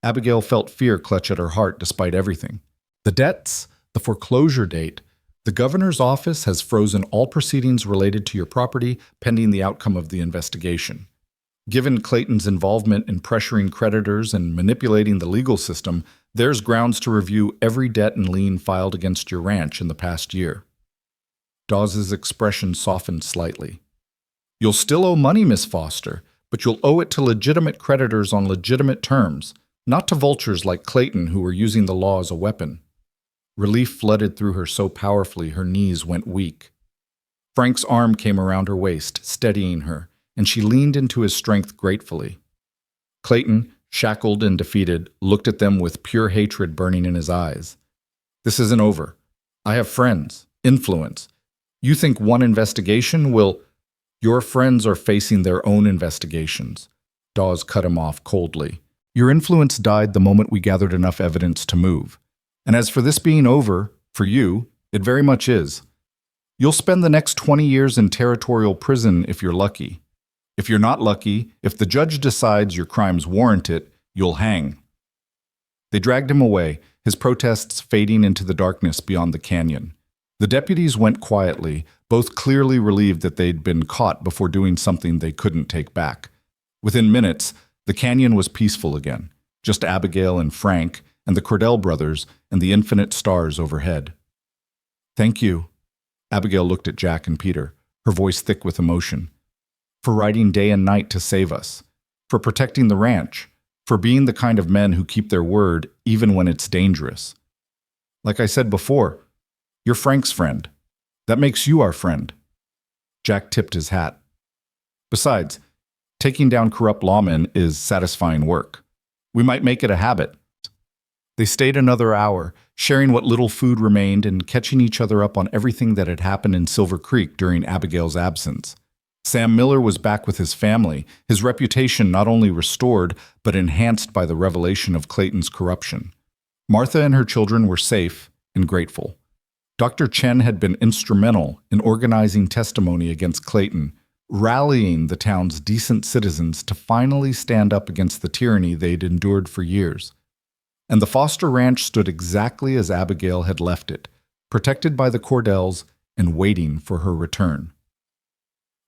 Abigail felt fear clutch at her heart despite everything. The debts, the foreclosure date, the governor's office has frozen all proceedings related to your property pending the outcome of the investigation. Given Clayton's involvement in pressuring creditors and manipulating the legal system, there's grounds to review every debt and lien filed against your ranch in the past year. Dawes's expression softened slightly. You'll still owe money, Miss Foster, but you'll owe it to legitimate creditors on legitimate terms, not to vultures like Clayton who were using the law as a weapon. Relief flooded through her so powerfully her knees went weak. Frank's arm came around her waist, steadying her, and she leaned into his strength gratefully. Clayton, shackled and defeated, looked at them with pure hatred burning in his eyes. This isn't over. I have friends, influence. You think one investigation will— Your friends are facing their own investigations. Dawes cut him off coldly. Your influence died the moment we gathered enough evidence to move. And as for this being over, for you, it very much is. You'll spend the next 20 years in territorial prison if you're lucky. If you're not lucky, if the judge decides your crimes warrant it, you'll hang. They dragged him away, his protests fading into the darkness beyond the canyon. The deputies went quietly, both clearly relieved that they'd been caught before doing something they couldn't take back. Within minutes, the canyon was peaceful again, just Abigail and Frank and the Cordell brothers and the infinite stars overhead. Thank you. Abigail looked at Jack and Peter, her voice thick with emotion. For riding day and night to save us, for protecting the ranch, for being the kind of men who keep their word even when it's dangerous. Like I said before, you're Frank's friend. That makes you our friend. Jack tipped his hat. Besides, taking down corrupt lawmen is satisfying work. We might make it a habit. They stayed another hour, sharing what little food remained and catching each other up on everything that had happened in Silver Creek during Abigail's absence. Sam Miller was back with his family, his reputation not only restored, but enhanced by the revelation of Clayton's corruption. Martha and her children were safe and grateful. Dr. Chen had been instrumental in organizing testimony against Clayton, rallying the town's decent citizens to finally stand up against the tyranny they'd endured for years. And the Foster Ranch stood exactly as Abigail had left it, protected by the Cordells and waiting for her return.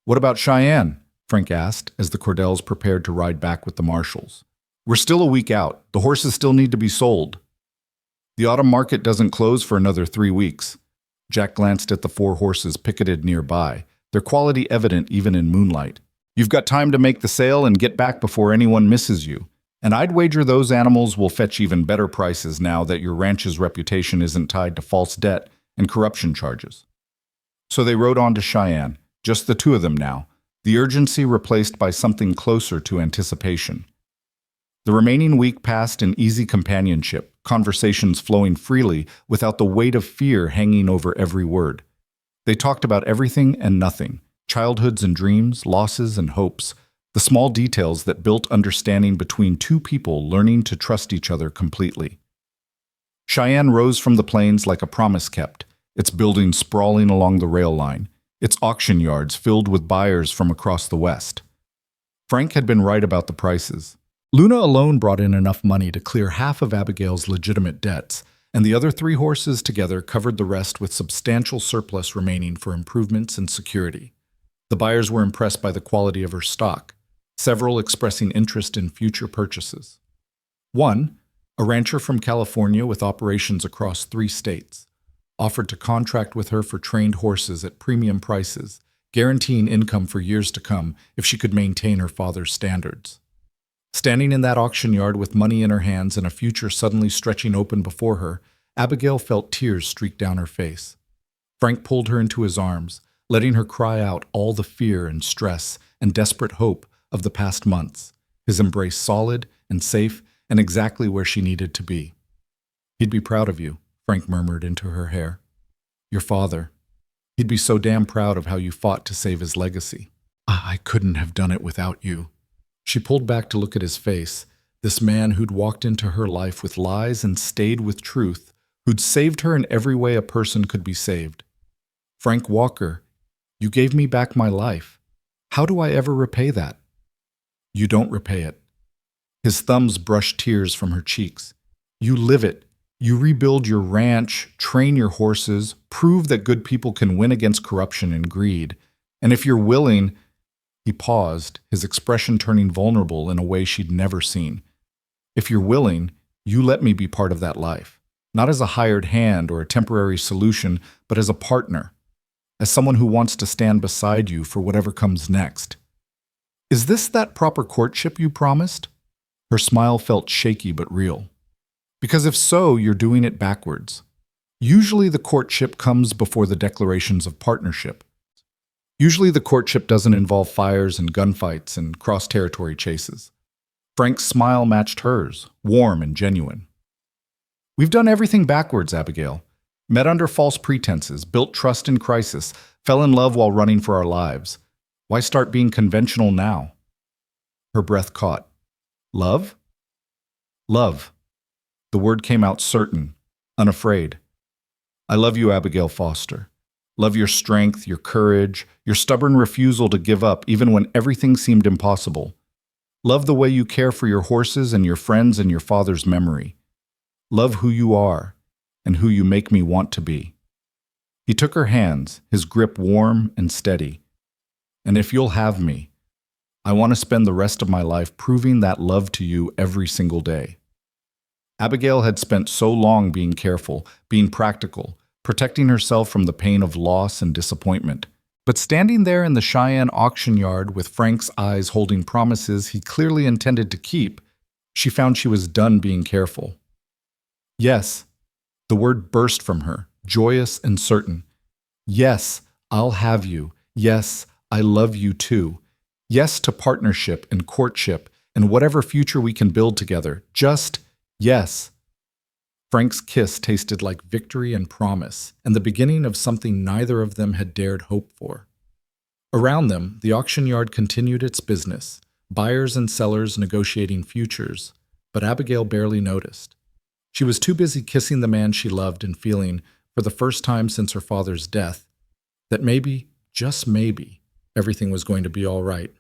What about Cheyenne? Frank asked as the Cordells prepared to ride back with the marshals. We're still a week out. The horses still need to be sold. The autumn market doesn't close for another 3 weeks. Jack glanced at the 4 horses picketed nearby, their quality evident even in moonlight. You've got time to make the sale and get back before anyone misses you. And I'd wager those animals will fetch even better prices now that your ranch's reputation isn't tied to false debt and corruption charges. So they rode on to Cheyenne, just the 2 of them now, the urgency replaced by something closer to anticipation. The remaining week passed in easy companionship, conversations flowing freely without the weight of fear hanging over every word. They talked about everything and nothing, childhoods and dreams, losses and hopes, the small details that built understanding between 2 people learning to trust each other completely. Cheyenne rose from the plains like a promise kept, its buildings sprawling along the rail line, its auction yards filled with buyers from across the west. Frank had been right about the prices. Luna alone brought in enough money to clear half of Abigail's legitimate debts, and the other 3 horses together covered the rest with substantial surplus remaining for improvements and security. The buyers were impressed by the quality of her stock, several expressing interest in future purchases. One, a rancher from California with operations across 3 states, offered to contract with her for trained horses at premium prices, guaranteeing income for years to come if she could maintain her father's standards. Standing in that auction yard with money in her hands and a future suddenly stretching open before her, Abigail felt tears streak down her face. Frank pulled her into his arms, letting her cry out all the fear and stress and desperate hope of the past months, his embrace solid and safe and exactly where she needed to be. He'd be proud of you, Frank murmured into her hair. Your father. He'd be so damn proud of how you fought to save his legacy. I couldn't have done it without you. She pulled back to look at his face, this man who'd walked into her life with lies and stayed with truth, who'd saved her in every way a person could be saved. Frank Walker, you gave me back my life. How do I ever repay that? You don't repay it. His thumbs brushed tears from her cheeks. You live it. You rebuild your ranch, train your horses, prove that good people can win against corruption and greed. And if you're willing, he paused, his expression turning vulnerable in a way she'd never seen. If you're willing, you let me be part of that life. Not as a hired hand or a temporary solution, but as a partner. As someone who wants to stand beside you for whatever comes next. Is this that proper courtship you promised? Her smile felt shaky but real. Because if so, you're doing it backwards. Usually the courtship comes before the declarations of partnership. Usually the courtship doesn't involve fires and gunfights and cross-territory chases. Frank's smile matched hers, warm and genuine. We've done everything backwards, Abigail. Met under false pretenses, built trust in crisis, fell in love while running for our lives. Why start being conventional now? Her breath caught. Love? Love. The word came out certain, unafraid. I love you, Abigail Foster. Love your strength, your courage, your stubborn refusal to give up even when everything seemed impossible. Love the way you care for your horses and your friends and your father's memory. Love who you are and who you make me want to be. He took her hands, his grip warm and steady. And if you'll have me, I want to spend the rest of my life proving that love to you every single day. Abigail had spent so long being careful, being practical, protecting herself from the pain of loss and disappointment. But standing there in the Cheyenne auction yard with Frank's eyes holding promises he clearly intended to keep, she found she was done being careful. Yes, the word burst from her, joyous and certain. Yes, I'll have you. Yes, I love you too. Yes to partnership and courtship and whatever future we can build together. Just yes. Frank's kiss tasted like victory and promise, and the beginning of something neither of them had dared hope for. Around them, the auction yard continued its business, buyers and sellers negotiating futures, but Abigail barely noticed. She was too busy kissing the man she loved and feeling, for the first time since her father's death, that maybe, just maybe, everything was going to be all right.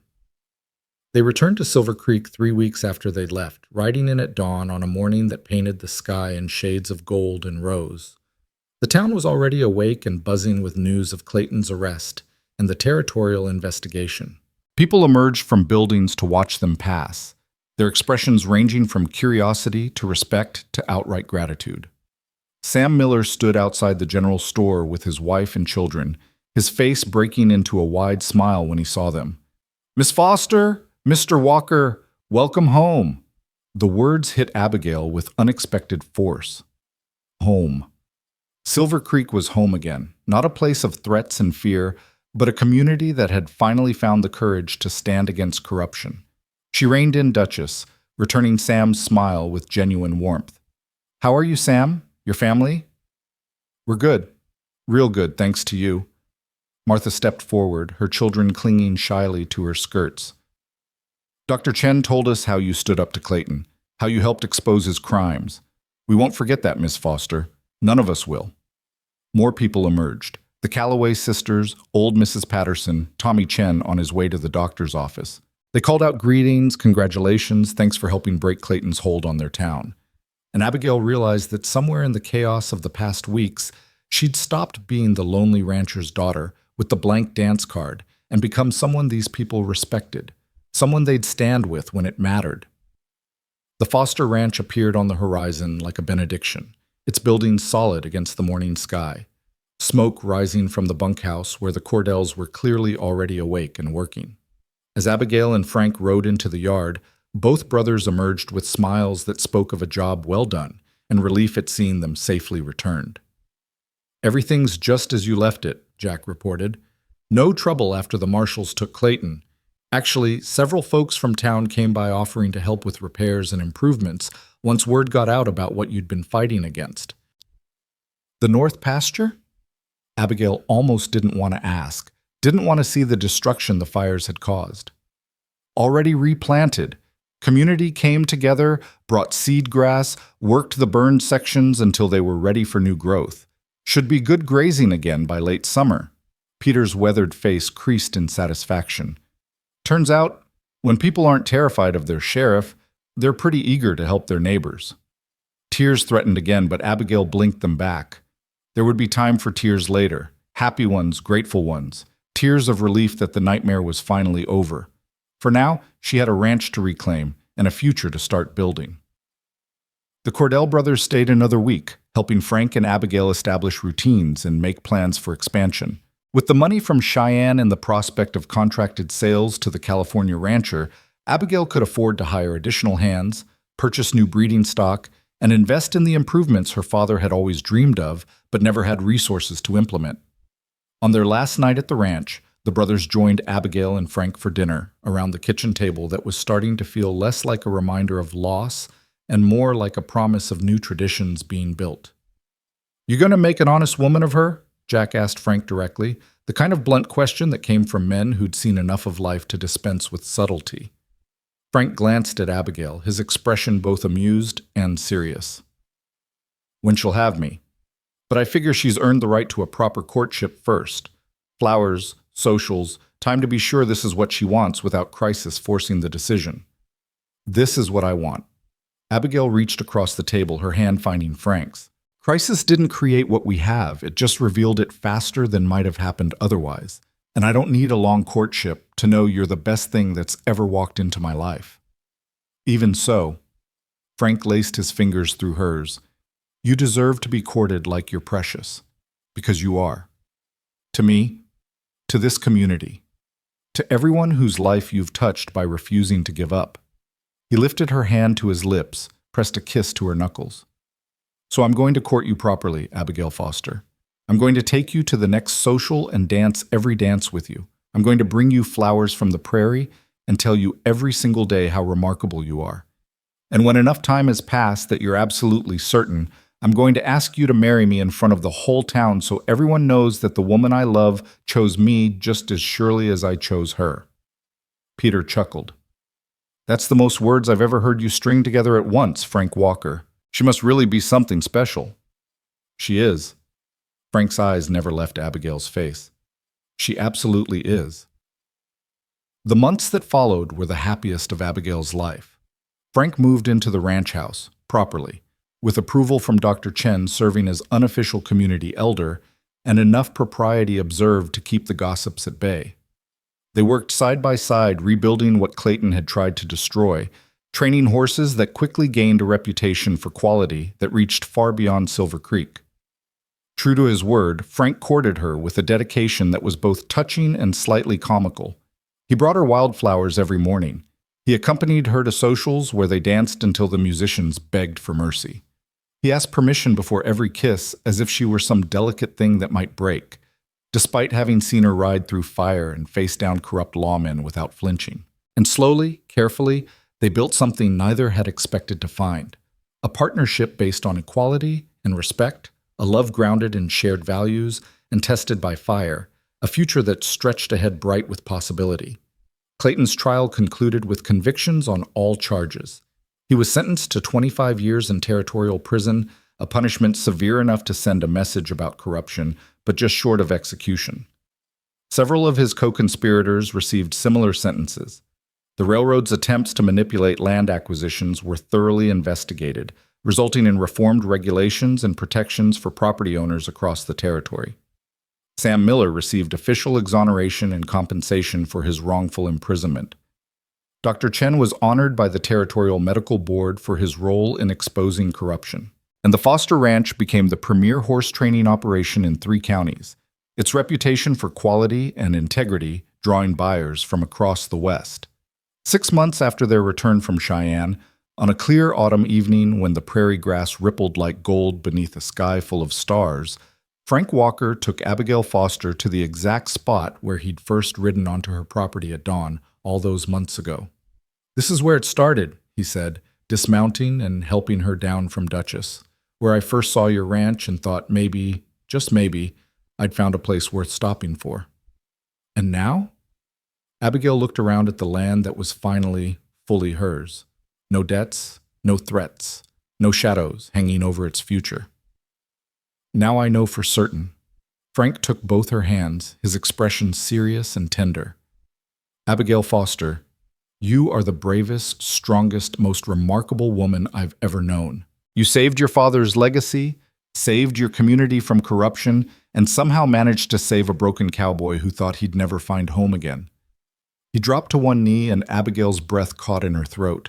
They returned to Silver Creek 3 weeks after they'd left, riding in at dawn on a morning that painted the sky in shades of gold and rose. The town was already awake and buzzing with news of Clayton's arrest and the territorial investigation. People emerged from buildings to watch them pass, their expressions ranging from curiosity to respect to outright gratitude. Sam Miller stood outside the general store with his wife and children, his face breaking into a wide smile when he saw them. Miss Foster, Mr. Walker, welcome home. The words hit Abigail with unexpected force. Home. Silver Creek was home again, not a place of threats and fear, but a community that had finally found the courage to stand against corruption. She reined in Duchess, returning Sam's smile with genuine warmth. How are you, Sam? Your family? We're good. Real good, thanks to you. Martha stepped forward, her children clinging shyly to her skirts. Dr. Chen told us how you stood up to Clayton, how you helped expose his crimes. We won't forget that, Miss Foster. None of us will. More people emerged. The Calloway sisters, old Mrs. Patterson, Tommy Chen on his way to the doctor's office. They called out greetings, congratulations, thanks for helping break Clayton's hold on their town. And Abigail realized that somewhere in the chaos of the past weeks, she'd stopped being the lonely rancher's daughter with the blank dance card and become someone these people respected, someone they'd stand with when it mattered. The Foster Ranch appeared on the horizon like a benediction, its buildings solid against the morning sky, smoke rising from the bunkhouse where the Cordells were clearly already awake and working. As Abigail and Frank rode into the yard, both brothers emerged with smiles that spoke of a job well done and relief at seeing them safely returned. Everything's just as you left it, Jack reported. No trouble after the marshals took Clayton. Actually, several folks from town came by offering to help with repairs and improvements once word got out about what you'd been fighting against. The North Pasture? Abigail almost didn't want to ask, didn't want to see the destruction the fires had caused. Already replanted, community came together, brought seed grass, worked the burned sections until they were ready for new growth. Should be good grazing again by late summer. Peter's weathered face creased in satisfaction. Turns out, when people aren't terrified of their sheriff, They're pretty eager to help their neighbors. Tears threatened again, but Abigail blinked them back. There would be time for tears later, happy ones, grateful ones, tears of relief that the nightmare was finally over. For now, she had a ranch to reclaim and a future to start building. The Cordell brothers stayed another week, helping Frank and Abigail establish routines and make plans for expansion. With the money from Cheyenne and the prospect of contracted sales to the California rancher, Abigail could afford to hire additional hands, purchase new breeding stock, and invest in the improvements her father had always dreamed of but never had resources to implement. On their last night at the ranch, the brothers joined Abigail and Frank for dinner around the kitchen table that was starting to feel less like a reminder of loss and more like a promise of new traditions being built. "You going to make an honest woman of her?" Jack asked Frank directly, the kind of blunt question that came from men who'd seen enough of life to dispense with subtlety. Frank glanced at Abigail, his expression both amused and serious. "When she'll have me. But I figure she's earned the right to a proper courtship first. Flowers, socials, time to be sure this is what she wants without crisis forcing the decision. This is what I want." Abigail reached across the table, her hand finding Frank's. "Crisis didn't create what we have, it just revealed it faster than might have happened otherwise. And I don't need a long courtship to know you're the best thing that's ever walked into my life." "Even so," Frank laced his fingers through hers, "you deserve to be courted like you're precious. Because you are. To me, to this community, to everyone whose life you've touched by refusing to give up." He lifted her hand to his lips, pressed a kiss to her knuckles. "So I'm going to court you properly, Abigail Foster. I'm going to take you to the next social and dance every dance with you. I'm going to bring you flowers from the prairie and tell you every single day how remarkable you are. And when enough time has passed that you're absolutely certain, I'm going to ask you to marry me in front of the whole town so everyone knows that the woman I love chose me just as surely as I chose her." Peter chuckled. "That's the most words I've ever heard you string together at once, Frank Walker. She must really be something special." "She is." Frank's eyes never left Abigail's face. "She absolutely is." The months that followed were the happiest of Abigail's life. Frank moved into the ranch house, properly, with approval from Dr. Chen serving as unofficial community elder and enough propriety observed to keep the gossips at bay. They worked side by side, rebuilding what Clayton had tried to destroy, training horses that quickly gained a reputation for quality that reached far beyond Silver Creek. True to his word, Frank courted her with a dedication that was both touching and slightly comical. He brought her wildflowers every morning. He accompanied her to socials where they danced until the musicians begged for mercy. He asked permission before every kiss as if she were some delicate thing that might break, despite having seen her ride through fire and face down corrupt lawmen without flinching. And slowly, carefully, they built something neither had expected to find. A partnership based on equality and respect, a love grounded in shared values and tested by fire, a future that stretched ahead bright with possibility. Clayton's trial concluded with convictions on all charges. He was sentenced to 25 years in territorial prison, a punishment severe enough to send a message about corruption, but just short of execution. Several of his co-conspirators received similar sentences. The railroad's attempts to manipulate land acquisitions were thoroughly investigated, resulting in reformed regulations and protections for property owners across the territory. Sam Miller received official exoneration and compensation for his wrongful imprisonment. Dr. Chen was honored by the Territorial Medical Board for his role in exposing corruption. And the Foster Ranch became the premier horse training operation in 3 counties, its reputation for quality and integrity drawing buyers from across the West. 6 months after their return from Cheyenne, on a clear autumn evening when the prairie grass rippled like gold beneath a sky full of stars, Frank Walker took Abigail Foster to the exact spot where he'd first ridden onto her property at dawn all those months ago. "This is where it started," he said, dismounting and helping her down from Duchess, "where I first saw your ranch and thought maybe, just maybe, I'd found a place worth stopping for." "And now?" Abigail looked around at the land that was finally fully hers. No debts, no threats, no shadows hanging over its future. "Now I know for certain." Frank took both her hands, his expression serious and tender. "Abigail Foster, You are the bravest, strongest, most remarkable woman I've ever known. You saved your father's legacy, saved your community from corruption, and somehow managed to save a broken cowboy who thought he'd never find home again. He dropped to one knee and Abigail's breath caught in her throat.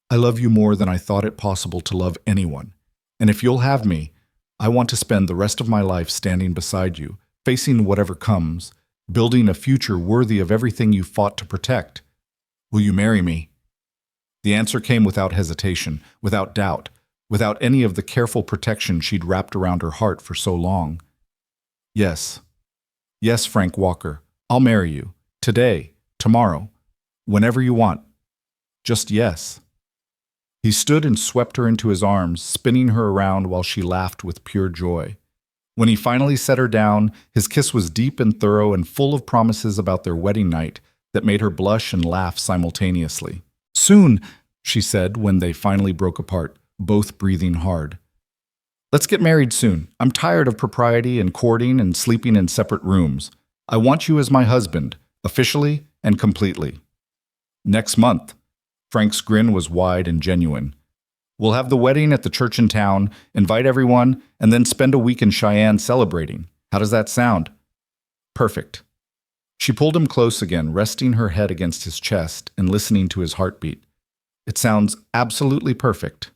I love you more than I thought it possible to love anyone. And if you'll have me, I want to spend the rest of my life standing beside you, facing whatever comes, building a future worthy of everything you fought to protect. Will you marry me? The answer came without hesitation, without doubt, without any of the careful protection she'd wrapped around her heart for so long. Yes. Yes, Frank Walker, I'll marry you. Today, tomorrow, whenever you want. Just yes. He stood and swept her into his arms, spinning her around while she laughed with pure joy. When he finally set her down, his kiss was deep and thorough and full of promises about their wedding night that made her blush and laugh simultaneously. Soon, she said when they finally broke apart, both breathing hard. Let's get married soon. I'm tired of propriety and courting and sleeping in separate rooms. I want you as my husband, officially and completely. Next month. Frank's grin was wide and genuine. We'll have the wedding at the church in town, invite everyone, and then spend a week in Cheyenne celebrating. How does that sound? Perfect. She pulled him close again, resting her head against his chest and listening to his heartbeat. It sounds absolutely perfect.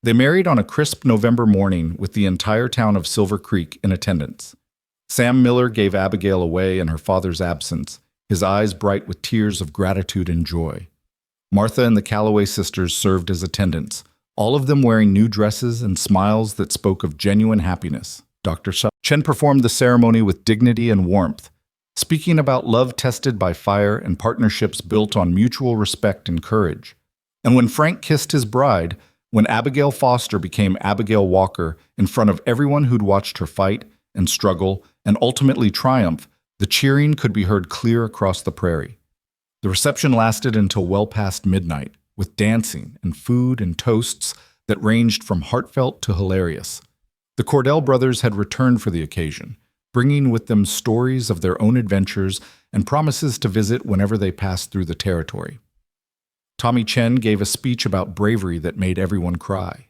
They married on a crisp November morning with the entire town of Silver Creek in attendance. Sam Miller gave Abigail away in her father's absence, his eyes bright with tears of gratitude and joy. Martha and the Calloway sisters served as attendants, all of them wearing new dresses and smiles that spoke of genuine happiness. Dr. Chen performed the ceremony with dignity and warmth, speaking about love tested by fire and partnerships built on mutual respect and courage. And when Frank kissed his bride, when Abigail Foster became Abigail Walker in front of everyone who'd watched her fight and struggle and ultimately triumph, the cheering could be heard clear across the prairie. The reception lasted until well past midnight, with dancing and food and toasts that ranged from heartfelt to hilarious. The Cordell brothers had returned for the occasion, bringing with them stories of their own adventures and promises to visit whenever they passed through the territory. Tommy Chen gave a speech about bravery that made everyone cry.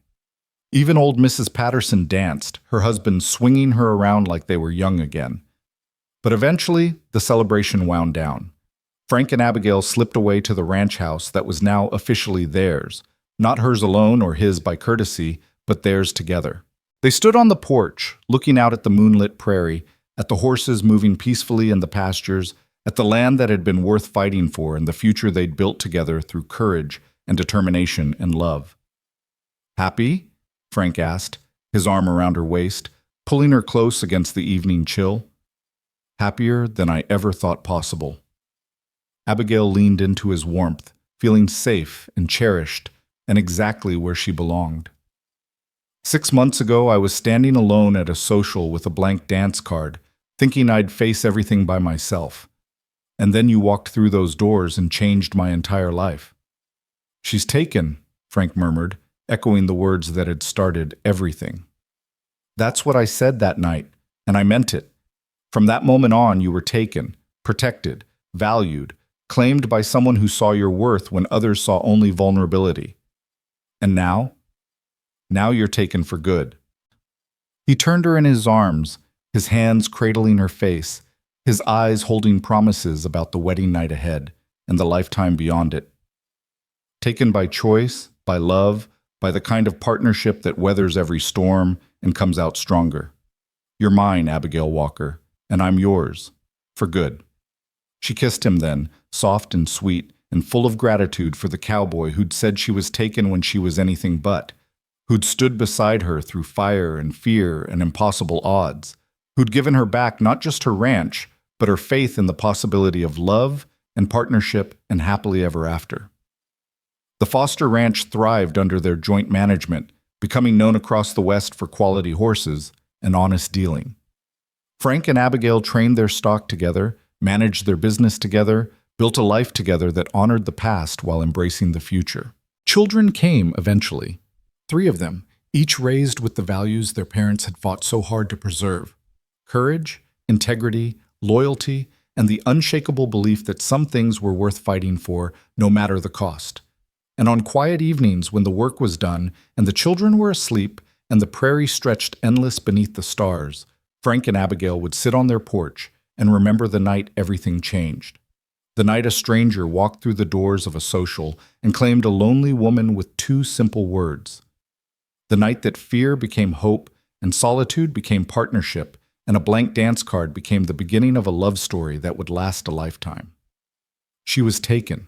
Even old Mrs. Patterson danced, her husband swinging her around like they were young again. But eventually, the celebration wound down. Frank and Abigail slipped away to the ranch house that was now officially theirs, not hers alone or his by courtesy, but theirs together. They stood on the porch, looking out at the moonlit prairie, at the horses moving peacefully in the pastures, at the land that had been worth fighting for and the future they'd built together through courage and determination and love. Happy? Frank asked, his arm around her waist, pulling her close against the evening chill. Happier than I ever thought possible. Abigail leaned into his warmth, feeling safe and cherished, and exactly where she belonged. 6 months ago, I was standing alone at a social with a blank dance card, thinking I'd face everything by myself. And then you walked through those doors and changed my entire life. She's taken, Frank murmured, echoing the words that had started everything. That's what I said that night, and I meant it. From that moment on, you were taken, protected, valued, claimed by someone who saw your worth when others saw only vulnerability. And now? Now you're taken for good. He turned her in his arms, his hands cradling her face, his eyes holding promises about the wedding night ahead and the lifetime beyond it. Taken by choice, by love, by the kind of partnership that weathers every storm and comes out stronger. You're mine, Abigail Walker, and I'm yours, for good. She kissed him then, soft and sweet, and full of gratitude for the cowboy who'd said she was taken when she was anything but, who'd stood beside her through fire and fear and impossible odds, who'd given her back not just her ranch, but her faith in the possibility of love and partnership and happily ever after. The Foster Ranch thrived under their joint management, becoming known across the West for quality horses and honest dealing. Frank and Abigail trained their stock together, managed their business together, built a life together that honored the past while embracing the future. Children came eventually, 3 of them, each raised with the values their parents had fought so hard to preserve: courage, integrity, loyalty, and the unshakable belief that some things were worth fighting for, no matter the cost. And on quiet evenings when the work was done and the children were asleep and the prairie stretched endless beneath the stars, Frank and Abigail would sit on their porch and remember the night everything changed. The night a stranger walked through the doors of a social and claimed a lonely woman with two simple words. The night that fear became hope and solitude became partnership, and a blank dance card became the beginning of a love story that would last a lifetime. She was taken.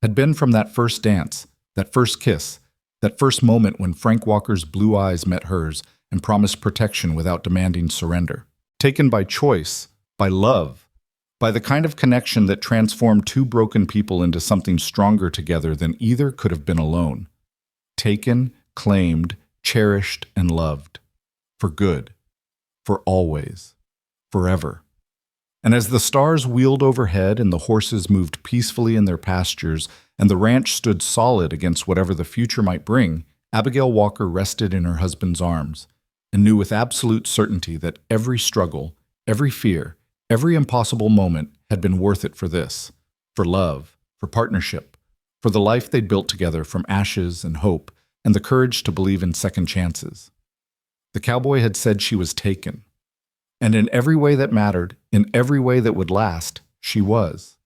Had been from that first dance, that first kiss, that first moment when Frank Walker's blue eyes met hers and promised protection without demanding surrender. Taken by choice, by love, by the kind of connection that transformed two broken people into something stronger together than either could have been alone. Taken, claimed, cherished, and loved. For good. For always. Forever. And as the stars wheeled overhead and the horses moved peacefully in their pastures and the ranch stood solid against whatever the future might bring, Abigail Walker rested in her husband's arms and knew with absolute certainty that every struggle, every fear, every impossible moment had been worth it for this, for love, for partnership, for the life they'd built together from ashes and hope and the courage to believe in second chances. The cowboy had said she was taken. And in every way that mattered, in every way that would last, she was.